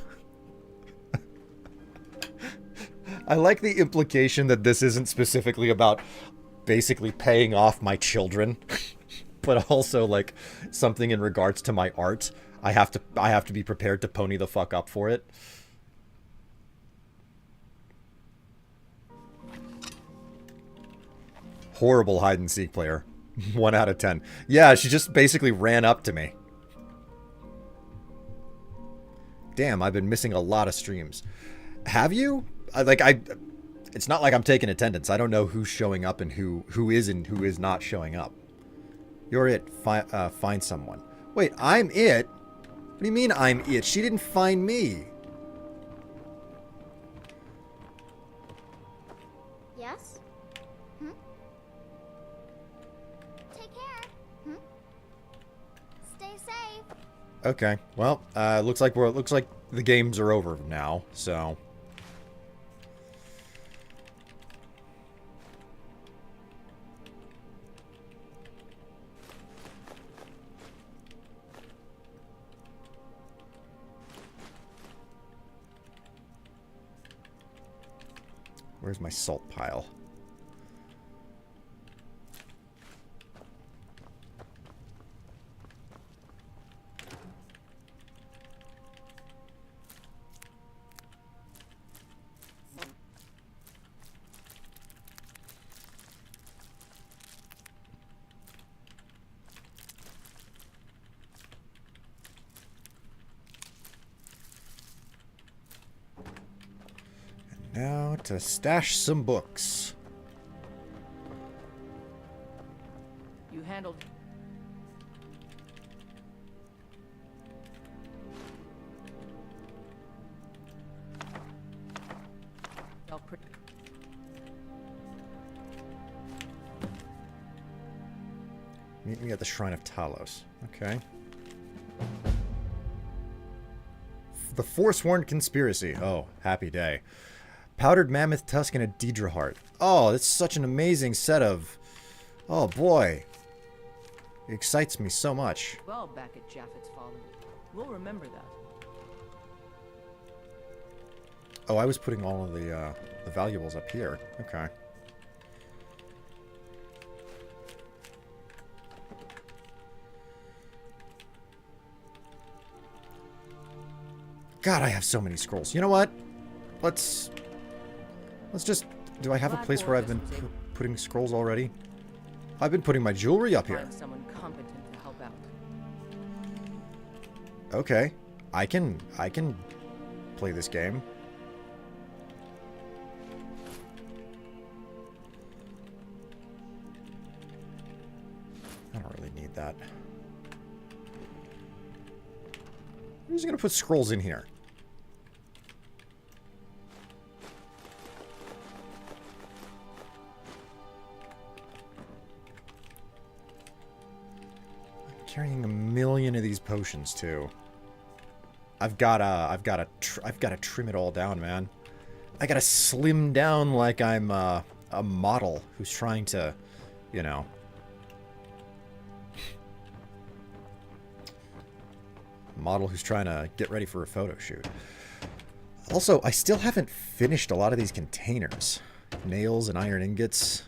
I like the implication that this isn't specifically about basically paying off my children, but also like something in regards to my art. I have to be prepared to pony the fuck up for it. Horrible hide and seek player. 1 out of 10. Yeah, she just basically ran up to me. Damn, I've been missing a lot of streams. Have you? It's not like I'm taking attendance. I don't know who's showing up and who is and who is not showing up. You're it. Find someone. Wait, I'm it? What do you mean I'm it? She didn't find me. Yes? Take care. Stay safe. Okay. Well, looks like the games are over now. So. Where's my salt pile? Now to stash some books. You handled. Meet me at the Shrine of Talos. Okay. The Forsworn Conspiracy. Oh, happy day. Powdered Mammoth Tusk and a Deidre Heart. Oh, that's such an amazing set of... Oh, boy. It excites me so much. Well, back at Japheth's Folly. We'll remember that. Oh, I was putting all of the valuables up here. Okay. God, I have so many scrolls. You know what? Let's just... Do I have a place where I've been putting scrolls already? I've been putting my jewelry up here. Find someone competent to help out. Okay. I can play this game. I don't really need that. I'm just gonna put scrolls in here. Carrying a million of these potions too. I've gotta trim it all down, man. I gotta slim down like I'm a model who's trying to, you know. Model who's trying to get ready for a photo shoot. Also, I still haven't finished a lot of these containers. Nails and iron ingots.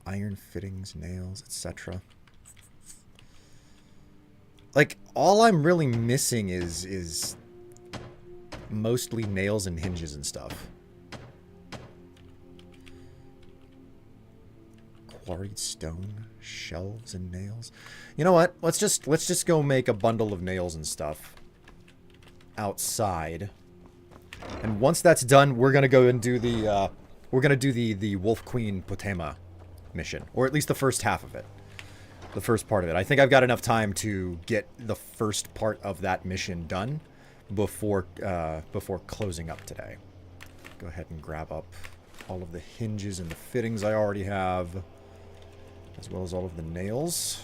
Iron fittings, nails, etc. Like, all I'm really missing is mostly nails and hinges and stuff. Quarried stone, shelves and nails. You know what? Let's just go make a bundle of nails and stuff outside. And once that's done, we're gonna go and do the the Wolf Queen Potema mission, or at least the first half of it, the first part of it. I think I've got enough time to get the first part of that mission done before closing up today. Go ahead and grab up all of the hinges and the fittings I already have, as well as all of the nails.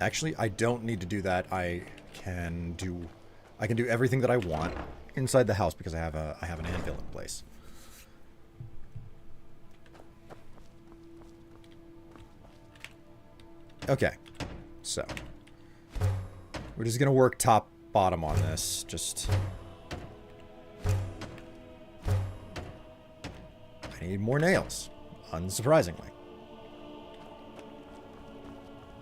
Actually, I don't need to do that. I can do everything that I want inside the house because I have an anvil in place. Okay. So, we're just going to work top bottom on this. Just I need more nails, unsurprisingly.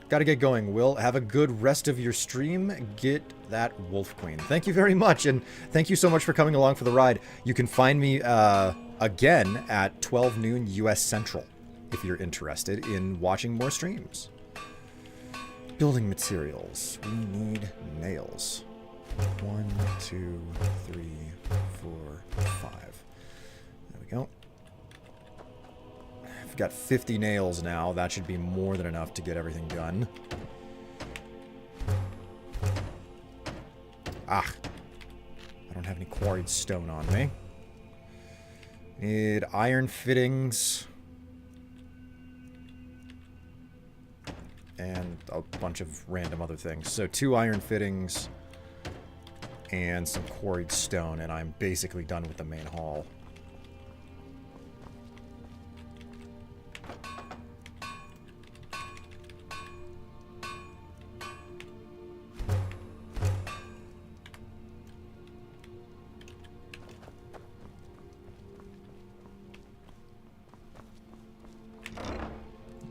Gotta get going, Will. Have a good rest of your stream. Get that Wolf Queen. Thank you very much, and thank you so much for coming along for the ride. You can find me again at 12 noon US Central if you're interested in watching more streams. Building materials. We need nails. 1, 2, 3, 4, 5. There we go. I've got 50 nails now. That should be more than enough to get everything done. Ah. I don't have any quarried stone on me. Need iron fittings. And a bunch of random other things. So 2 iron fittings and some quarried stone, and I'm basically done with the main hall.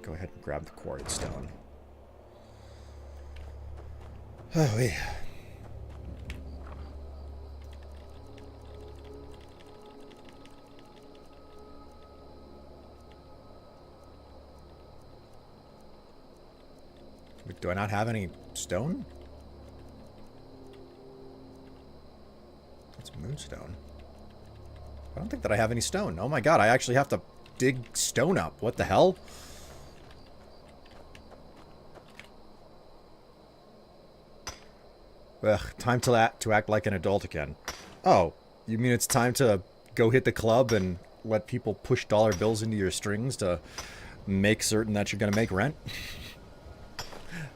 Go ahead and grab the quarried stone. Oh, yeah. Do I not have any stone? It's moonstone. I don't think that I have any stone. Oh my god, I actually have to dig stone up. What the hell? Ugh, time to act like an adult again. Oh, you mean it's time to go hit the club and let people push dollar bills into your strings to make certain that you're going to make rent?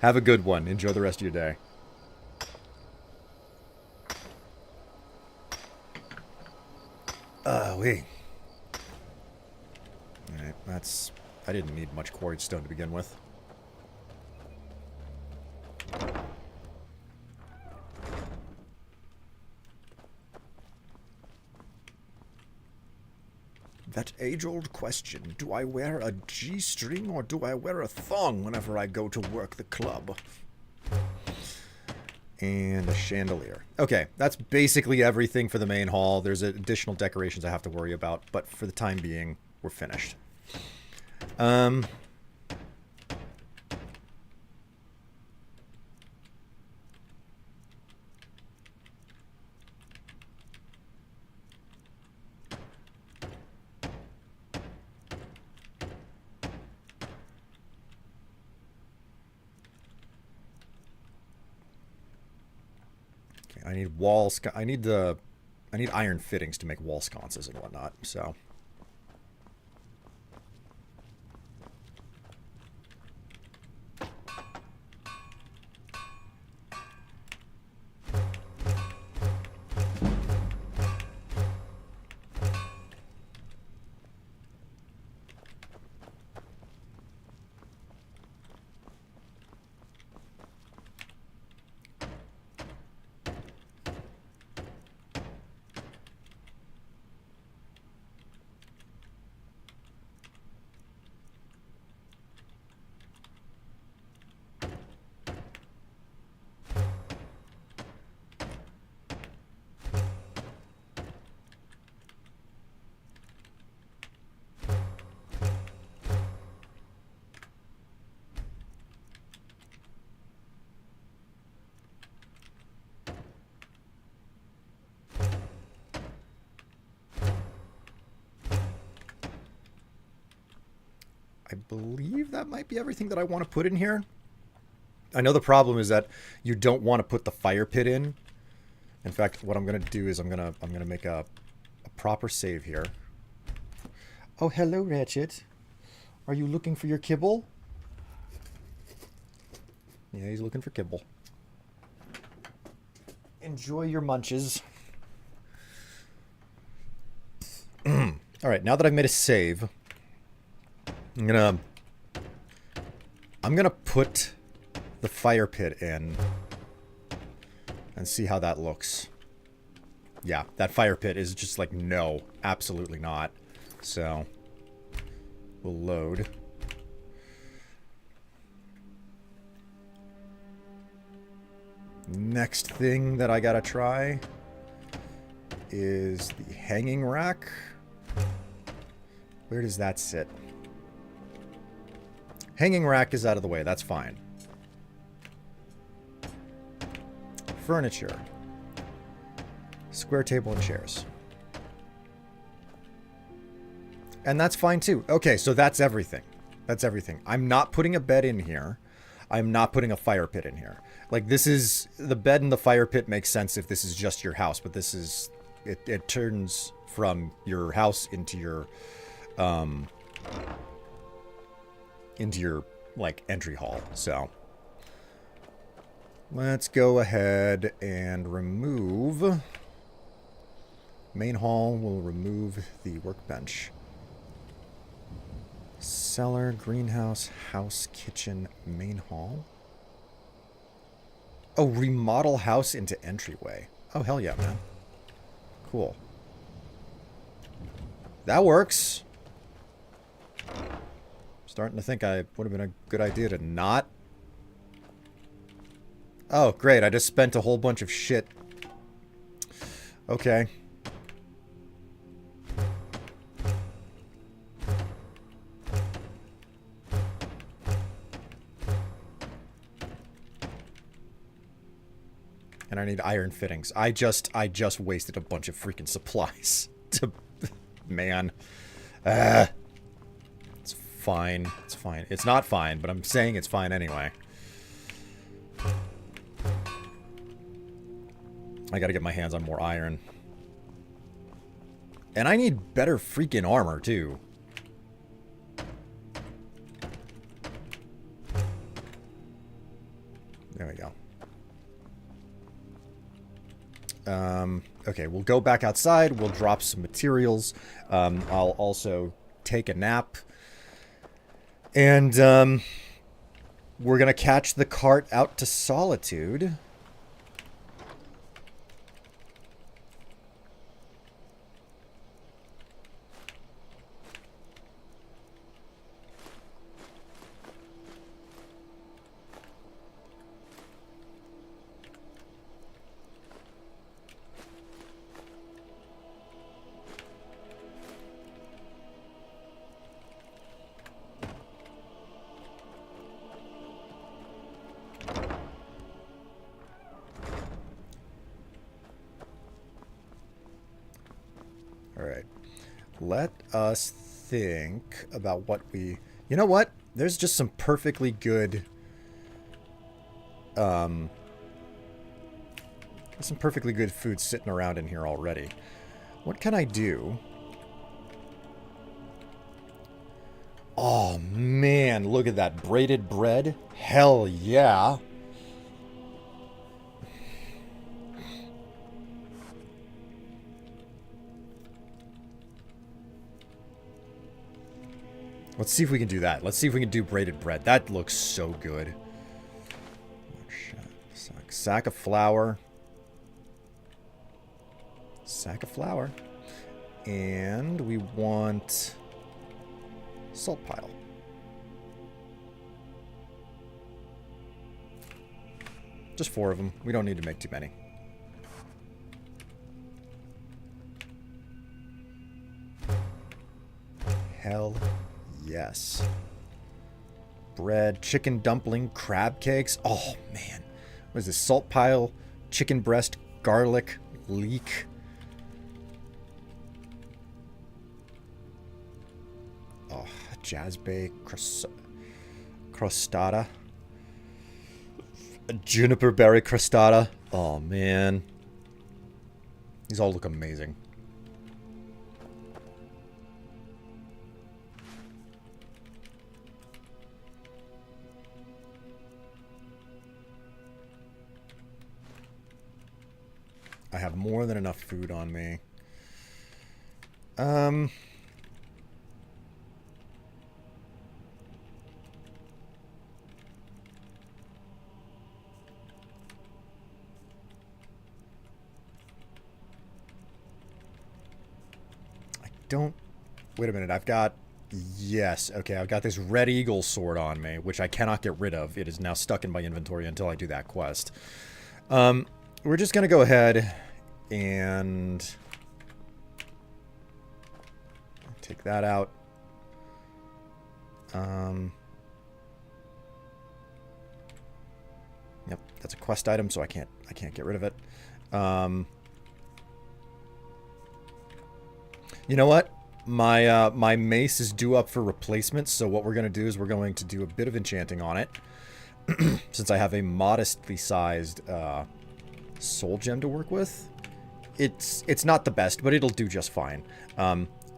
Have a good one. Enjoy the rest of your day. Wait. Alright, that's... I didn't need much quarried stone to begin with. That age-old question, do I wear a G-string or do I wear a thong whenever I go to work the club? And a chandelier. Okay, that's basically everything for the main hall. There's additional decorations I have to worry about, but for the time being, we're finished. I need walls. I need iron fittings to make wall sconces and whatnot. So. I believe that might be everything that I want to put in here. I know the problem is that you don't want to put the fire pit in. In fact, what I'm going to do is I'm going to make a proper save here. Oh, hello, Ratchet. Are you looking for your kibble? Yeah, he's looking for kibble. Enjoy your munches. Alright, now that I've made a save, I'm gonna put the fire pit in and see how that looks. Yeah, that fire pit is just like, no, absolutely not. So, we'll load. Next thing that I gotta try is the hanging rack. Where does that sit? Hanging rack is out of the way, that's fine. Furniture. Square table and chairs. And that's fine too. Okay, so that's everything. That's everything. I'm not putting a bed in here. I'm not putting a fire pit in here. Like, this is... The bed and the fire pit makes sense if this is just your house, but this is... It turns from your house into your... like, entry hall. So... Let's go ahead and remove... Main hall will remove the workbench. Cellar, greenhouse, house, kitchen, main hall. Oh, remodel house into entryway. Oh, hell yeah, man. Cool. That works. Starting to think I would have been a good idea to not. Oh, great. I just spent a whole bunch of shit. Okay. And I need iron fittings. I just wasted a bunch of freaking supplies. Man. It's fine. It's fine. It's not fine, but I'm saying it's fine anyway. I gotta get my hands on more iron. And I need better freaking armor, too. There we go. Okay, we'll go back outside. We'll drop some materials. I'll also take a nap. And, we're gonna catch the cart out to Solitude. Alright. Let us think about what we... You know what? There's just some perfectly good... some perfectly good food sitting around in here already. What can I do? Oh, man. Look at that. Braided bread. Hell yeah. Let's see if we can do that. Let's see if we can do braided bread. That looks so good. Sack of flour. Sack of flour. And we want salt pile. Just 4 of them. We don't need to make too many. Hell yes. Bread, chicken dumpling, crab cakes. Oh, man. What is this? Salt pile, chicken breast, garlic, leek. Oh, Jazzbay crostata. A juniper berry crostata. Oh, man. These all look amazing. I have more than enough food on me. Don't... Wait a minute, I've got... Yes, okay, I've got this Red Eagle sword on me, which I cannot get rid of. It is now stuck in my inventory until I do that quest. We're just gonna go ahead and... take that out. Yep, that's a quest item, so I can't get rid of it. You know what? My mace is due up for replacement, so what we're going to do is we're going to do a bit of enchanting on it. Since I have a modestly sized soul gem to work with. It's not the best, but it'll do just fine.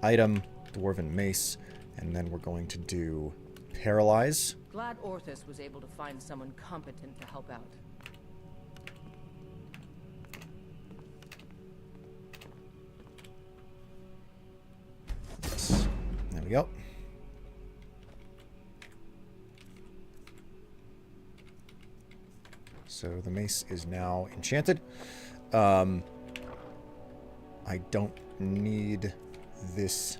Item, dwarven mace, and then we're going to do paralyze. Glad Orthus was able to find someone competent to help out. There we go. So the mace is now enchanted. I don't need this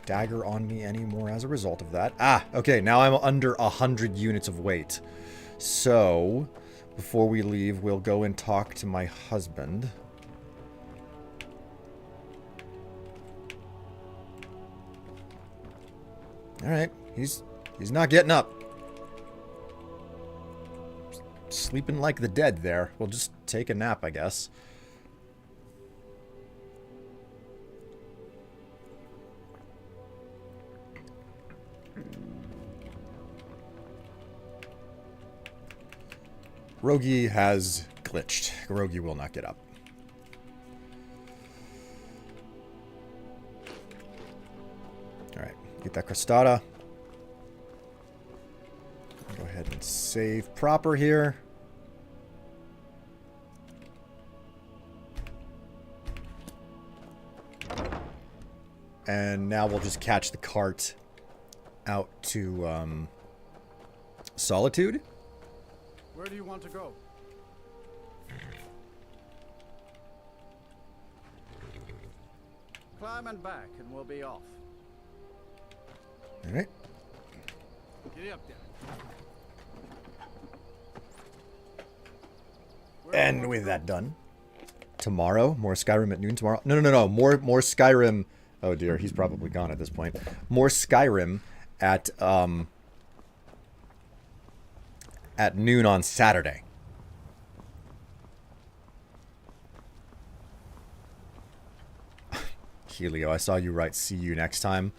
dagger on me anymore as a result of that. Ah, okay, now I'm under 100 units of weight. So, before we leave, we'll go and talk to my husband. Alright, he's not getting up. Sleeping like the dead there. We'll just take a nap, I guess. Rogi has glitched. Rogi will not get up. Alright, get that crostata. Go ahead and save proper here. And now we'll just catch the cart out to Solitude. Where do you want to go? Climb and back and we'll be off. Alright. Get up there. And with that done, tomorrow, more Skyrim at noon tomorrow. No. More Skyrim. Oh dear, he's probably gone at this point. More Skyrim at noon on Saturday. Helio, I saw you write "see you next time."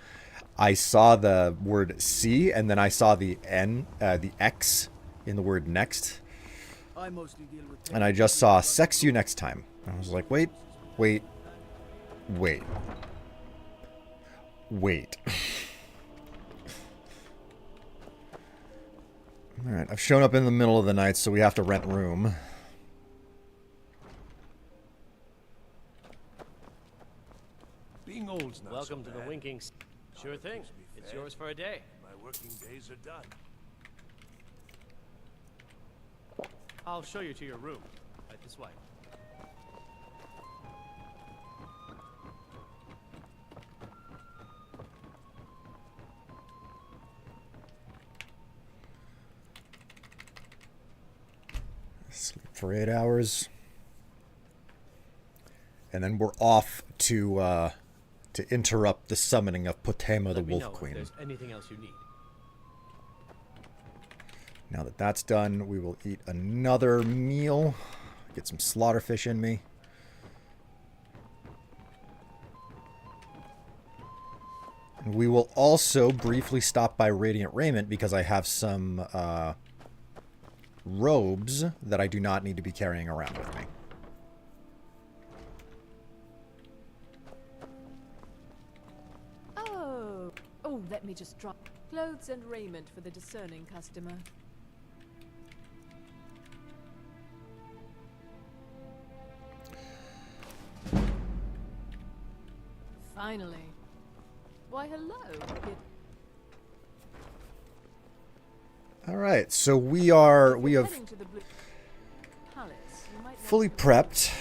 I saw the word "see" and then I saw the N, the X in the word "next." And I just saw "sex you next time." I was like, wait. Alright, I've shown up in the middle of the night, so we have to rent room. Being old's not Welcome so to the bad. Winking. Sure thing. It's yours for a day. My working days are done. I'll show you to your room. Right this way. Sleep for 8 hours. And then we're off to interrupt the summoning of Potema the Wolf Queen. If there's anything else you need. Now that that's done, we will eat another meal. Get some slaughterfish in me. We will also briefly stop by Radiant Raiment because I have some robes that I do not need to be carrying around with me. Oh, let me just drop clothes and raiment for the discerning customer. Finally. Why, hello. All right, so we have fully prepped.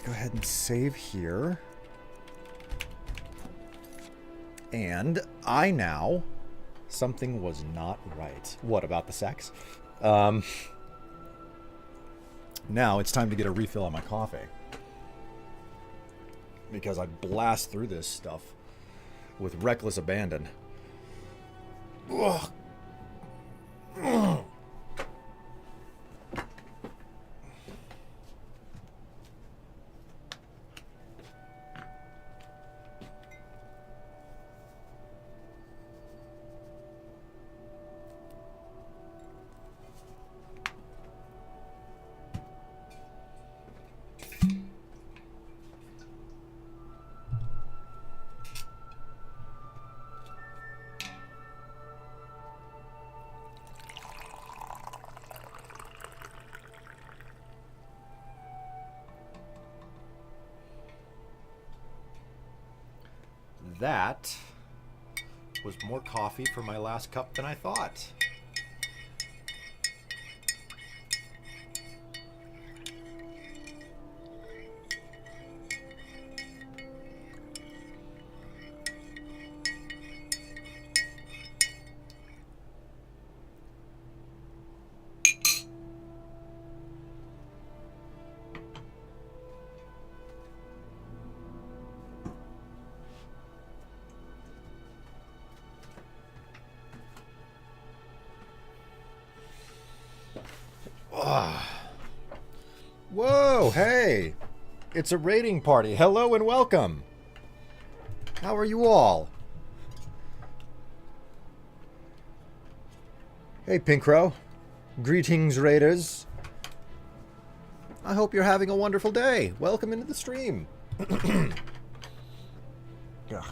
Go ahead and save here. And I now... Something was not right. What, about the sex? Now it's time to get a refill on my coffee. Because I blast through this stuff with reckless abandon. Ugh. Ugh. That was more coffee for my last cup than I thought. Whoa, hey! It's a raiding party. Hello and welcome! How are you all? Hey, Pinkrow. Greetings, raiders. I hope you're having a wonderful day. Welcome into the stream. Ugh.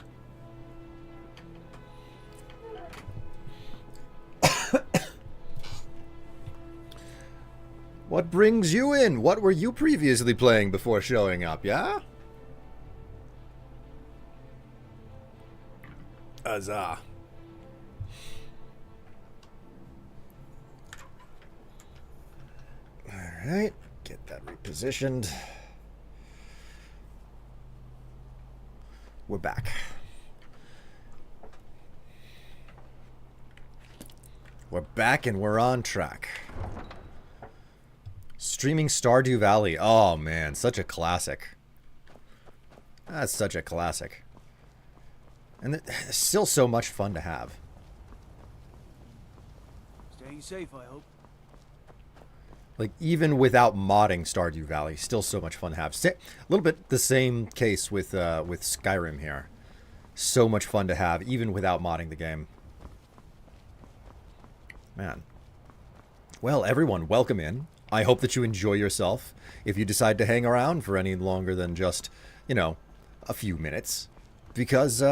What brings you in? What were you previously playing before showing up, yeah? Huzzah. Alright, get that repositioned. We're back. We're back and we're on track. Streaming Stardew Valley. Oh man, such a classic. That's such a classic. And it's still so much fun to have. Staying safe, I hope. Like, even without modding Stardew Valley, still so much fun to have. A little bit the same case with Skyrim here. So much fun to have, even without modding the game. Man. Well, everyone, welcome in. I hope that you enjoy yourself. If you decide to hang around for any longer than just, you know, a few minutes. Because,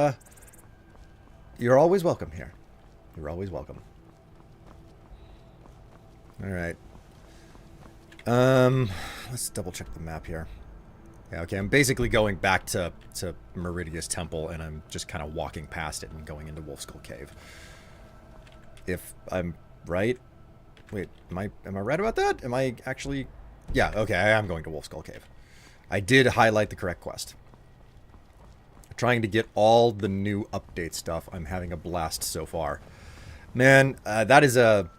you're always welcome here. You're always welcome. Alright. Let's double check the map here. Yeah, okay, I'm basically going back to Meridia's Temple, and I'm just kind of walking past it and going into Wolfskull Cave. If I'm right... Wait, am I right about that? Am I actually... Yeah, okay, I am going to Wolfskull Cave. I did highlight the correct quest. Trying to get all the new update stuff. I'm having a blast so far. Man, that is a...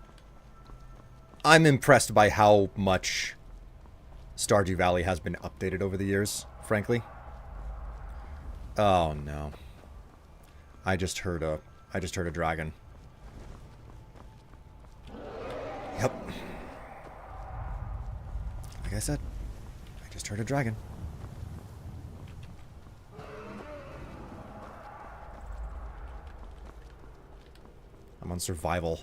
I'm impressed by how much Stardew Valley has been updated over the years, frankly. Oh no. I just heard a dragon. Yep. Like I said, I just heard a dragon. I'm on survival.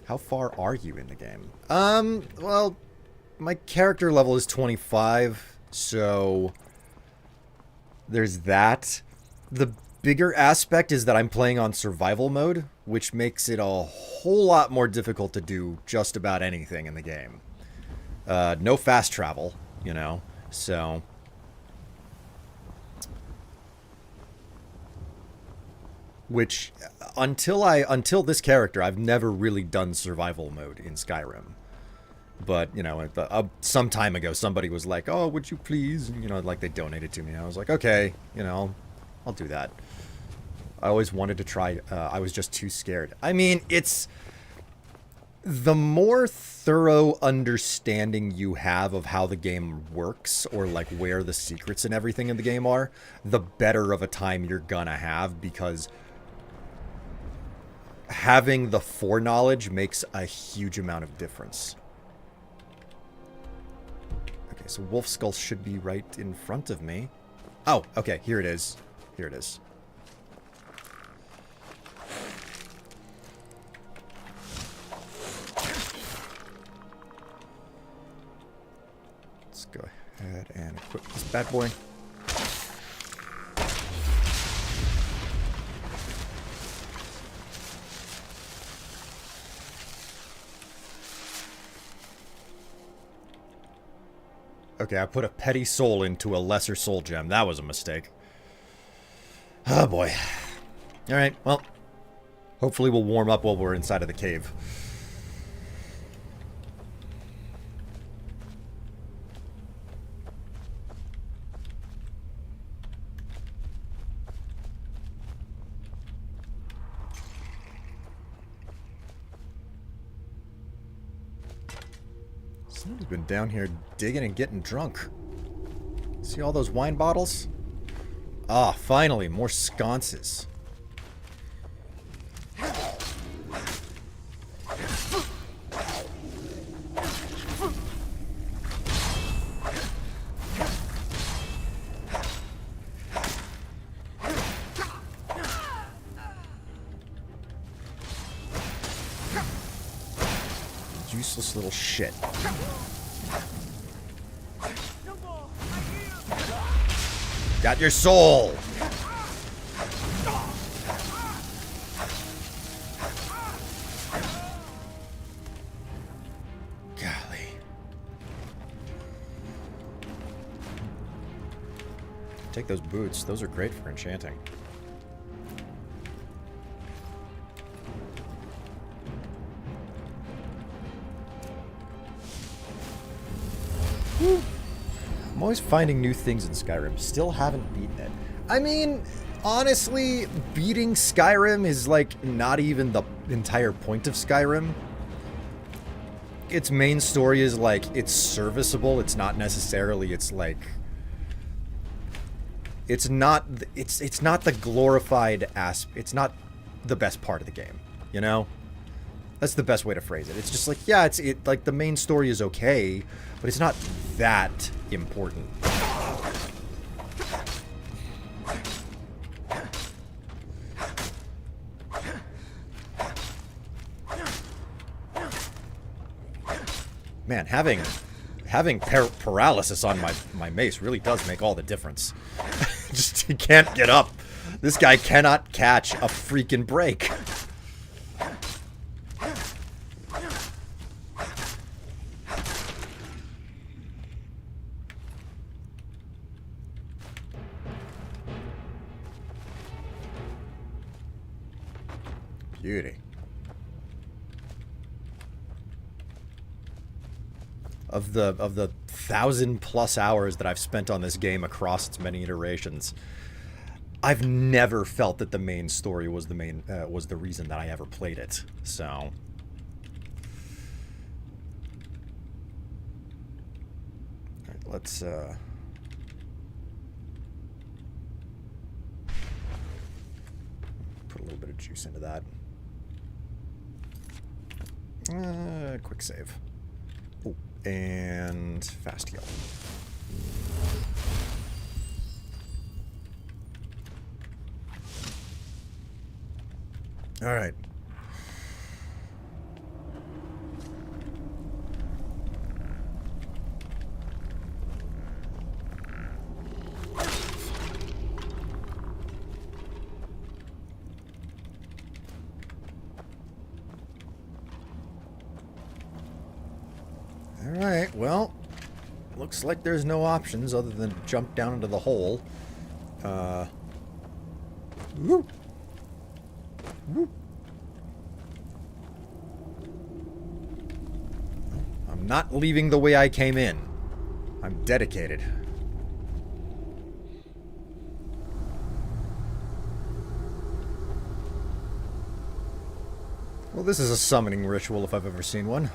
How far are you in the game? Well, my character level is 25, so there's that. The bigger aspect is that I'm playing on survival mode, which makes it a whole lot more difficult to do just about anything in the game. No fast travel, you know, so... Which, until this character, I've never really done survival mode in Skyrim. But, you know, some time ago, somebody was like, oh, would you please? And, you know, like, they donated to me. I was like, okay, you know, I'll do that. I always wanted to try, I was just too scared. I mean, it's... The more thorough understanding you have of how the game works, or, like, where the secrets and everything in the game are, the better of a time you're gonna have, because... having the foreknowledge makes a huge amount of difference. Okay, so Wolf Skull should be right in front of me. Oh, okay, here it is. Here it is. Let's go ahead and equip this bad boy. Okay, I put a petty soul into a lesser soul gem. That was a mistake. Oh, boy. Alright, well. Hopefully we'll warm up while we're inside of the cave. Somebody's been down here digging and getting drunk. See all those wine bottles? Ah, finally, more sconces. Useless little shit. Got your soul! Golly. Take those boots. Those are great for enchanting. I'm always finding new things in Skyrim. Still haven't beaten it. I mean, honestly, beating Skyrim is, like, not even the entire point of Skyrim. Its main story is, like, it's serviceable. It's not necessarily, it's, like... It's not the glorified it's not the best part of the game, you know? That's the best way to phrase it. It's just like, yeah, like, the main story is okay, but it's not that important. Man, having paralysis on my mace really does make all the difference. Just, he can't get up. This guy cannot catch a freaking break. Beauty. Of the 1,000+ hours that I've spent on this game across its many iterations, I've never felt that the main story was the reason that I ever played it. So, all right, let's put a little bit of juice into that. Quick save. Oh, and fast heal. All right, Alright, well, looks like there's no options other than jump down into the hole. Woo! Woo! I'm not leaving the way I came in. I'm dedicated. Well, this is a summoning ritual if I've ever seen one.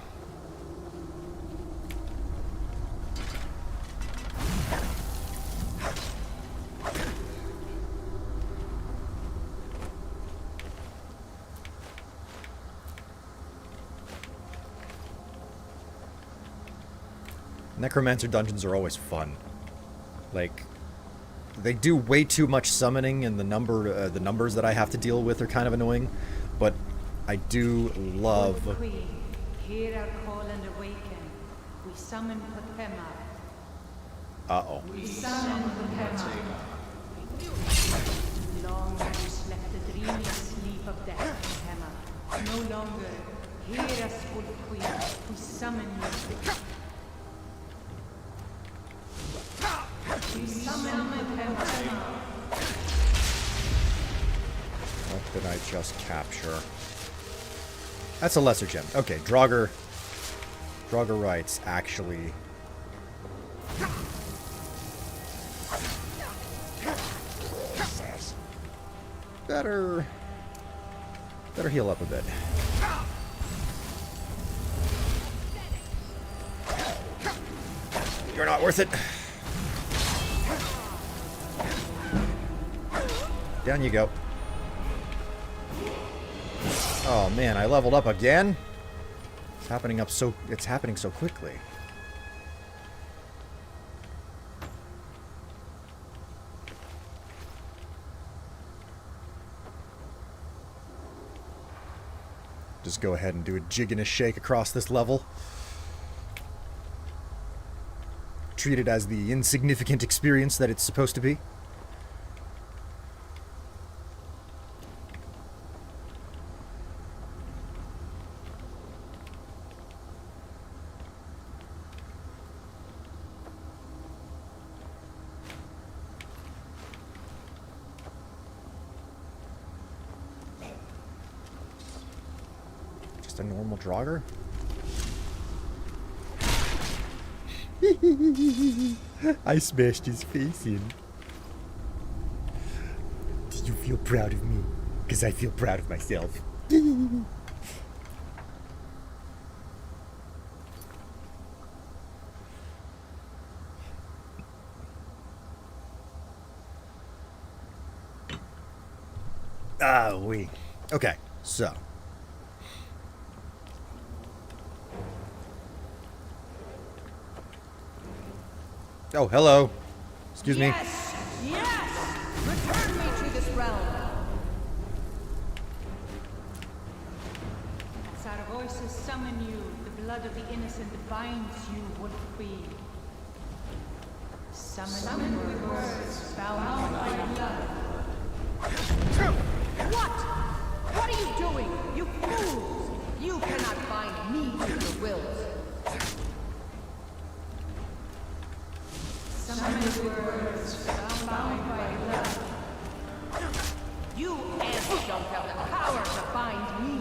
Necromancer dungeons are always fun. Like, they do way too much summoning, and the numbers that I have to deal with are kind of annoying. But I do love. Old Queen, hear our call and awaken. We summon Potema. We summon Potema. Long have you slept the dreamless sleep of death, Potema. No longer. Hear us, Old Queen. We summon you. We summon Potema. What did I just capture? That's a lesser gem. Okay, Draugr Rights actually. Better heal up a bit. You're not worth it. Down you go. Oh man, I leveled up again? It's happening so quickly. Just go ahead and do a jig and a shake across this level. Treat it as the insignificant experience that it's supposed to be. Just a normal Draugr? I smashed his face in. Do you feel proud of me? Because I feel proud of myself. Okay, so. Oh, hello. Excuse me. Yes! Yes! Return me to this realm! As our voices summon you, the blood of the innocent binds you, Wolf Queen. Summon with words bound by blood. What? What are you doing? You fools! You cannot bind me to your wills. Summon with words bound by blood. You ants don't have the power to bind me.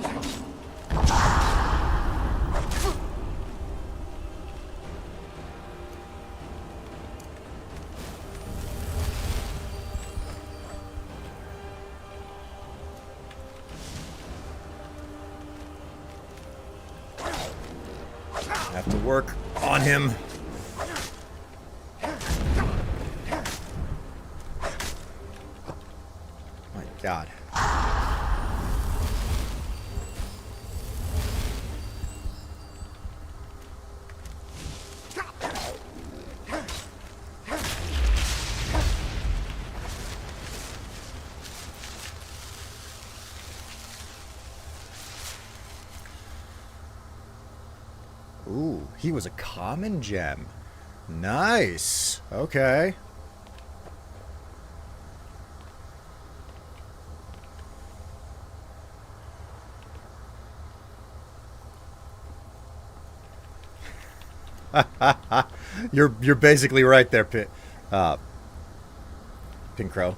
I have to work on him. My God. Ooh, he was a common gem. Nice. Okay. You're basically right there, Pink Crow.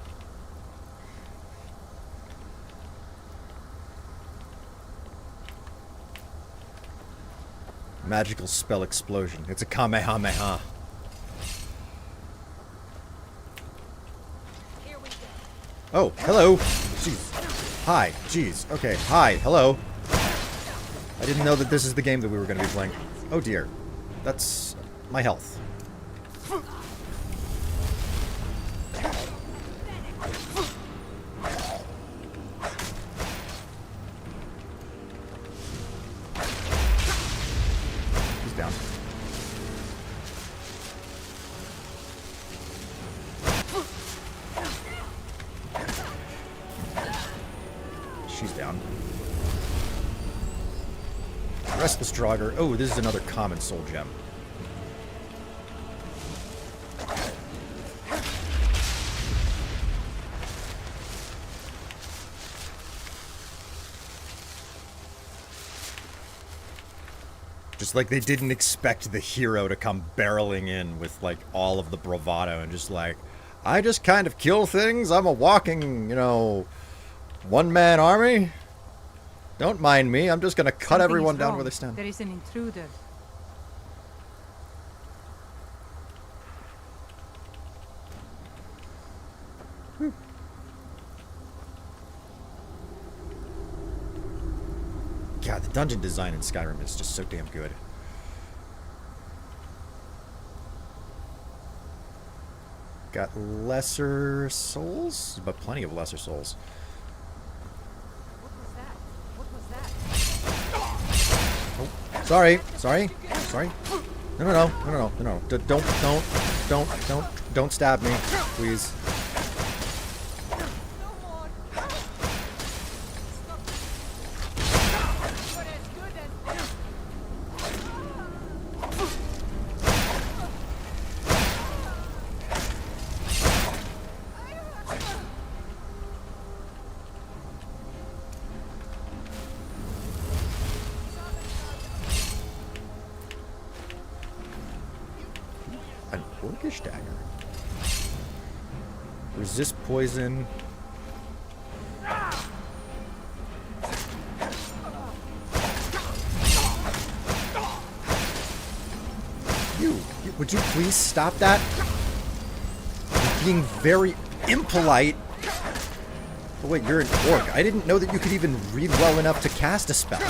Magical spell explosion. It's a Kamehameha. Oh, hello. Jeez. Hi. Jeez. Okay. Hi. Hello. I didn't know that this is the game that we were going to be playing. Oh dear. That's my health. He's down. She's down. Restless Draugr. Oh, this is another common soul gem. Just like they didn't expect the hero to come barreling in with like all of the bravado and just like, I just kind of kill things. I'm a walking, you know, one-man army. Don't mind me. I'm just going to cut everyone down where they stand. There is an intruder. God, the dungeon design in Skyrim is just so damn good. Got lesser souls, but plenty of lesser souls. Oh, sorry. No. Don't stab me, please. An orcish dagger. Resist poison. Would you please stop that? You're being very impolite. Oh wait, you're an orc. I didn't know that you could even read well enough to cast a spell.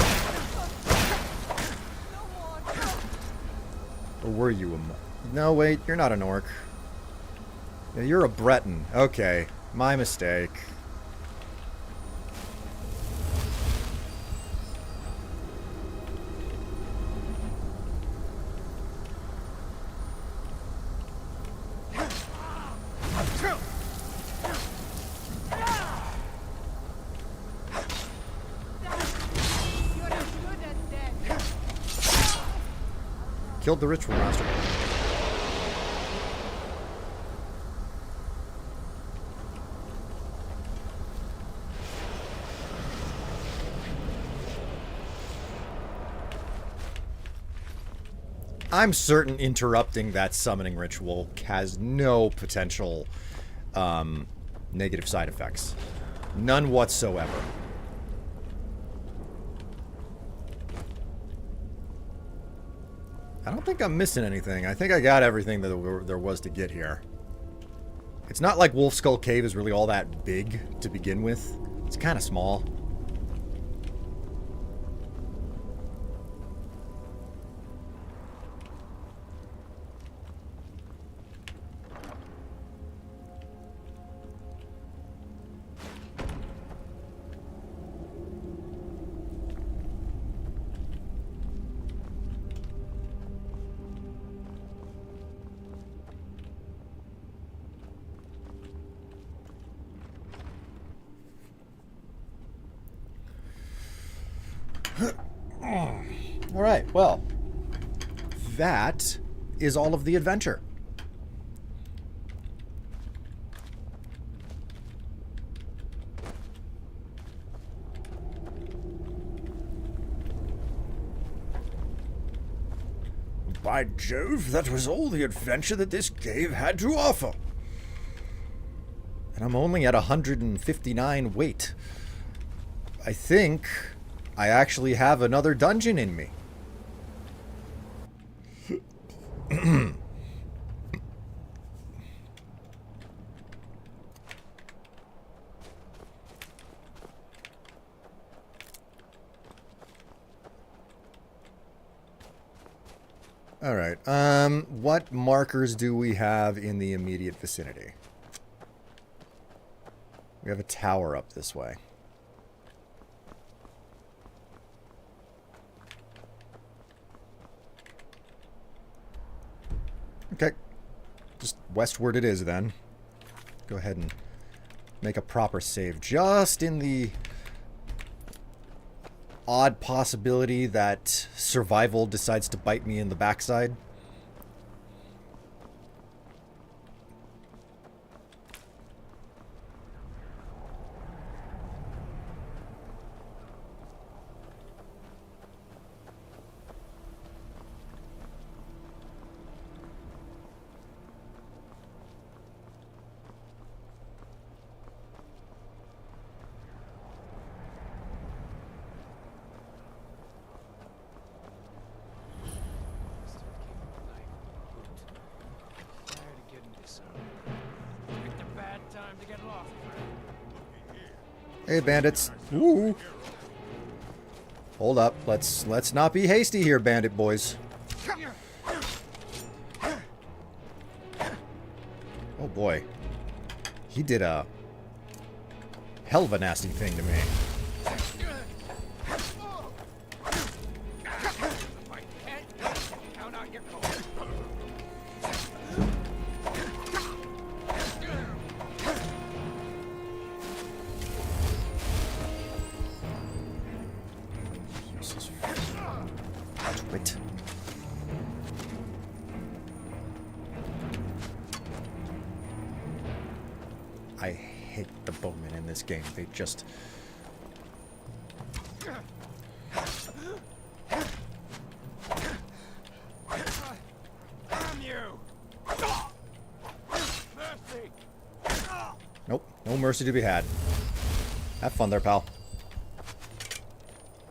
Or were you a... No, wait, you're not an orc. Yeah, you're a Breton. Okay, my mistake. Killed the ritual master. I'm certain interrupting that summoning ritual has no potential negative side effects. None whatsoever. I don't think I'm missing anything. I think I got everything that there was to get here. It's not like Wolf Skull Cave is really all that big to begin with. It's kind of small. Alright, well, that is all of the adventure. By Jove, that was all the adventure that this cave had to offer. And I'm only at 159 weight. I think I actually have another dungeon in me. All right. What markers do we have in the immediate vicinity? We have a tower up this way. Okay. Just westward it is then. Go ahead and make a proper save. Just in the odd possibility that survival decides to bite me in the backside. Hey, bandits. Ooh. Hold up. Let's not be hasty here, bandit boys. Oh boy. He did a hell of a nasty thing to me. I hate the bowmen in this game. They just... Nope. No mercy to be had. Have fun there, pal.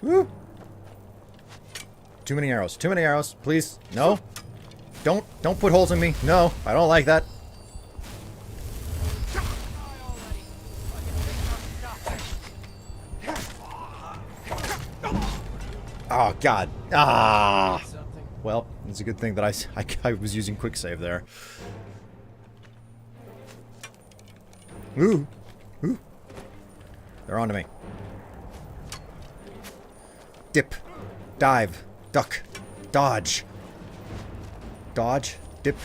Woo! Too many arrows. Too many arrows. Please. No. Don't put holes in me. No. I don't like that. Oh, God. Ah. Well, it's a good thing that I was using quick save there. Ooh. Ooh. They're onto me. Dip. Dive. Duck. Dodge. Dodge. Dip.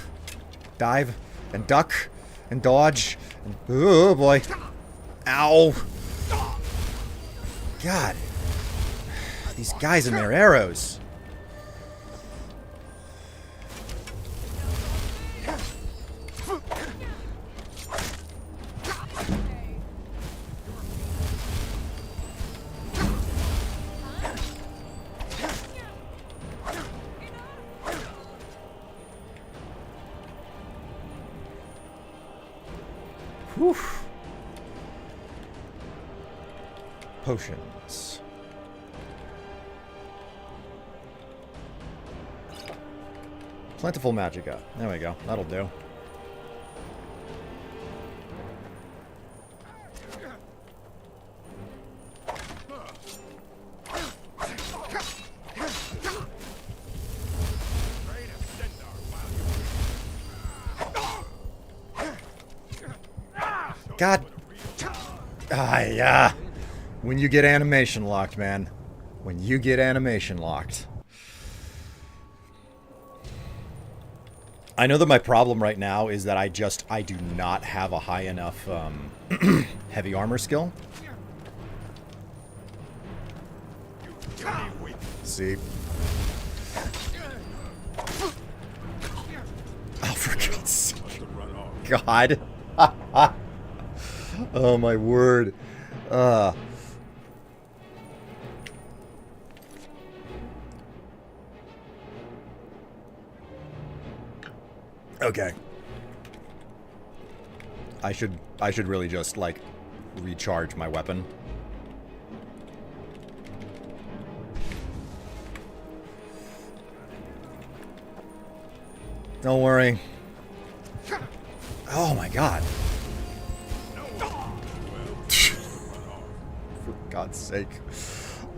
Dive. And duck. And dodge. And, oh, boy. Ow. God. These guys and their arrows. Whew. Potions. Plentiful Magica. There we go. That'll do. God. Ah, yeah. When you get animation locked, man. When you get animation locked. I know that my problem right now is that I do not have a high enough heavy armor skill. See? Oh, for God's sake. God. Oh, my word. Okay. I should really just, like, recharge my weapon. Don't worry. Oh my god. For God's sake.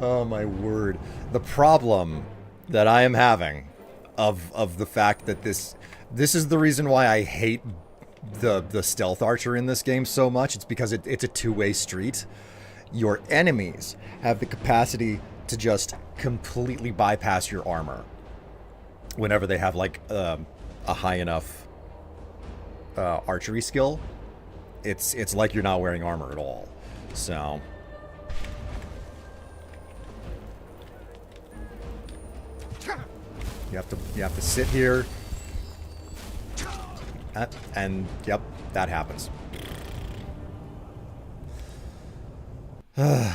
Oh my word. The problem that I am having of the fact that this is the reason why I hate the stealth archer in this game so much. It's because it's a two-way street. Your enemies have the capacity to just completely bypass your armor whenever they have like a high enough archery skill. It's like you're not wearing armor at all. So you have to sit here, and yep, that happens. Okay.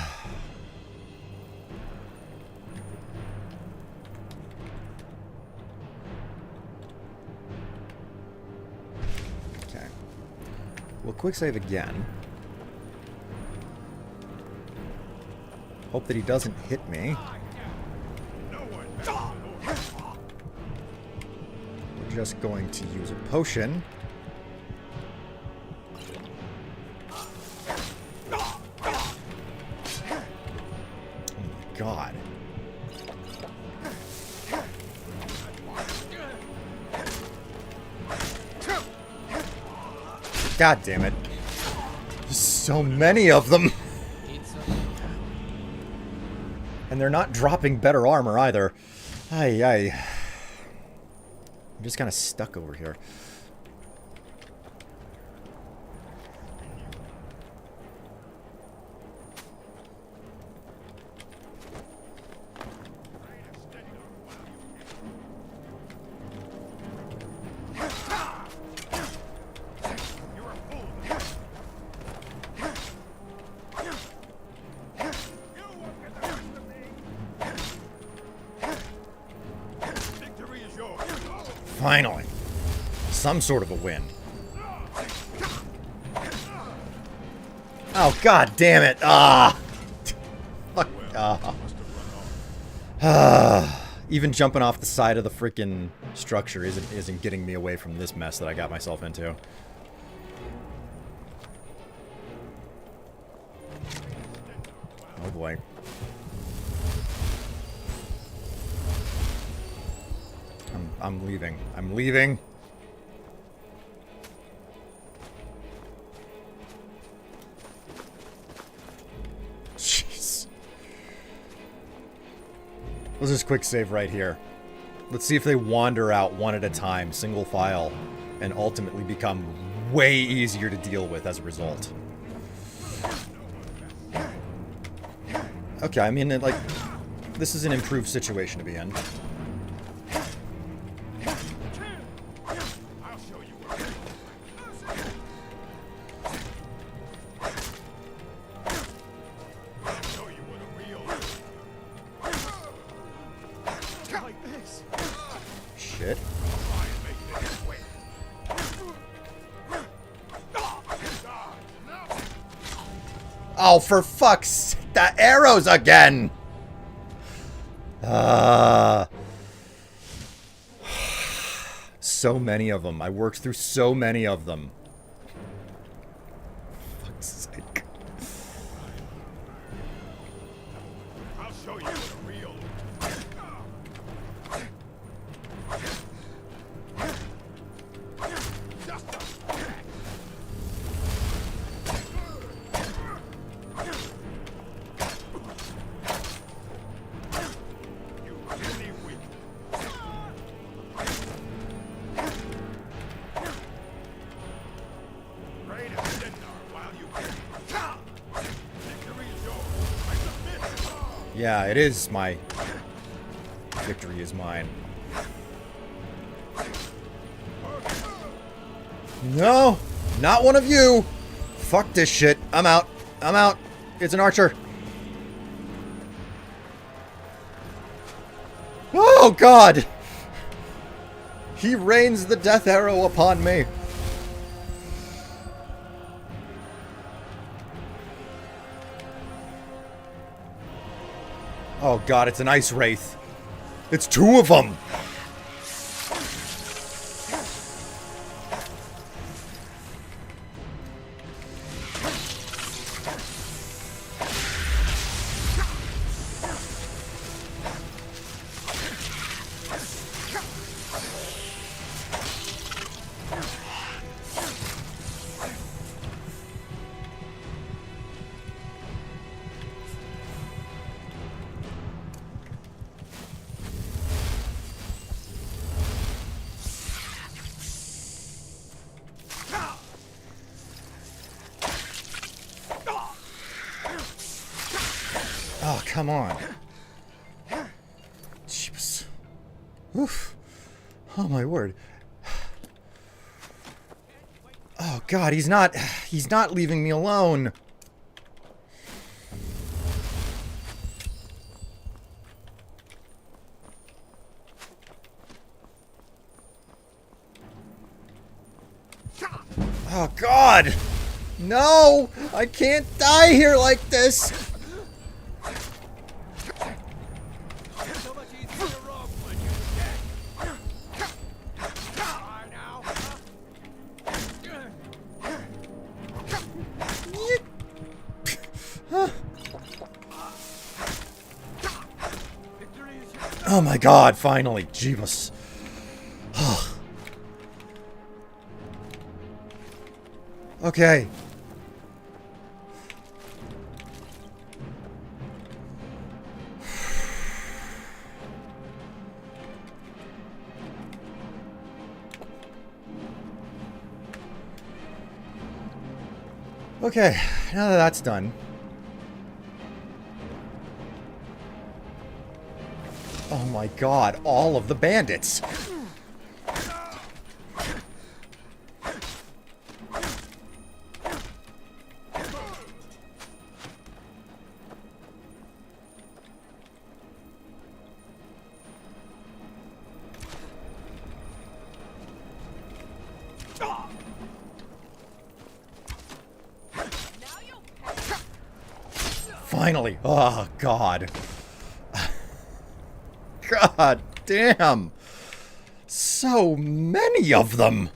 We'll quick save again. Hope that he doesn't hit me. We're just going to use a potion. Oh my god. God damn it. There's so many of them. And they're not dropping better armor either. Ay, ay. I'm just kind of stuck over here. Finally. Some sort of a win. Oh, god damn it. Ah. Fuck. Even jumping off the side of the freaking structure isn't getting me away from this mess that I got myself into. Oh boy. I'm leaving. I'm leaving. Jeez. Let's just quick save right here. Let's see if they wander out one at a time, single file, and ultimately become way easier to deal with as a result. Okay, I mean, like, this is an improved situation to be in. Shit. Oh, for fuck's sake, the arrows again! So many of them. I worked through so many of them. Fuck's sake. I'll show you what a real... Yeah, it is my... Victory is mine. No! Not one of you! Fuck this shit. I'm out. I'm out. It's an archer. Oh, God! He rains the death arrow upon me. Oh god, it's an ice wraith. It's 2 of them. Oh, come on. Jeez. Oof. Oh, my word. Oh, God, he's not leaving me alone. Oh, God. No, I can't die here like this. Oh my god, finally. Jeebus. Okay. Okay, now that that's done. Oh my god, all of the bandits! Finally! Oh god. God damn! So many of them!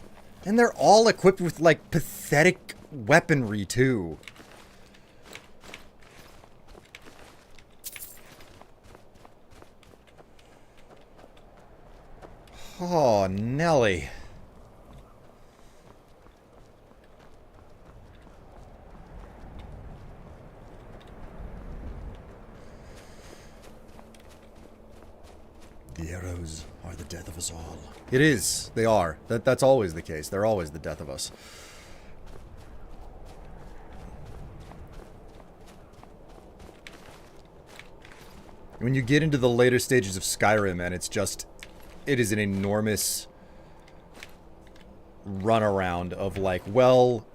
And they're all equipped with, like, pathetic weaponry, too. Oh, Nelly. The arrows are the death of us all. It is. They are. That's always the case. They're always the death of us. When you get into the later stages of Skyrim, and it's just... It is an enormous runaround of, like, well,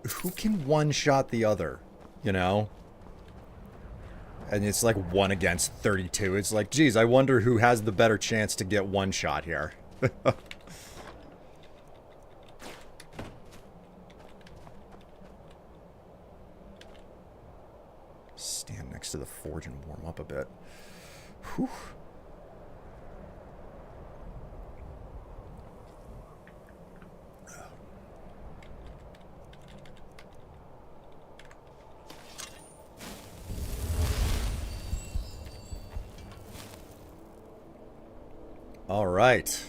who can one-shot the other? You know? And it's like 1 against 32. It's like, geez, I wonder who has the better chance to get one shot here. Stand next to the forge and warm up a bit. Whew. All right.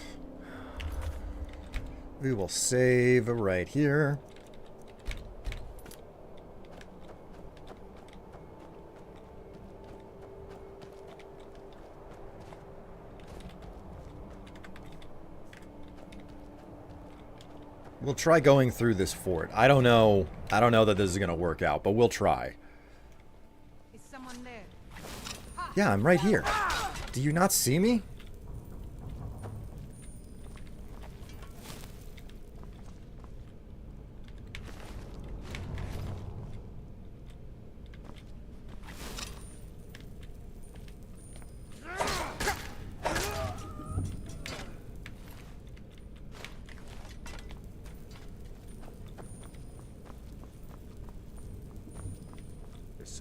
We will save right here. We'll try going through this fort. I don't know that this is going to work out, but we'll try. Is someone there? Yeah, I'm right here. Do you not see me?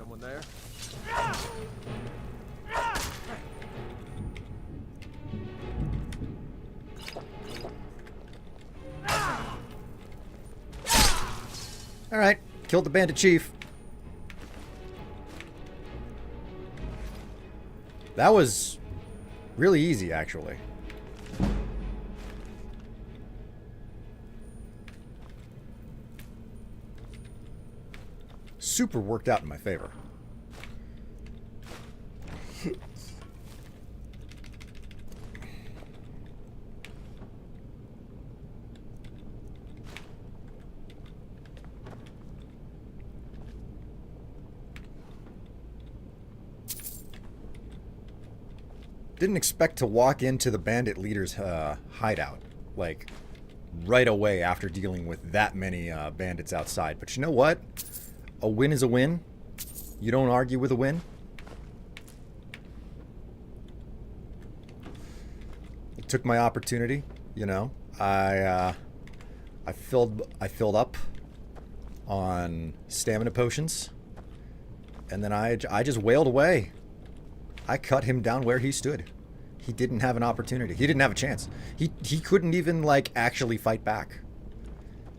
Someone there? Alright, killed the bandit chief. That was really easy, actually. Super worked out in my favor. Didn't expect to walk into the bandit leader's hideout, like, right away after dealing with that many bandits outside. But you know what? A win is a win. You don't argue with a win. I took my opportunity, you know. I filled up on stamina potions, and then I just wailed away. I cut him down where he stood. He didn't have an opportunity. He didn't have a chance. He couldn't even, like, actually fight back.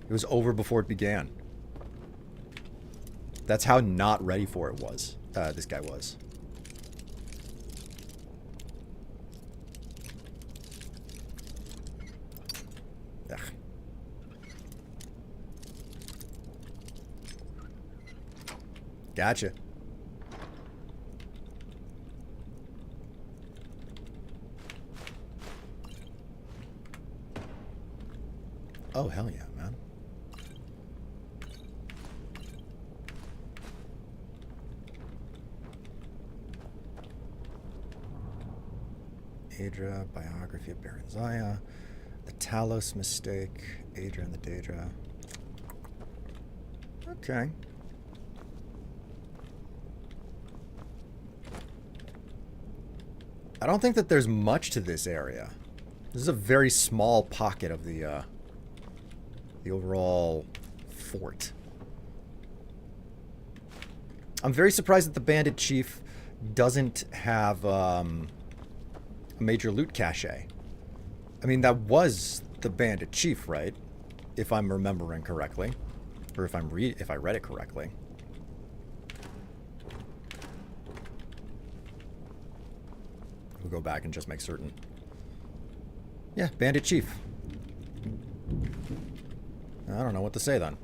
It was over before it began. That's how not ready for it was. This guy was. Ugh. Gotcha. Oh, hell yeah, man. Aedra, biography of Baranzaya, the Talos mistake, Aedra and the Daedra. Okay. I don't think that there's much to this area. This is a very small pocket of the overall fort. I'm very surprised that the bandit chief doesn't have a major loot cache. I mean, that was the bandit chief, right? If I'm remembering correctly, or if I read it correctly. We'll go back and just make certain. Yeah, bandit chief. I don't know what to say then.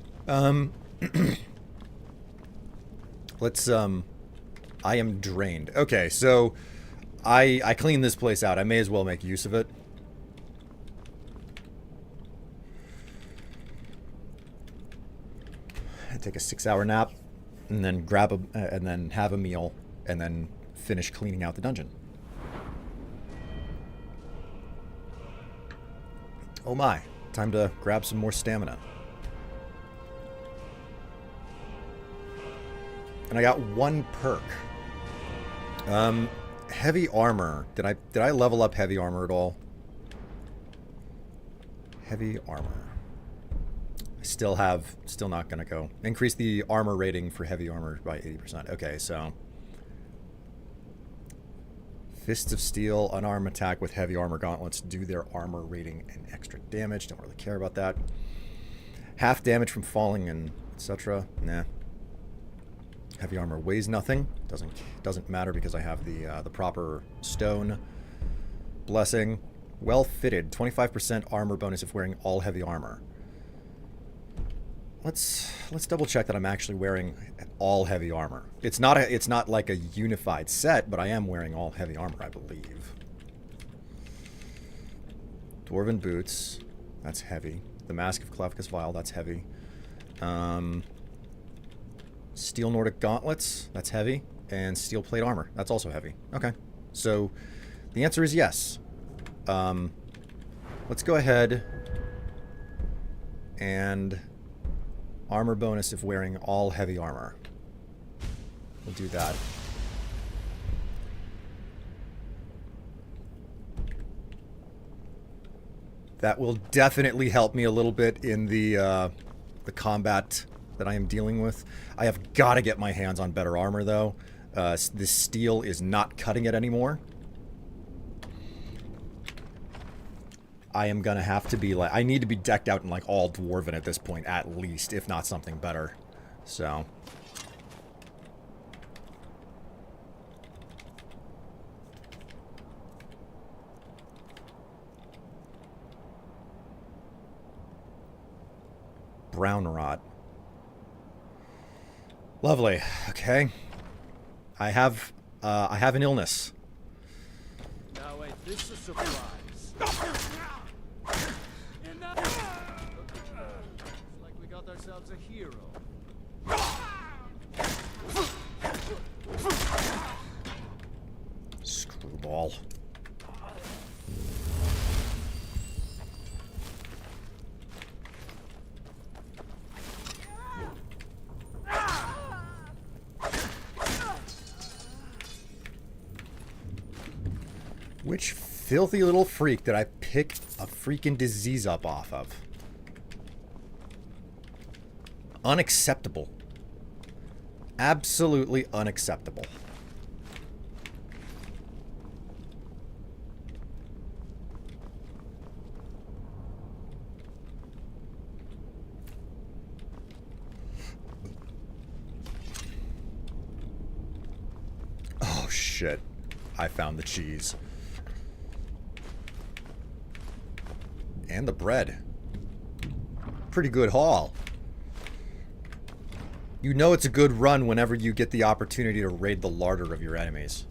Let's, I am drained. Okay, so I cleaned this place out. I may as well make use of it. I take a 6-hour nap, and then and then have a meal, and then finish cleaning out the dungeon. Oh my, time to grab some more stamina. And I got one perk. Heavy armor. Did I level up heavy armor at all? Heavy armor. I still not gonna go. Increase the armor rating for heavy armor by 80%. Okay, so Fists of Steel, unarmed attack with heavy armor gauntlets do their armor rating and extra damage. Don't really care about that. Half damage from falling and etc. Nah. Heavy armor weighs nothing. Doesn't matter because I have the proper stone blessing. Well fitted. 25% armor bonus if wearing all heavy armor. Let's double check that I'm actually wearing all heavy armor. It's not like a unified set, but I am wearing all heavy armor, I believe. Dwarven boots. That's heavy. The Mask of Clefkus Vial. That's heavy. Steel Nordic Gauntlets, that's heavy, and Steel Plate Armor, that's also heavy. Okay, so the answer is yes. Let's go ahead and armor bonus if wearing all heavy armor. We'll do that. That will definitely help me a little bit in the combat that I am dealing with. I have got to get my hands on better armor, though. This steel is not cutting it anymore. I am gonna have to be like... I need to be decked out in like all Dwarven at this point, at least, if not something better. So... Brown rot. Lovely. Okay. I have an illness. Now wait, this is a surprise. Looks like we got ourselves a hero. Screwball. Which filthy little freak did I pick a freaking disease up off of? Unacceptable. Absolutely unacceptable. Oh shit. I found the cheese. And the bread. Pretty good haul. You know it's a good run whenever you get the opportunity to raid the larder of your enemies.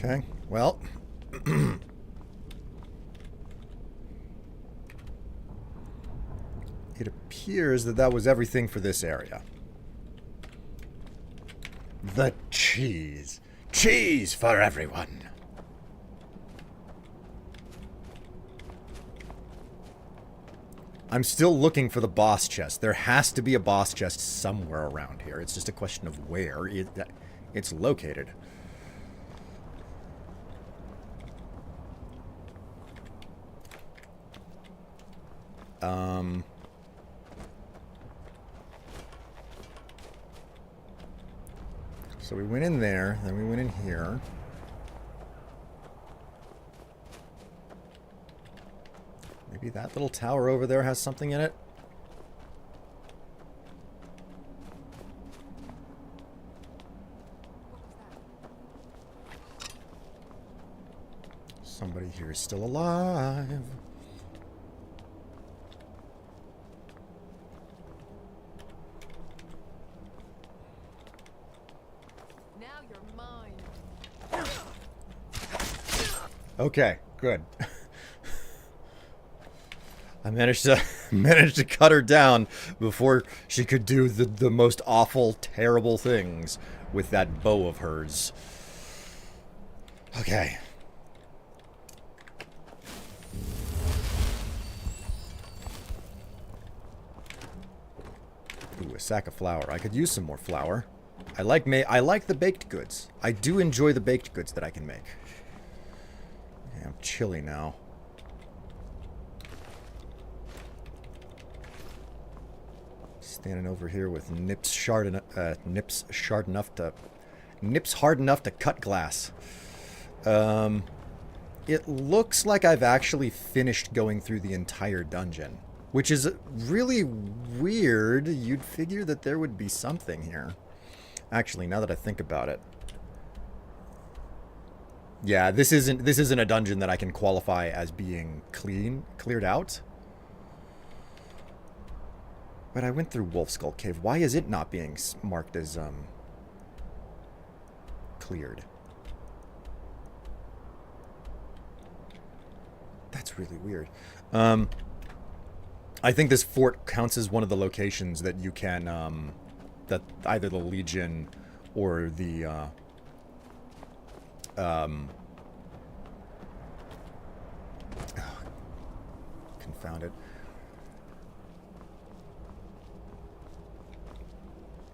Okay, well. It appears that that was everything for this area. The cheese. Cheese for everyone. I'm still looking for the boss chest. There has to be a boss chest somewhere around here. It's just a question of where it's located. So we went in there, then we went in here. Maybe that little tower over there has something in it? Somebody here is still alive. Okay, good. I managed to cut her down before she could do the most awful, terrible things with that bow of hers. Okay. Ooh, a sack of flour. I could use some more flour. I like the baked goods. I do enjoy the baked goods that I can make. Yeah, I'm chilly now. Standing over here with nips hard enough to cut glass. It looks like I've actually finished going through the entire dungeon, which is really weird. You'd figure that there would be something here. Actually, now that I think about it. Yeah, this isn't a dungeon that I can qualify as being cleared out. But I went through Wolfskull Cave. Why is it not being marked as cleared? That's really weird. I think this fort counts as one of the locations that you can that either the Legion or the found it.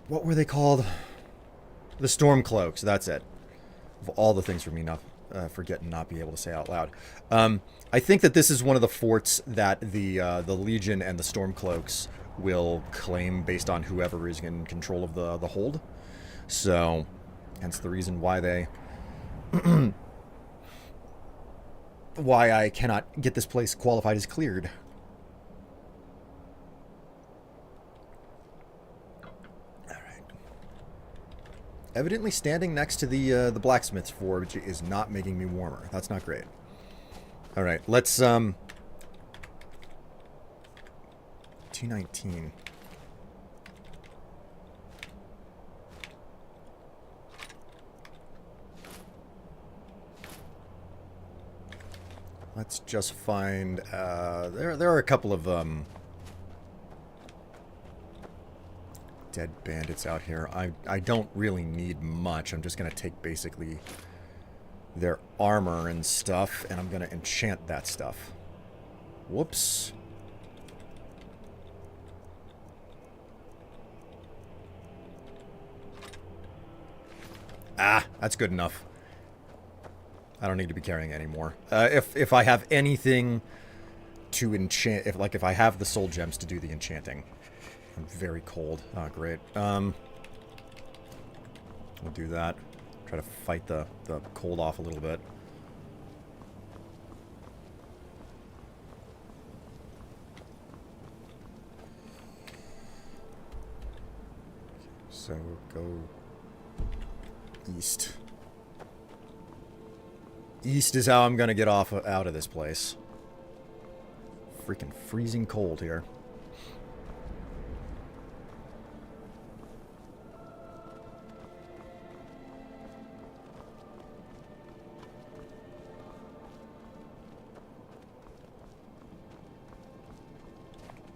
What were they called? The storm cloaks. That's it. Of all the things for me not forget and not be able to say out loud. I think that this is one of the forts that the Legion and the storm cloaks will claim based on whoever is in control of the hold. So, hence the reason why they why I cannot get this place qualified as cleared. Evidently standing next to the blacksmith's forge is not making me warmer. That's not great. All right, let's 219. Let's just find there are a couple of dead bandits out here. I don't really need much. I'm just going to take basically their armor and stuff, and I'm going to enchant that stuff. Whoops. Ah, that's good enough. I don't need to be carrying any more. If I have anything to enchant, if I have the soul gems to do the enchanting. I'm very cold. Oh, great. We'll do that. Try to fight the cold off a little bit. So go east. East is how I'm gonna get out of this place. Freaking freezing cold here.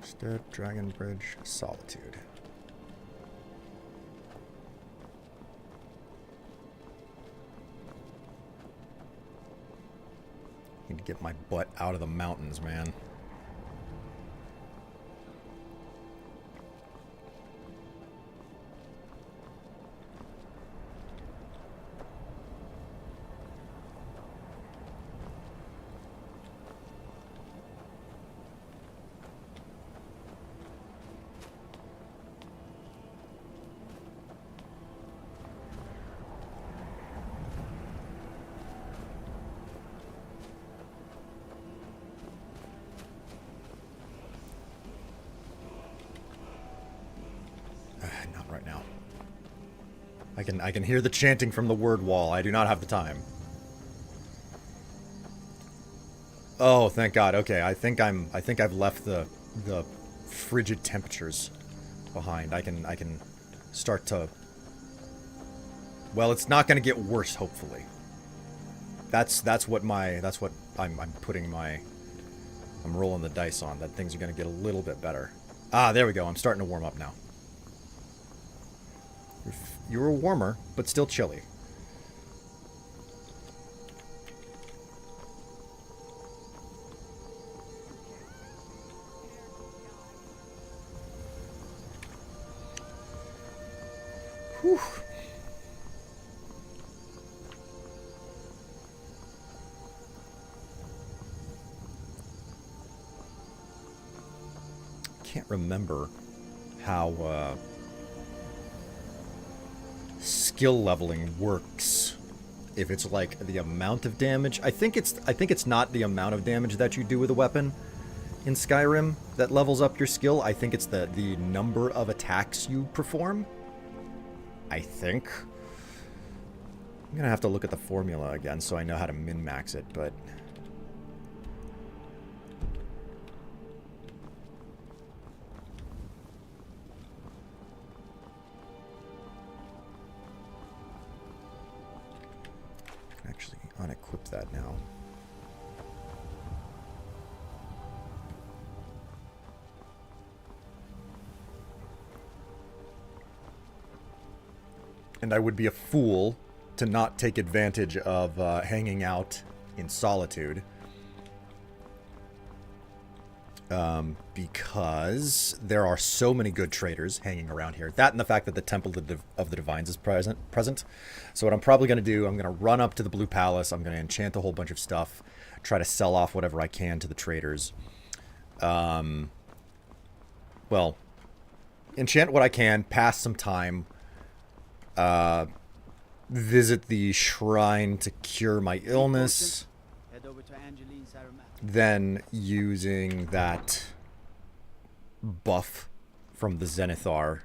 Step, Dragon Bridge, Solitude. Need to get my butt out of the mountains, man. I can hear the chanting from the word wall. I do not have the time. Oh, thank God. Okay, I think I've left the frigid temperatures behind. I can start to. Well, it's not going to get worse, hopefully. That's what I'm putting my. I'm rolling the dice on that things are going to get a little bit better. Ah, there we go. I'm starting to warm up now. You were warmer, but still chilly. Whew. Can't remember how skill leveling works. If it's like the amount of damage, I think it's not the amount of damage that you do with a weapon in Skyrim that levels up your skill. I think it's the number of attacks you perform. I think. I'm gonna have to look at the formula again so I know how to min-max it, but actually unequip that now. And I would be a fool to not take advantage of hanging out in solitude. because there are so many good traders hanging around here. That and the fact that the Temple of the Divines is present. So what I'm probably going to do, I'm going to run up to the Blue Palace. I'm going to enchant a whole bunch of stuff. Try to sell off whatever I can to the traders. Well, enchant what I can, pass some time. Visit the shrine to cure my illness. Head over to Angeline's aromatic. Then, using that buff from the Zenithar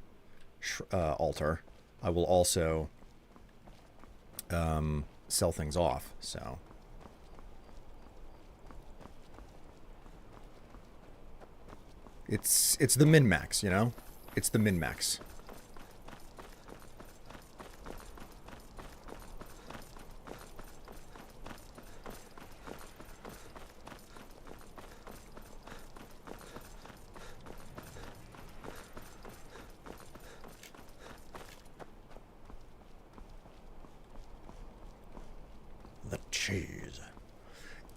altar, I will also sell things off. So, it's the min-max, you know? It's the min-max. The cheese.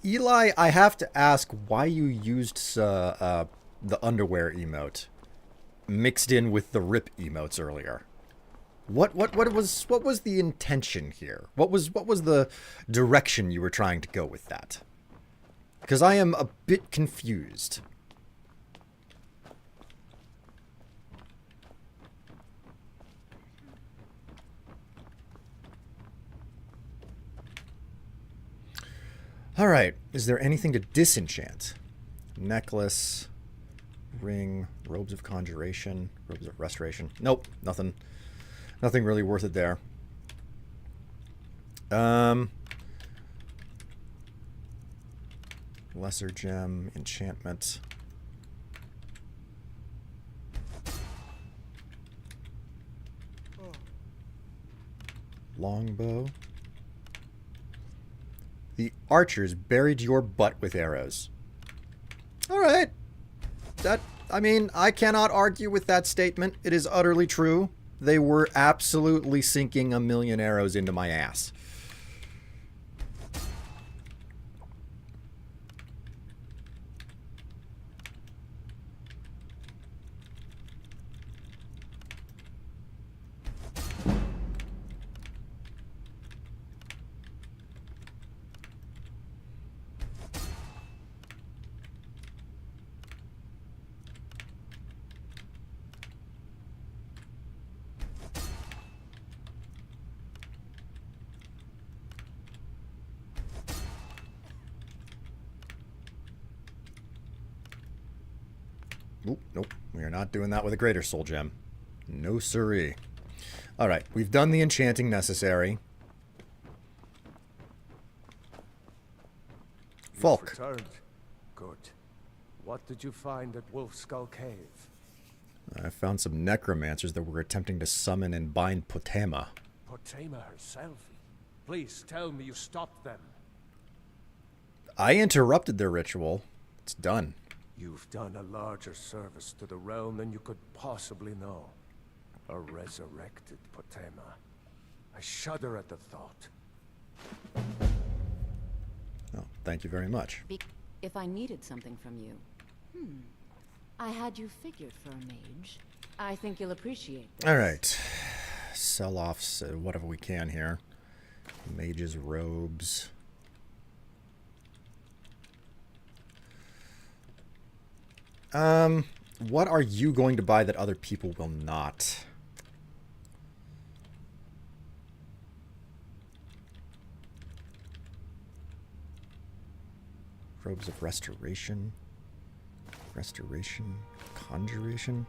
Eli, I have to ask why you used the underwear emote mixed in with the rip emotes earlier. What was the intention here? What was the direction you were trying to go with that? Because I am a bit confused. Alright, is there anything to disenchant? Necklace, ring, robes of conjuration, robes of restoration. Nope, nothing. Nothing really worth it there. Lesser gem, enchantment. Longbow. The archers buried your butt with arrows. All right. I mean, I cannot argue with that statement. It is utterly true. They were absolutely sinking a million arrows into my ass. Oop, nope, we are not doing that with a greater soul gem. No siree. Alright, we've done the enchanting necessary. Falk. Returned. Good. What did you find at Wolf Skull Cave? I found some necromancers that were attempting to summon and bind Potema. Potema herself? Please tell me you stopped them. I interrupted their ritual. It's done. You've done a larger service to the realm than you could possibly know. A resurrected Potema. I shudder at the thought. Oh, thank you very much. If I needed something from you, I had you figured for a mage. I think you'll appreciate this. All right. Sell off whatever we can here. Mage's robes. What are you going to buy that other people will not? Robes of restoration. Restoration. Conjuration.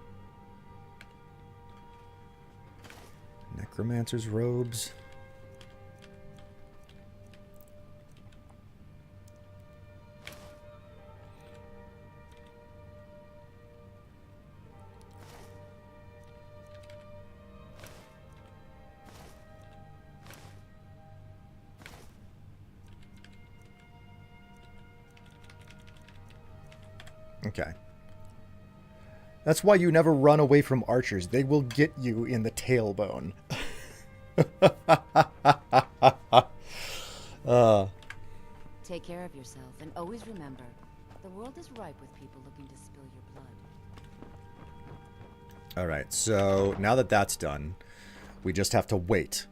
Necromancer's robes. Okay. That's why you never run away from archers. They will get you in the tailbone. Take care of yourself, and always remember, The world is ripe with people looking to spill your blood. Alright, so now that that's done, we just have to wait.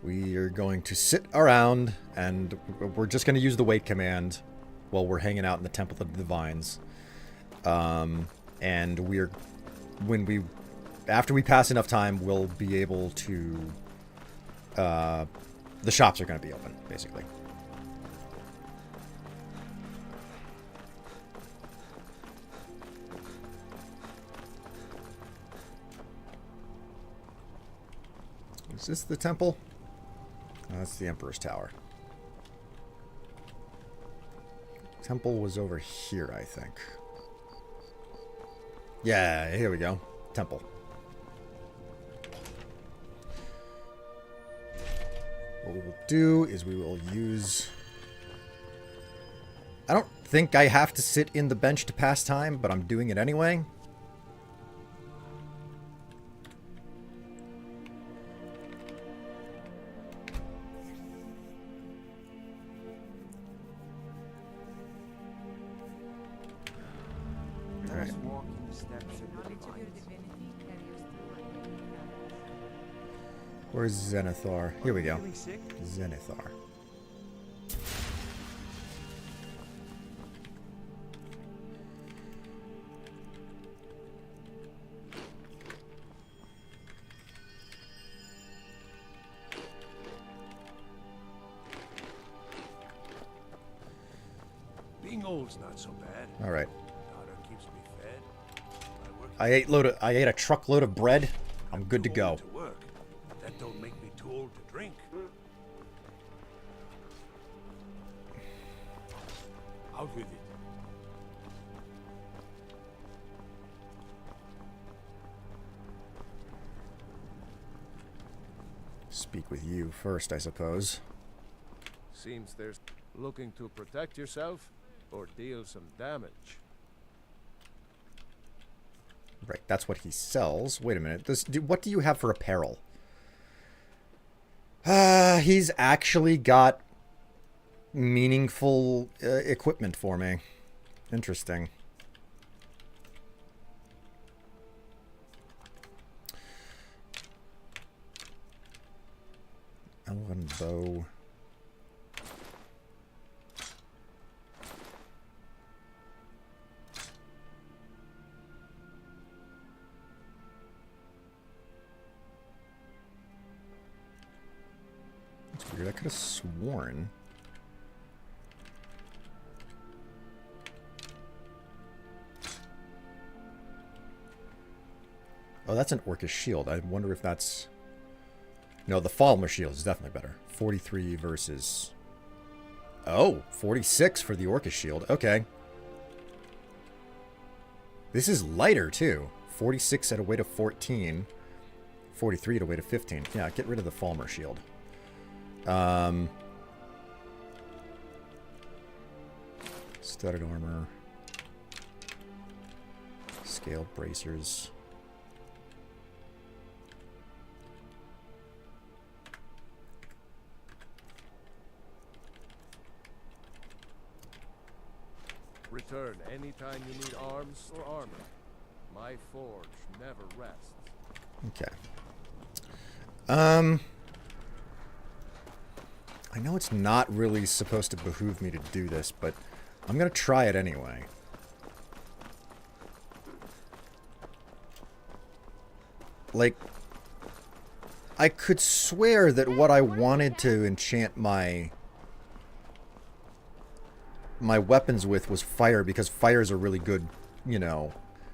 We are going to sit around, and we're just going to use the wait command while we're hanging out in the Temple of the Divines. And after we pass enough time, we'll be able to, the shops are going to be open, basically. Is this the temple? Oh, that's the Emperor's Tower. Temple was over here, I think. Yeah, here we go. Temple. What we will do is we will use... I don't think I have to sit in the bench to pass time, but I'm doing it anyway. Where's Zenithar? Here we go. Zenithar. Being old's not so bad. All right. Daughter keeps me fed. I ate a truckload of bread. I'm good to go. To work. That don't make me too old to drink. Out with it. Speak with you first, I suppose. Seems there's looking to protect yourself or deal some damage. Right, that's what he sells. Wait a minute. What do you have for apparel? He's actually got meaningful equipment for me. Interesting. Elven bow. That's weird. I could have sworn. Oh, that's an Orcish shield. I wonder if that's... No, the Falmer shield is definitely better. 43 versus... Oh, 46 for the Orcish shield. Okay. This is lighter, too. 46 at a weight of 14. 43 at a weight of 15. Yeah, get rid of the Falmer shield. Studded armor. Scaled bracers. Return anytime you need arms or armor. My forge never rests. Okay. I know it's not really supposed to behoove me to do this, but I'm gonna try it anyway. Like, I could swear that what I wanted to enchant my weapons with was fire, because fire is a really good, you know...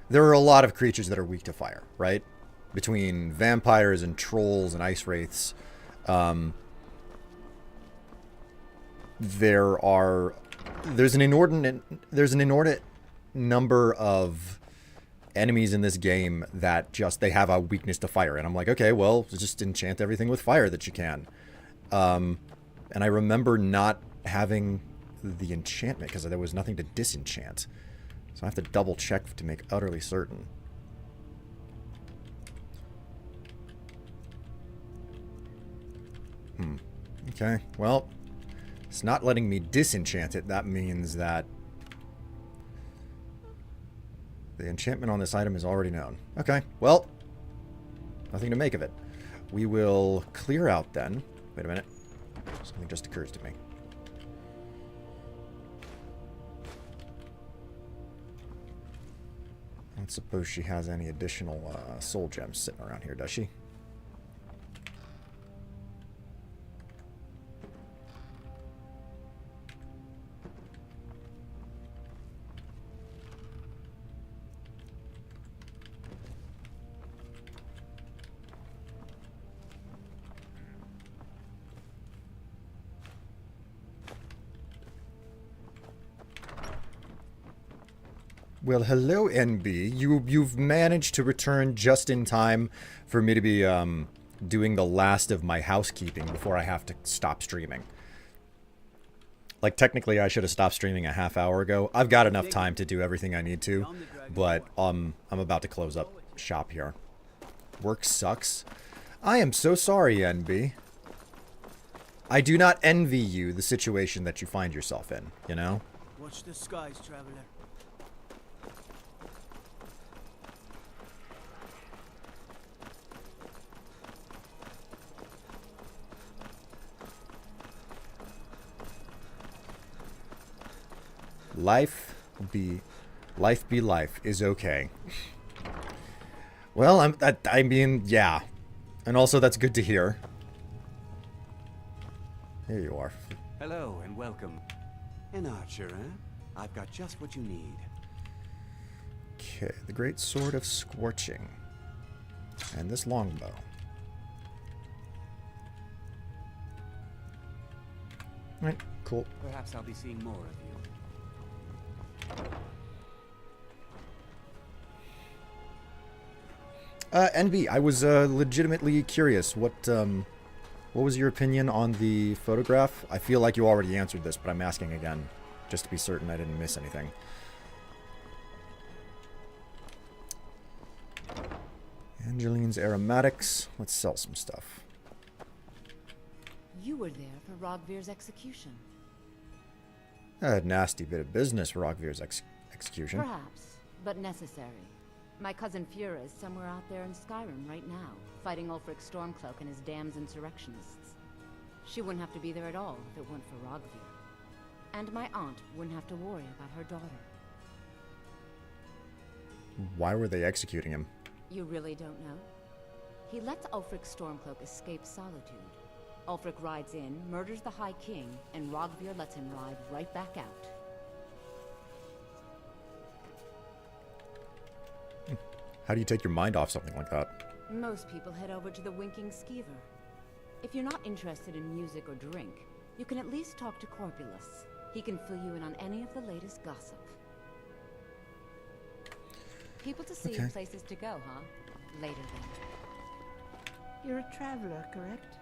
There are a lot of creatures that are weak to fire, right? Between vampires and trolls and ice wraiths. There's an inordinate number of enemies in this game that just, they have a weakness to fire. And I'm like, okay, well, just enchant everything with fire that you can. And I remember not having the enchantment because there was nothing to disenchant. So I have to double check to make utterly certain. Okay, well, it's not letting me disenchant it. That means that The enchantment on this item is already known. Okay, well, nothing to make of it. We will clear out then. Wait a minute. Something just occurs to me. I don't suppose she has any additional soul gems sitting around here, does she? Well, hello, NB. You've managed to return just in time for me to be doing the last of my housekeeping before I have to stop streaming. Like, technically, I should have stopped streaming a half hour ago. I've got enough time to do everything I need to, but I'm about to close up shop here. Work sucks. I am so sorry, NB. I do not envy you the situation that you find yourself in, you know? Watch the skies, traveler. Life be life is okay. Well, I mean, yeah. And also that's good to hear. Here you are. Hello and welcome. An archer, eh? I've got just what you need. Okay, the Great Sword of Scorching. And this longbow. Right, cool. Perhaps I'll be seeing more of you. NB, I was legitimately curious. What was your opinion on the photograph? I feel like you already answered this, but I'm asking again, just to be certain I didn't miss anything. Angeline's aromatics. Let's sell some stuff. You were there for Rogvir's execution. A nasty bit of business for Rogvir's execution. Perhaps, but necessary. My cousin Fura is somewhere out there in Skyrim right now, fighting Ulfric Stormcloak and his damned insurrectionists. She wouldn't have to be there at all if it weren't for Rogvir. And my aunt wouldn't have to worry about her daughter. Why were they executing him? You really don't know? He lets Ulfric Stormcloak escape solitude. Ulfric rides in, murders the High King, and Rogvir lets him ride right back out. How do you take your mind off something like that? Most people head over to the Winking Skeever. If you're not interested in music or drink, you can at least talk to Corpulus. He can fill you in on any of the latest gossip. People to see and places to go, huh? Later then. You're a traveler, correct?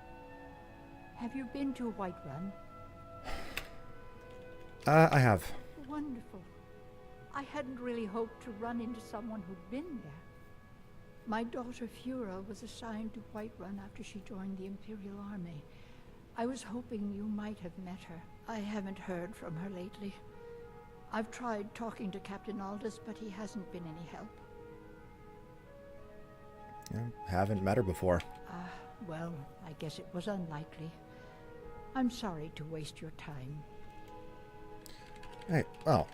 Have you been to Whiterun? I have. Wonderful. I hadn't really hoped to run into someone who'd been there. My daughter Fura was assigned to Whiterun after she joined the Imperial Army. I was hoping you might have met her. I haven't heard from her lately. I've tried talking to Captain Aldous, but he hasn't been any help. Yeah, haven't met her before. Well, I guess it was unlikely. I'm sorry to waste your time. Hey, well,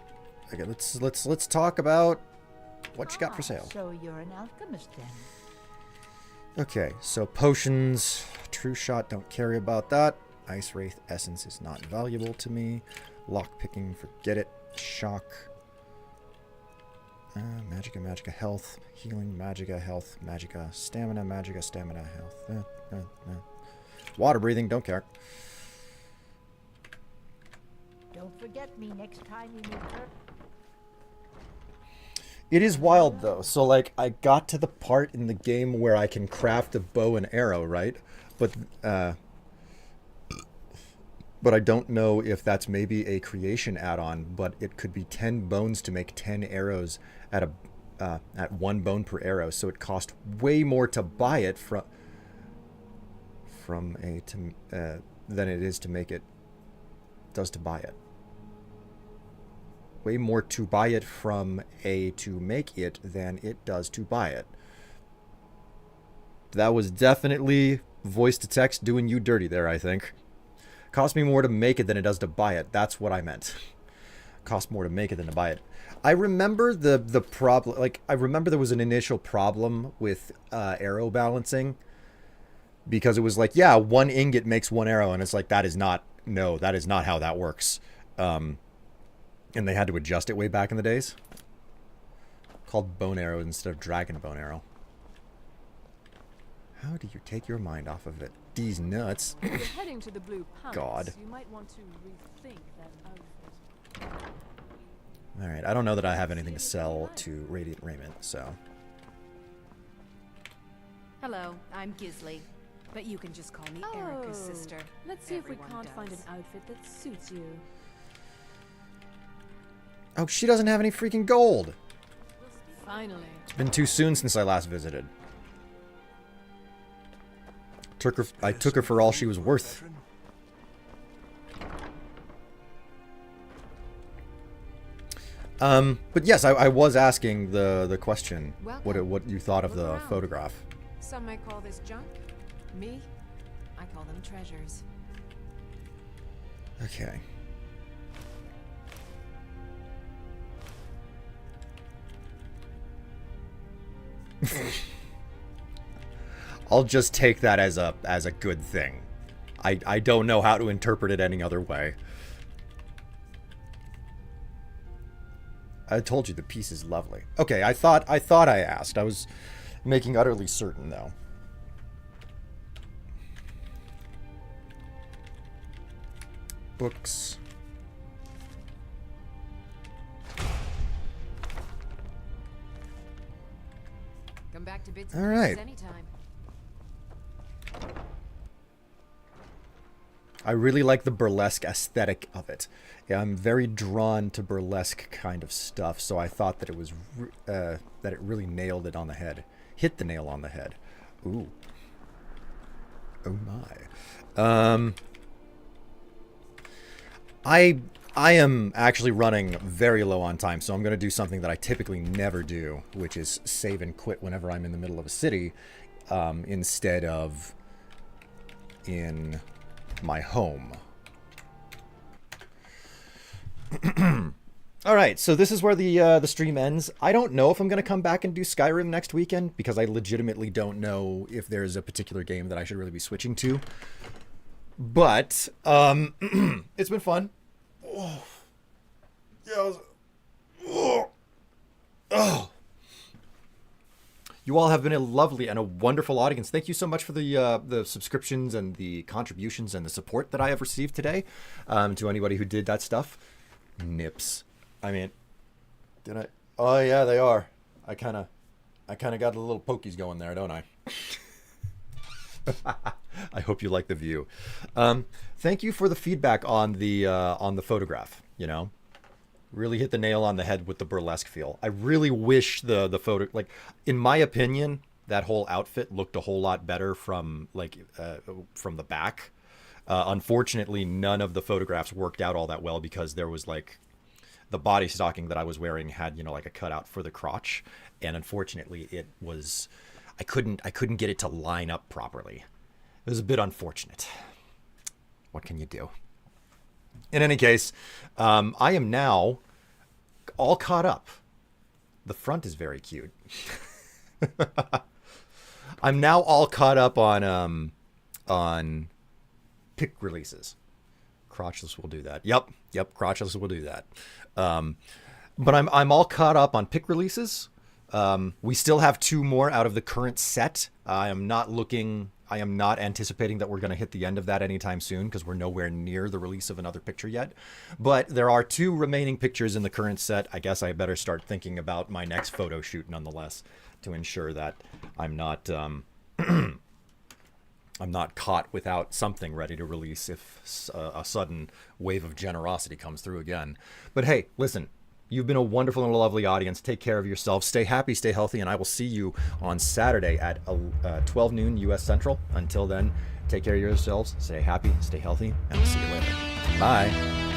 okay, let's talk about what you got for sale. So you're an alchemist then? Okay, so potions, true shot, don't care about that. Ice Wraith essence is not valuable to me. Lockpicking, forget it. Shock. Magica, health. Healing, magica, health, magica. Stamina, magica, stamina, health. Water breathing, don't care. Don't forget me next time you meet her. It is wild though. So like I got to the part in the game where I can craft a bow and arrow, right? But I don't know if that's maybe a creation add-on, but it could be 10 bones to make 10 arrows at at 1 bone per arrow, so it cost way more to buy it than it is to make it does to buy it. way more to buy it from a to make it than it does to buy it. That was definitely voice to text doing you dirty there, I think. Cost me more to make it than it does to buy it. That's what I meant. Cost more to make it than to buy it. I remember the problem, like, I remember there was an initial problem with arrow balancing, because it was like, yeah, 1 ingot makes 1 arrow, and it's like, that is not how that works. And they had to adjust it way back in the days. Called bone arrow instead of dragon bone arrow. How do you take your mind off of it? These nuts. If you're heading to the Blue Palace, God. you might want to rethink that outfit. Alright, I don't know that I have anything to sell to Radiant Raiment, so... Hello, I'm Gisley. But you can just call me Erica's sister. Let's see if we Everyone can't find an does. outfit that suits you. Oh, she doesn't have any freaking gold! Finally. It's been too soon since I last visited. I took her for all she was worth. But yes, I was asking the question, what you thought of the photograph. Some might call this junk. Me, I call them treasures. Okay. I'll just take that as a good thing. I don't know how to interpret it any other way. I told you the piece is lovely. Okay, I thought I asked. I was making utterly certain though. Books. Come back to bits All and right. pieces anytime. I really like the burlesque aesthetic of it. Yeah, I'm very drawn to burlesque kind of stuff, so I thought that it was that it really nailed it on the head, hit the nail on the head. Ooh, oh my. I am actually running very low on time, so I'm going to do something that I typically never do, which is save and quit whenever I'm in the middle of a city, instead of in my home. All right, so this is where the stream ends. I don't know if I'm going to come back and do Skyrim next weekend, because I legitimately don't know if there's a particular game that I should really be switching to. But it's been fun. Oh. Yeah. Oh. You all have been a lovely and a wonderful audience. Thank you so much for the subscriptions and the contributions and the support that I have received today. To anybody who did that stuff. Nips. I mean, did I? Oh yeah, they are. I kind of got a little pokies going there, don't I? I hope you like the view. Thank you for the feedback on the photograph. You know, really hit the nail on the head with the burlesque feel. I really wish the photo, like, in my opinion, that whole outfit looked a whole lot better from the back. Unfortunately, none of the photographs worked out all that well, because there was like the body stocking that I was wearing had, you know, like a cutout for the crotch, and unfortunately it was, I couldn't get it to line up properly. It was a bit unfortunate. What can you do? In any case, I am now all caught up. The front is very cute. I'm now all caught up on pick releases. Crotchless will do that. Yep, Crotchless will do that. But I'm all caught up on pick releases. We still have 2 more out of the current set. I am not anticipating that we're going to hit the end of that anytime soon, because we're nowhere near the release of another picture yet. But there are 2 remaining pictures in the current set. I guess I better start thinking about my next photo shoot nonetheless, to ensure that I'm not I'm not caught without something ready to release if a sudden wave of generosity comes through again. But hey, listen, you've been a wonderful and lovely audience. Take care of yourselves. Stay happy, stay healthy, and I will see you on Saturday at 12 noon U.S. Central. Until then, take care of yourselves, stay happy, stay healthy, and I'll see you later. Bye.